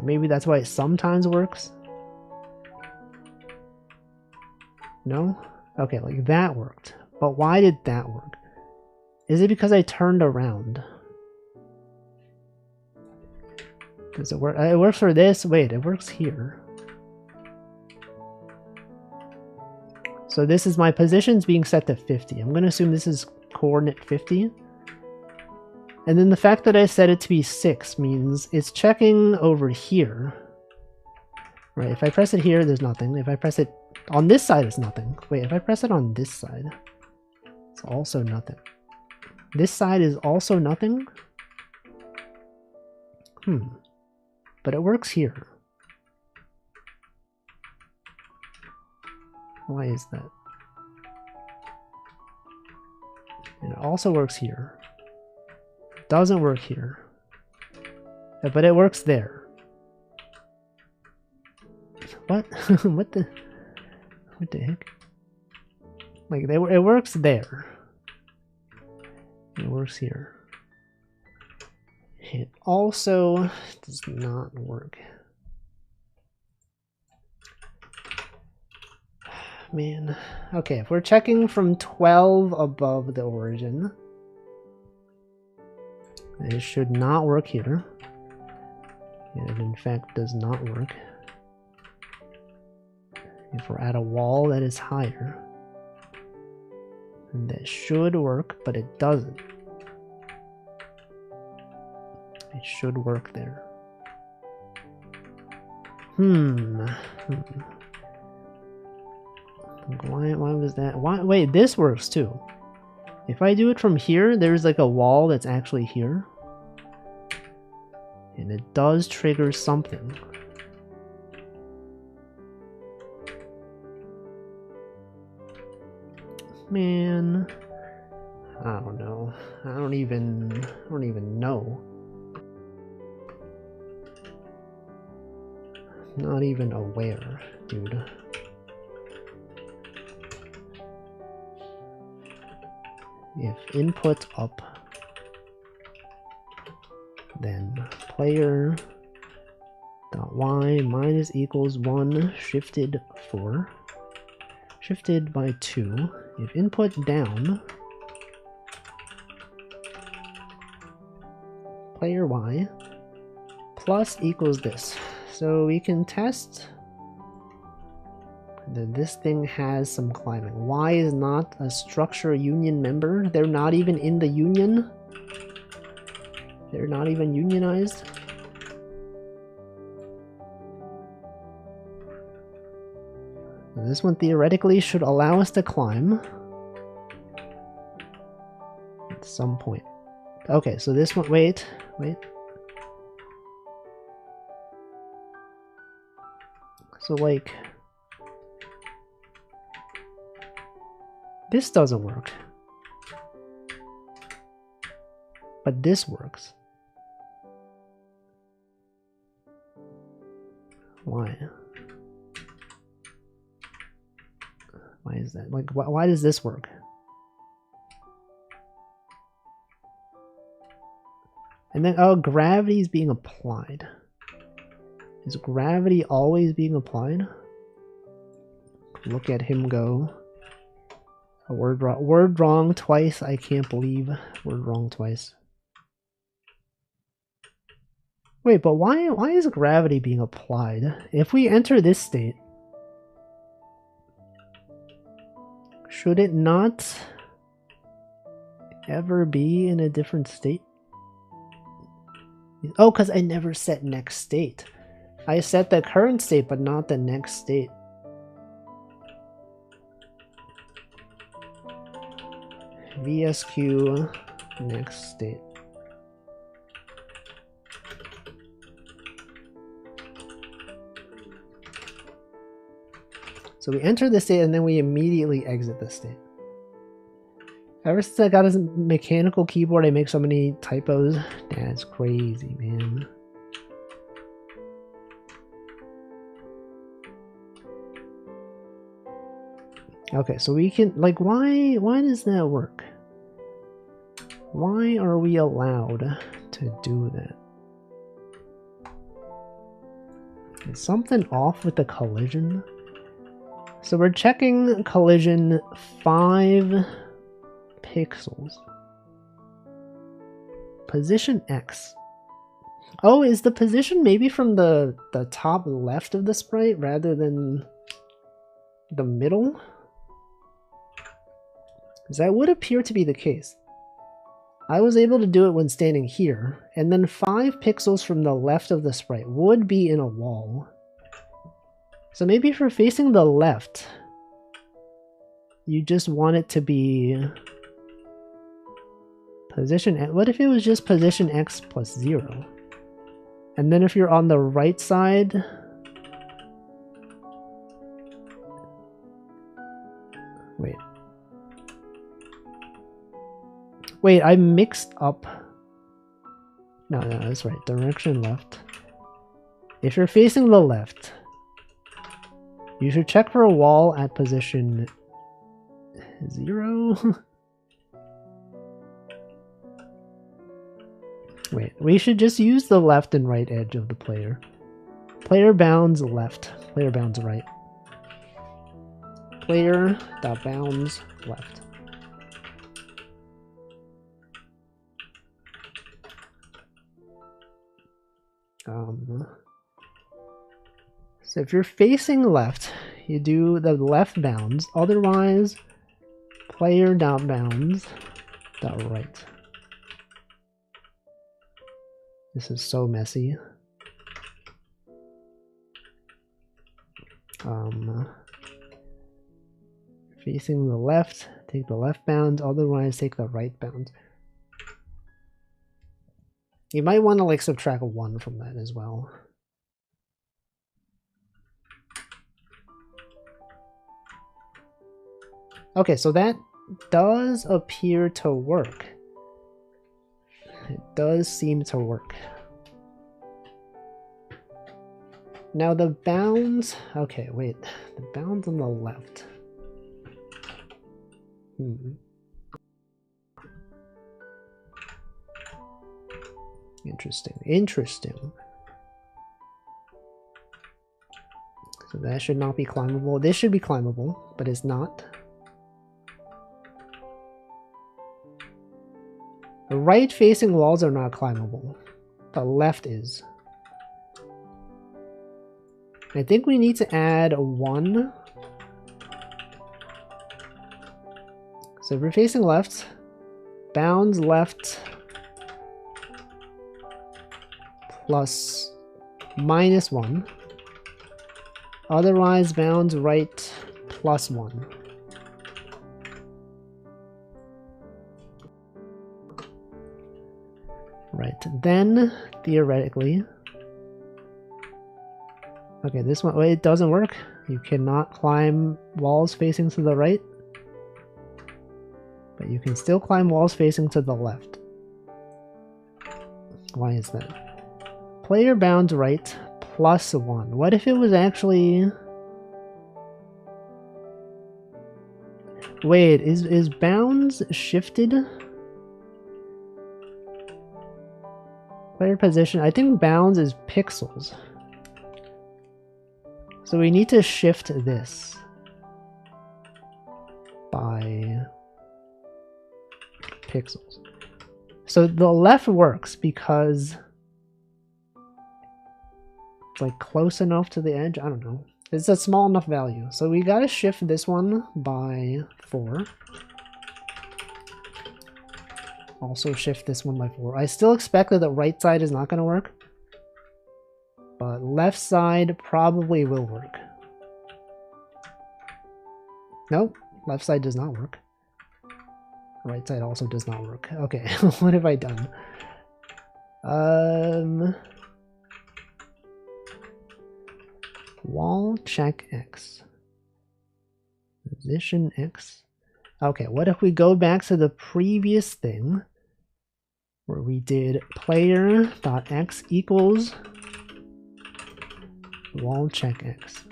Maybe that's why it sometimes works. No? Okay, like that worked. But why did that work? Is it because I turned around? Does it work? It works for this. Wait, it works here. So this is my positions being set to 50. I'm going to assume this is coordinate 50. And then the fact that I set it to be 6 means it's checking over here. Right, if I press it here, there's nothing. If I press it on this side, it's nothing. Wait, if I press it on this side, it's also nothing. This side is also nothing? But it works here. Why is that? And it also works here. Doesn't work here. But it works there. What? What the heck? Like, it works there. It works here. It also does not work. Man. Okay, if we're checking from 12 above the origin, it should not work here. And it in fact does not work. If we're at a wall that is higher, then that should work, but it doesn't. It should work there. Why was that? Why? Wait, this works too. If I do it from here, there's like a wall that's actually here. And it does trigger something. Man, I don't know. I don't even know. Not even aware, dude. If input up, then player dot y minus equals 1 shifted 4 shifted by 2. If input down, player y plus equals this. So we can test that this thing has some climbing. Y is not a structure union member. They're not even in the union. They're not even unionized. This one theoretically should allow us to climb at some point. Okay, so this one, wait. So like, this doesn't work, but this works. Why? Why is that? Like, why does this work? And then, oh, gravity is being applied. Is gravity always being applied? Look at him go. A word wrong twice. I can't believe word wrong twice. Wait, but why is gravity being applied? If we enter this state, should it not ever be in a different state? Oh, because I never set next state. I set the current state, but not the next state. VSQ next state. So we enter the state and then we immediately exit the state. Ever since I got this mechanical keyboard, I make so many typos. That's crazy, man. Okay, so we can, like, why does that work? Why are we allowed to do that? Is something off with the collision? So we're checking collision 5 pixels. Position X. Oh, is the position maybe from the top left of the sprite rather than the middle? Because that would appear to be the case. I was able to do it when standing here, and then 5 pixels from the left of the sprite would be in a wall. So maybe if you're facing the left, you just want it to be position X. What if it was just position X plus 0? And then if you're on the right side, Wait, I mixed up. No, that's right. Direction left. If you're facing the left, you should check for a wall at position 0. Wait, we should just use the left and right edge of the player. Player bounds left. Player bounds right. Player dot bounds left. So if you're facing left, you do the left bounds. Otherwise, player dot bounds dot right. This is so messy. Facing the left, take the left bounds. Otherwise, take the right bounds. You might want to like subtract a 1 from that as well. Okay, so that does appear to work. It does seem to work. Now the bounds... Okay, wait. The bounds on the left. Interesting. Interesting. So that should not be climbable. This should be climbable, but it's not. The right-facing walls are not climbable. The left is. I think we need to add a 1. So if we're facing left, bounds left plus -1. Otherwise, bounds right plus 1. Right, then, theoretically... Okay, this one, it doesn't work. You cannot climb walls facing to the right. But you can still climb walls facing to the left. Why is that? Player bounds right plus 1. What if it was actually... Wait, is bounds shifted? Player position, I think bounds is pixels. So we need to shift this by pixels. So the left works because it's like close enough to the edge. I don't know. It's a small enough value. So we gotta shift this one by 4. Also shift this one by 4. I still expect that the right side is not gonna work. But left side probably will work. Nope, left side does not work. Right side also does not work. Okay, what have I done? Wall check X. Position X. Okay, what if we go back to the previous thing where we did player.x equals wall check X.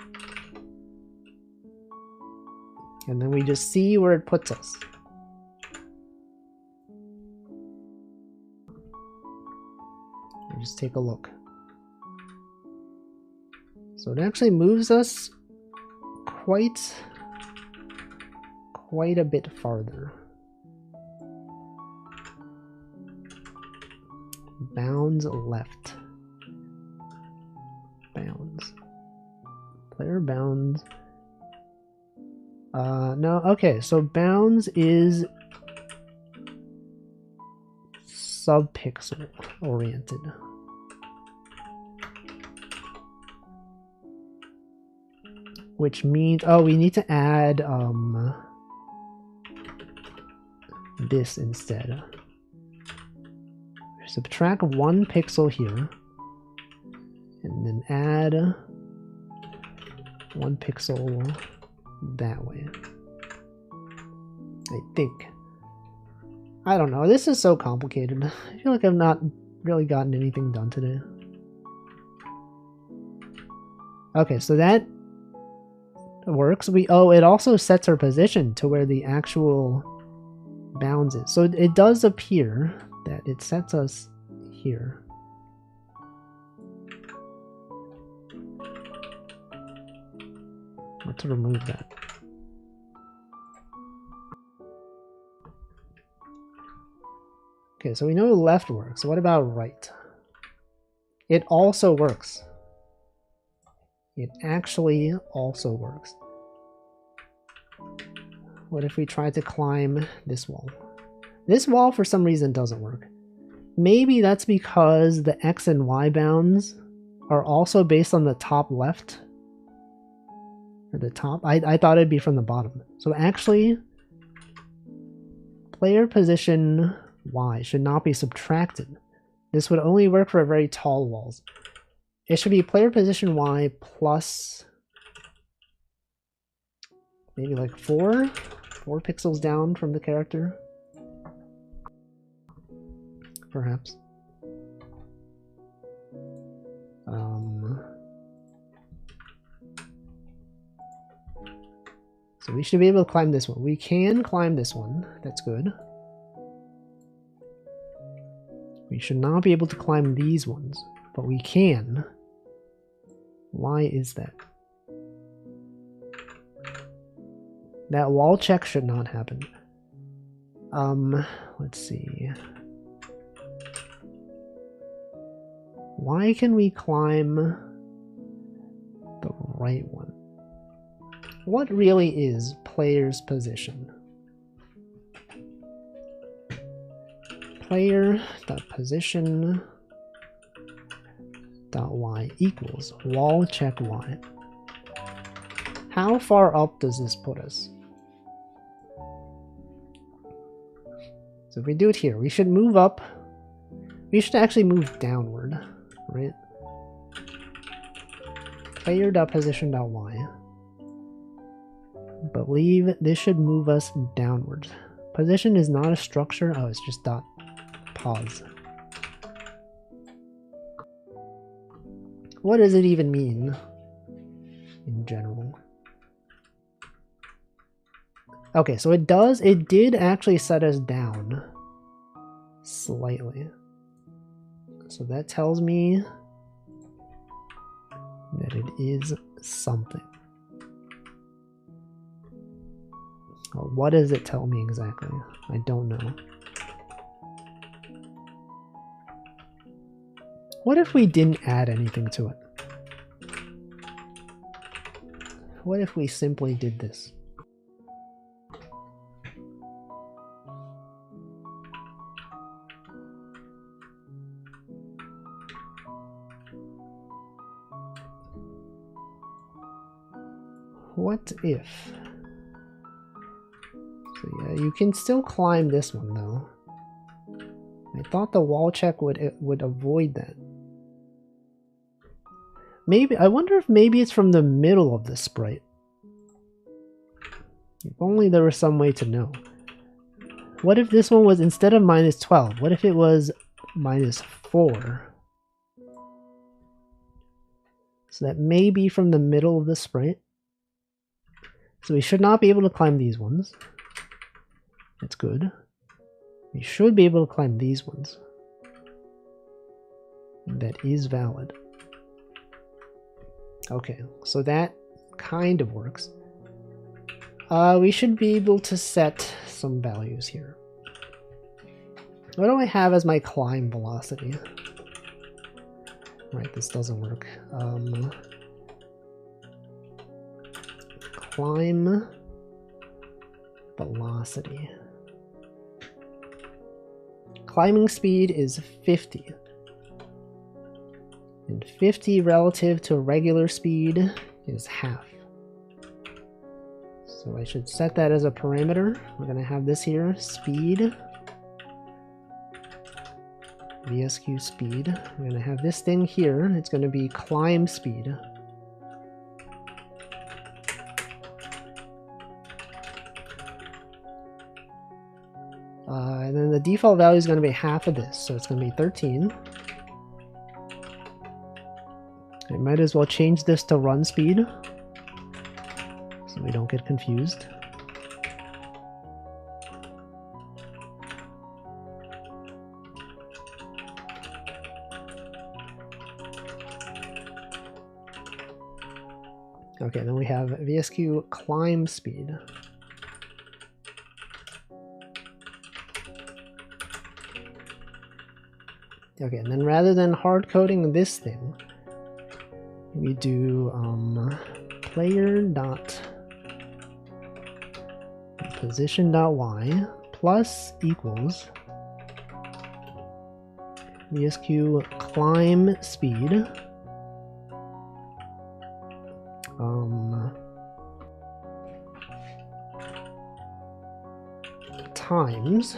And then we just see where it puts us. Just take a look. So it actually moves us quite a bit farther. Bounds left. Bounds. Player bounds. No, okay, so bounds is subpixel oriented. Which means, oh, we need to add this instead. Subtract 1 pixel here, and then add 1 pixel that way. I think. I don't know. This is so complicated. I feel like I've not really gotten anything done today. Okay, so that works. It also sets our position to where the actual bounds is. So it does appear that it sets us here. Let's remove that. Okay, so we know left works. What about right? It also works. It actually also works. What if we try to climb this wall? This wall for some reason doesn't work. Maybe that's because the X and Y bounds are also based on the top left. Or the top. I thought it'd be from the bottom. So actually, player position Y should not be subtracted. This would only work for very tall walls. It should be player position Y plus maybe like 4 pixels down from the character. Perhaps. So we should be able to climb this one. We can climb this one. That's good. We should not be able to climb these ones, but we can. Why is that? That wall check should not happen. Let's see. Why can we climb the right one? What really is player's position? Player.position.y equals wall check y. How far up does this put us? So if we do it here, we should move up. We should actually move downward, right? Player.position.y. Believe this should move us downwards. Position is not a structure. Oh, it's just dot pos. What does it even mean in general? Okay, so it did actually set us down slightly. So that tells me that it is something. Well, what does it tell me exactly? I don't know. What if we didn't add anything to it? What if we simply did this? What if? So yeah, you can still climb this one though. I thought the wall check would avoid that. Maybe, I wonder if maybe it's from the middle of the sprite. If only there was some way to know. What if this one was, instead of -12, what if it was -4? So that may be from the middle of the sprite. So we should not be able to climb these ones. That's good. We should be able to climb these ones. That is valid. Okay, so that kind of works. We should be able to set some values here. What do I have as my climb velocity? Right, this doesn't work. Climb velocity. Climbing speed is 50. And 50 relative to regular speed is half. So I should set that as a parameter. We're going to have this here, speed. VSQ speed. We're going to have this thing here. It's going to be climb speed. and then the default value is going to be half of this, so it's going to be 13. I might as well change this to run speed so we don't get confused. Okay, then we have VSQ climb speed. Okay, and then rather than hard coding this thing, we do player dot position dot y plus equals VSQ climb speed times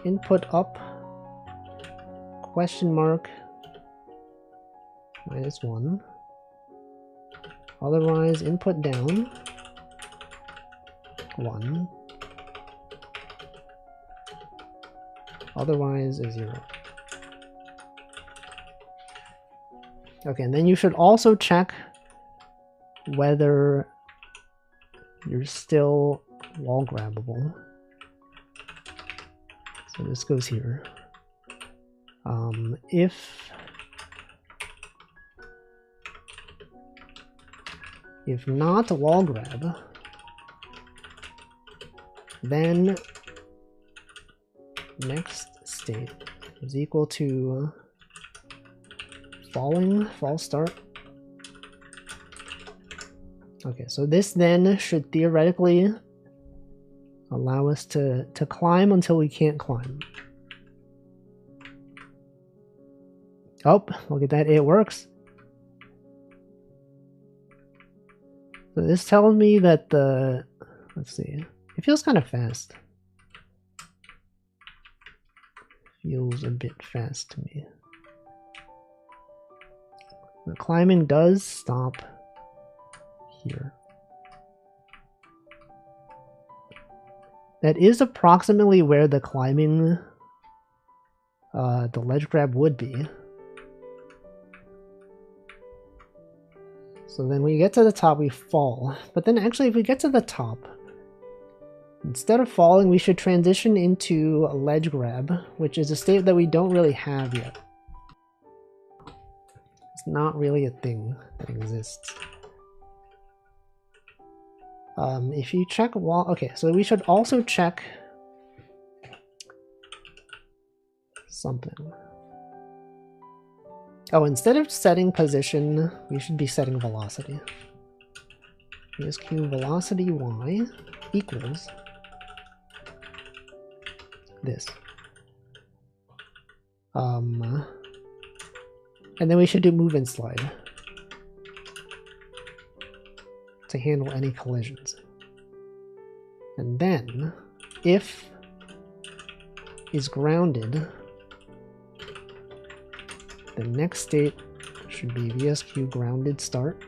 input up question mark -1, otherwise input down 1, otherwise is 0. Okay, and then you should also check whether you're still wall grabbable. So this goes here. If not wall grab, then next state is equal to false start. Okay, so this then should theoretically allow us to climb until we can't climb. Oh, look at that, it works. So this tells me that the, let's see, it feels kind of fast. Feels a bit fast to me. The climbing does stop here. That is approximately where the climbing, the ledge grab would be. So then we get to the top, we fall. But then actually if we get to the top, instead of falling, we should transition into a ledge grab, which is a state that we don't really have yet. It's not really a thing that exists. If you check wall, okay, so we should also check something. Oh, instead of setting position, we should be setting velocity. VSQ velocity y equals this. And then we should do move and slide to handle any collisions. And then, if is grounded, the next state should be VSQ grounded start.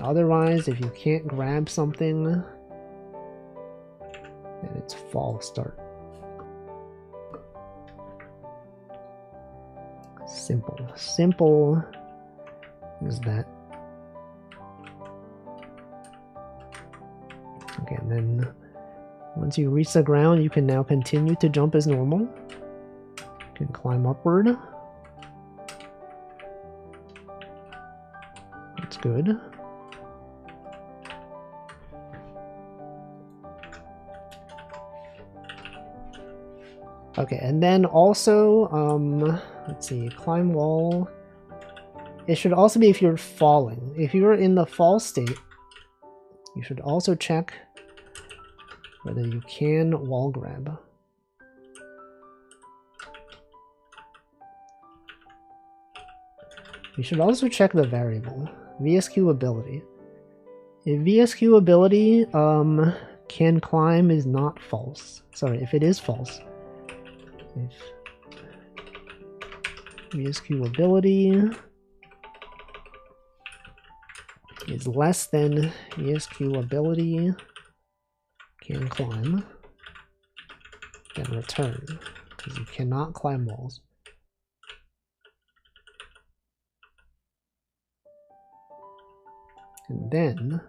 Otherwise, if you can't grab something, then it's false start. Simple as that. Okay, and then once you reach the ground, you can now continue to jump as normal. You can climb upward. That's good. Okay, and then also, let's see, climb wall. It should also be if you're falling. If you're in the fall state, you should also check whether you can wall grab. You should also check the variable, VSQ ability. If VSQ ability can climb is not false. Sorry, if it is false. If VSQ ability is less than VSQ ability can climb, then return, because you cannot climb walls. And then,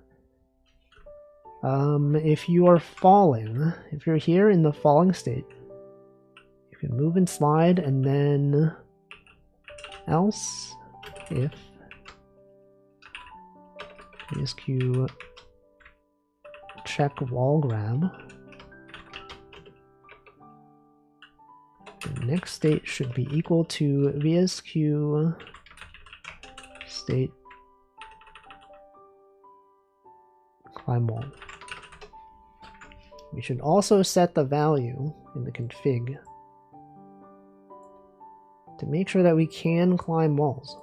if you are falling, if you're here in the falling state, you can move and slide, and then else if VSQ check wall grab, the next state should be equal to VSQ state climb wall. We should also set the value in the config to make sure that we can climb walls.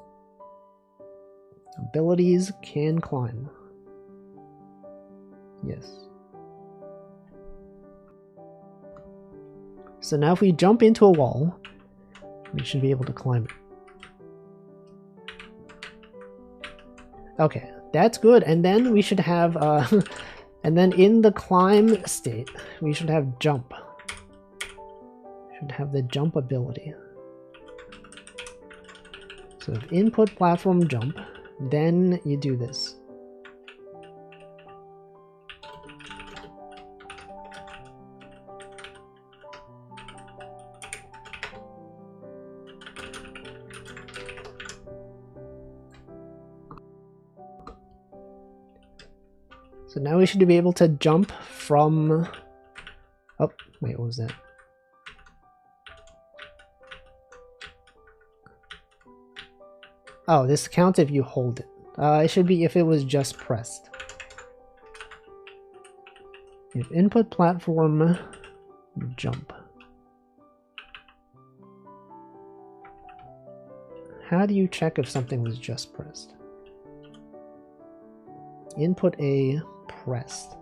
Abilities can climb. Yes. So now if we jump into a wall, we should be able to climb it. Okay, that's good. And then we should have, and then in the climb state, we should have jump. We should have the jump ability. So if input platform jump, then you do this. So now we should be able to jump from... Oh, wait, what was that? Oh, this counts if you hold it. It should be if it was just pressed. If input platform jump. How do you check if something was just pressed? Input A pressed.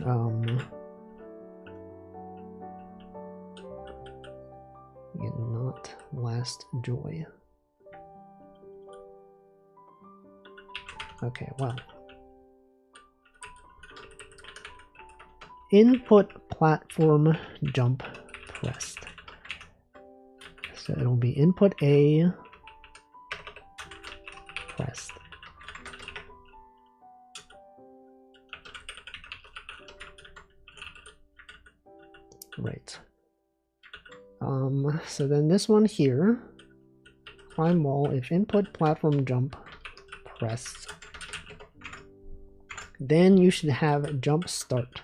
Again, not last joy. Okay, well. Input platform jump pressed. So it'll be input A pressed. Right. So then this one here, climb wall, if input platform jump pressed, then you should have jump start.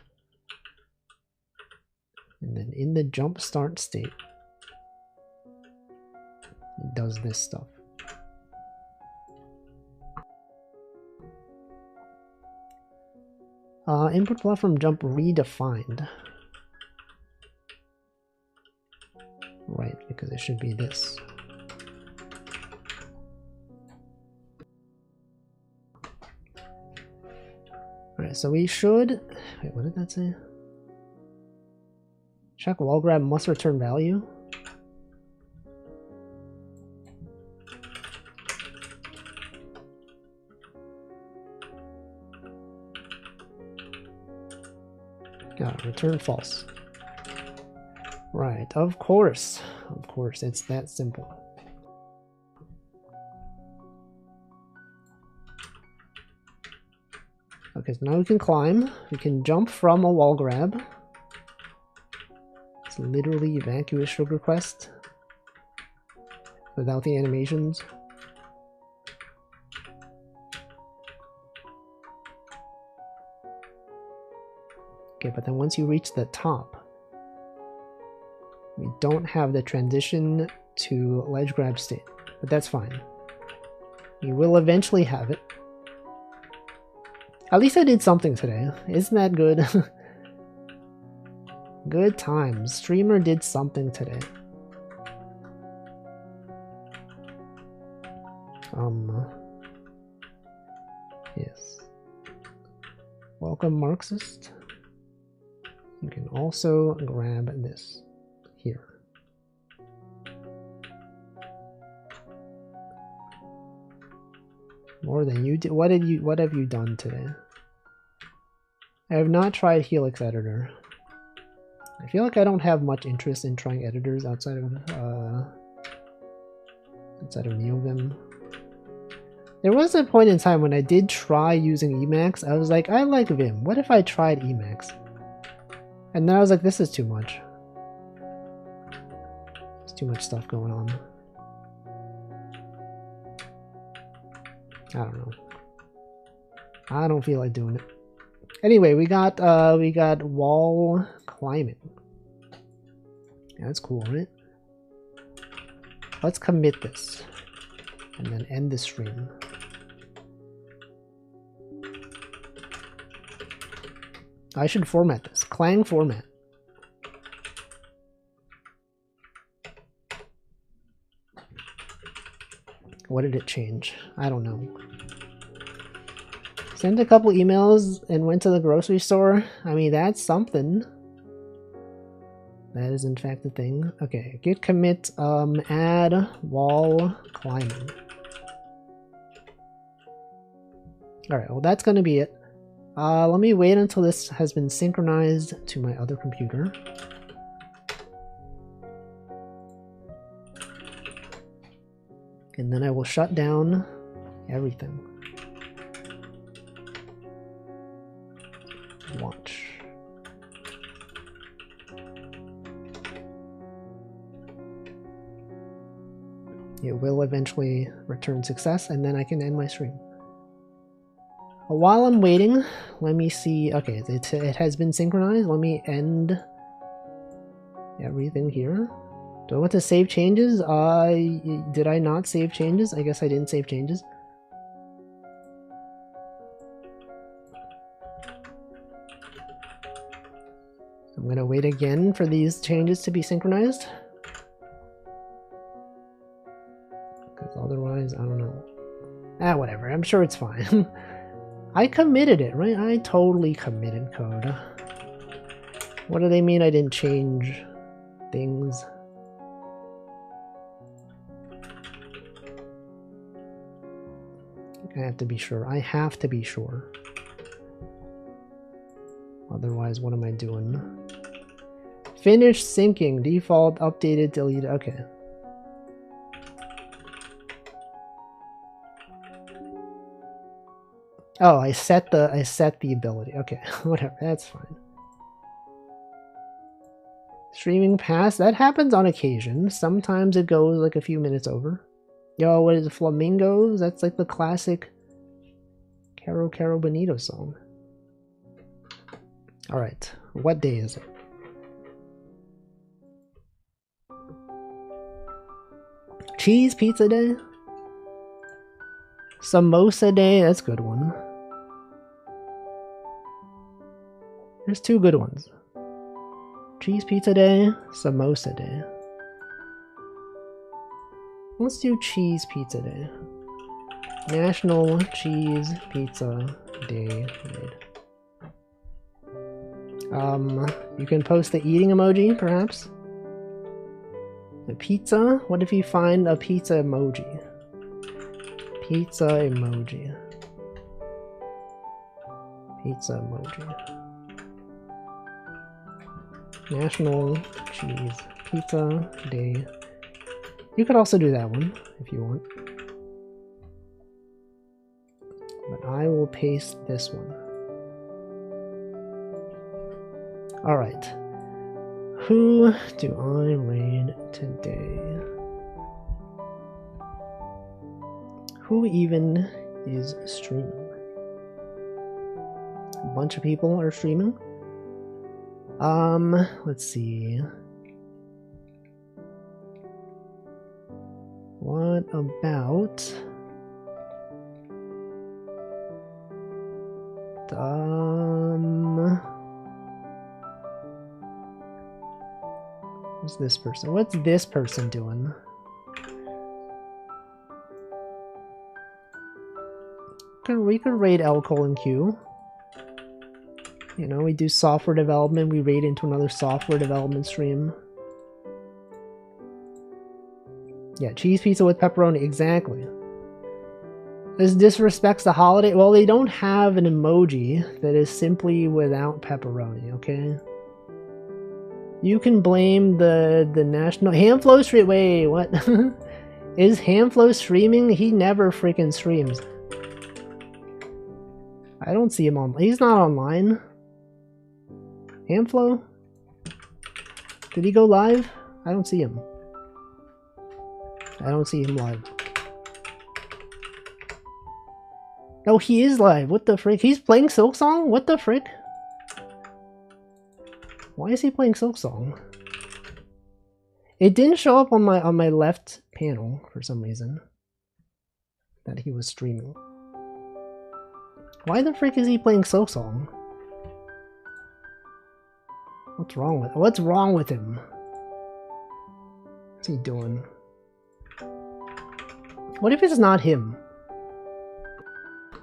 And then in the jump start state, it does this stuff. Input platform jump redefined. Right, because it should be this. Alright, so we should... Wait, what did that say? Check wall grab must return value. Return false. Right, of course, it's that simple. Okay, so now we can climb. We can jump from a wall grab. It's literally vacuous sugar quest without the animations. Okay, but then once you reach the top, we don't have the transition to ledge grab state, but that's fine. We will eventually have it. At least I did something today. Isn't that good? Good times. Streamer did something today. Yes. Welcome, Marxist. You can also grab this here. More than you did. What have you done today? I have not tried Helix Editor. I feel like I don't have much interest in trying editors outside of NeoVim. There was a point in time when I did try using Emacs. I was like, I like Vim. What if I tried Emacs? And then I was like, this is too much. There's too much stuff going on. I don't know. I don't feel like doing it. Anyway, we got wall climbing. Yeah, that's cool, right? Let's commit this and then end the stream. I should format this. Clang format. What did it change? I don't know. Sent a couple emails and went to the grocery store. I mean, that's something. That is in fact a thing. Okay, git commit add wall climbing. Alright, well that's gonna be it. Let me wait until this has been synchronized to my other computer. And then I will shut down everything. Watch. It will eventually return success, and then I can end my stream. While I'm waiting, let me see. Okay, it has been synchronized. Let me end everything here. Do I want to save changes? Did I not save changes? I guess I didn't save changes. I'm gonna wait again for these changes to be synchronized. Because otherwise, I don't know. Ah, whatever. I'm sure it's fine. I committed it, right? I totally committed code. What do they mean I didn't change things? I have to be sure. I have to be sure. Otherwise, what am I doing? Finish syncing. Default updated deleted. Okay. Oh, I set the ability. Okay, whatever. That's fine. Streaming past. That happens on occasion. Sometimes it goes like a few minutes over. Yo, what is it? Flamingos? That's like the classic Caro Caro Bonito song. Alright, what day is it? Cheese pizza day? Samosa day? That's a good one. There's two good ones. Cheese pizza day, samosa day. Let's do cheese pizza day. National Cheese Pizza Day. You can post the eating emoji, perhaps? The pizza? What if you find a pizza emoji? Pizza emoji. Pizza emoji. National Cheese Pizza Day. You could also do that one if you want. But I will paste this one. Alright. Who do I raid today? Who even is streaming? A bunch of people are streaming. Let's see. What about who's this person? What's this person doing? We could raid L:Q. You know, we do software development, we raid into another software development stream. Yeah, cheese pizza with pepperoni, exactly. This disrespects the holiday. Well, they don't have an emoji that is simply without pepperoni, okay? You can blame the national... Hamflow stream... Wait, what? Is Hamflow streaming? He never freaking streams. I don't see him on... He's not online. Hamflow? Did he go live? I don't see him. I don't see him live. Oh, he is live. What the frick? He's playing Silksong? What the frick? Why is he playing Silksong? It didn't show up on my left panel for some reason that he was streaming. Why the frick is he playing Silksong? What's wrong with him? What's he doing? What if it's not him?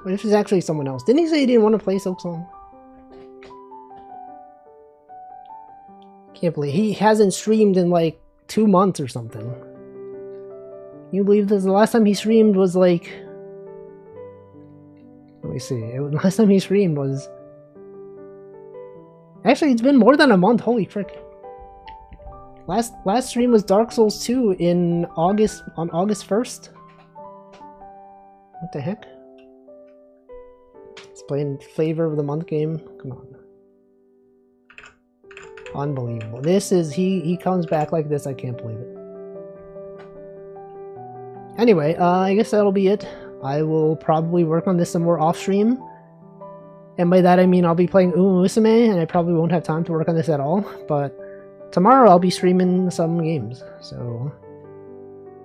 What if it's actually someone else? Didn't he say he didn't want to play Silksong? Can't believe he hasn't streamed in like 2 months or something. Can you believe this? The last time he streamed was like... Let me see. Last time he streamed was... Actually, it's been more than a month. Holy frick. Last stream was Dark Souls 2 in August, on August 1st. What the heck? It's playing Flavor of the Month game. Come on. Unbelievable. This is... He comes back like this. I can't believe it. Anyway, I guess that'll be it. I will probably work on this some more off stream. And by that I mean I'll be playing Uma Musume, and I probably won't have time to work on this at all. But tomorrow I'll be streaming some games. So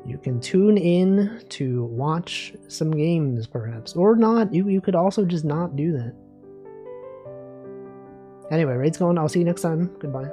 you can tune in to watch some games, perhaps. Or not. You could also just not do that. Anyway, raid's going. I'll see you next time. Goodbye.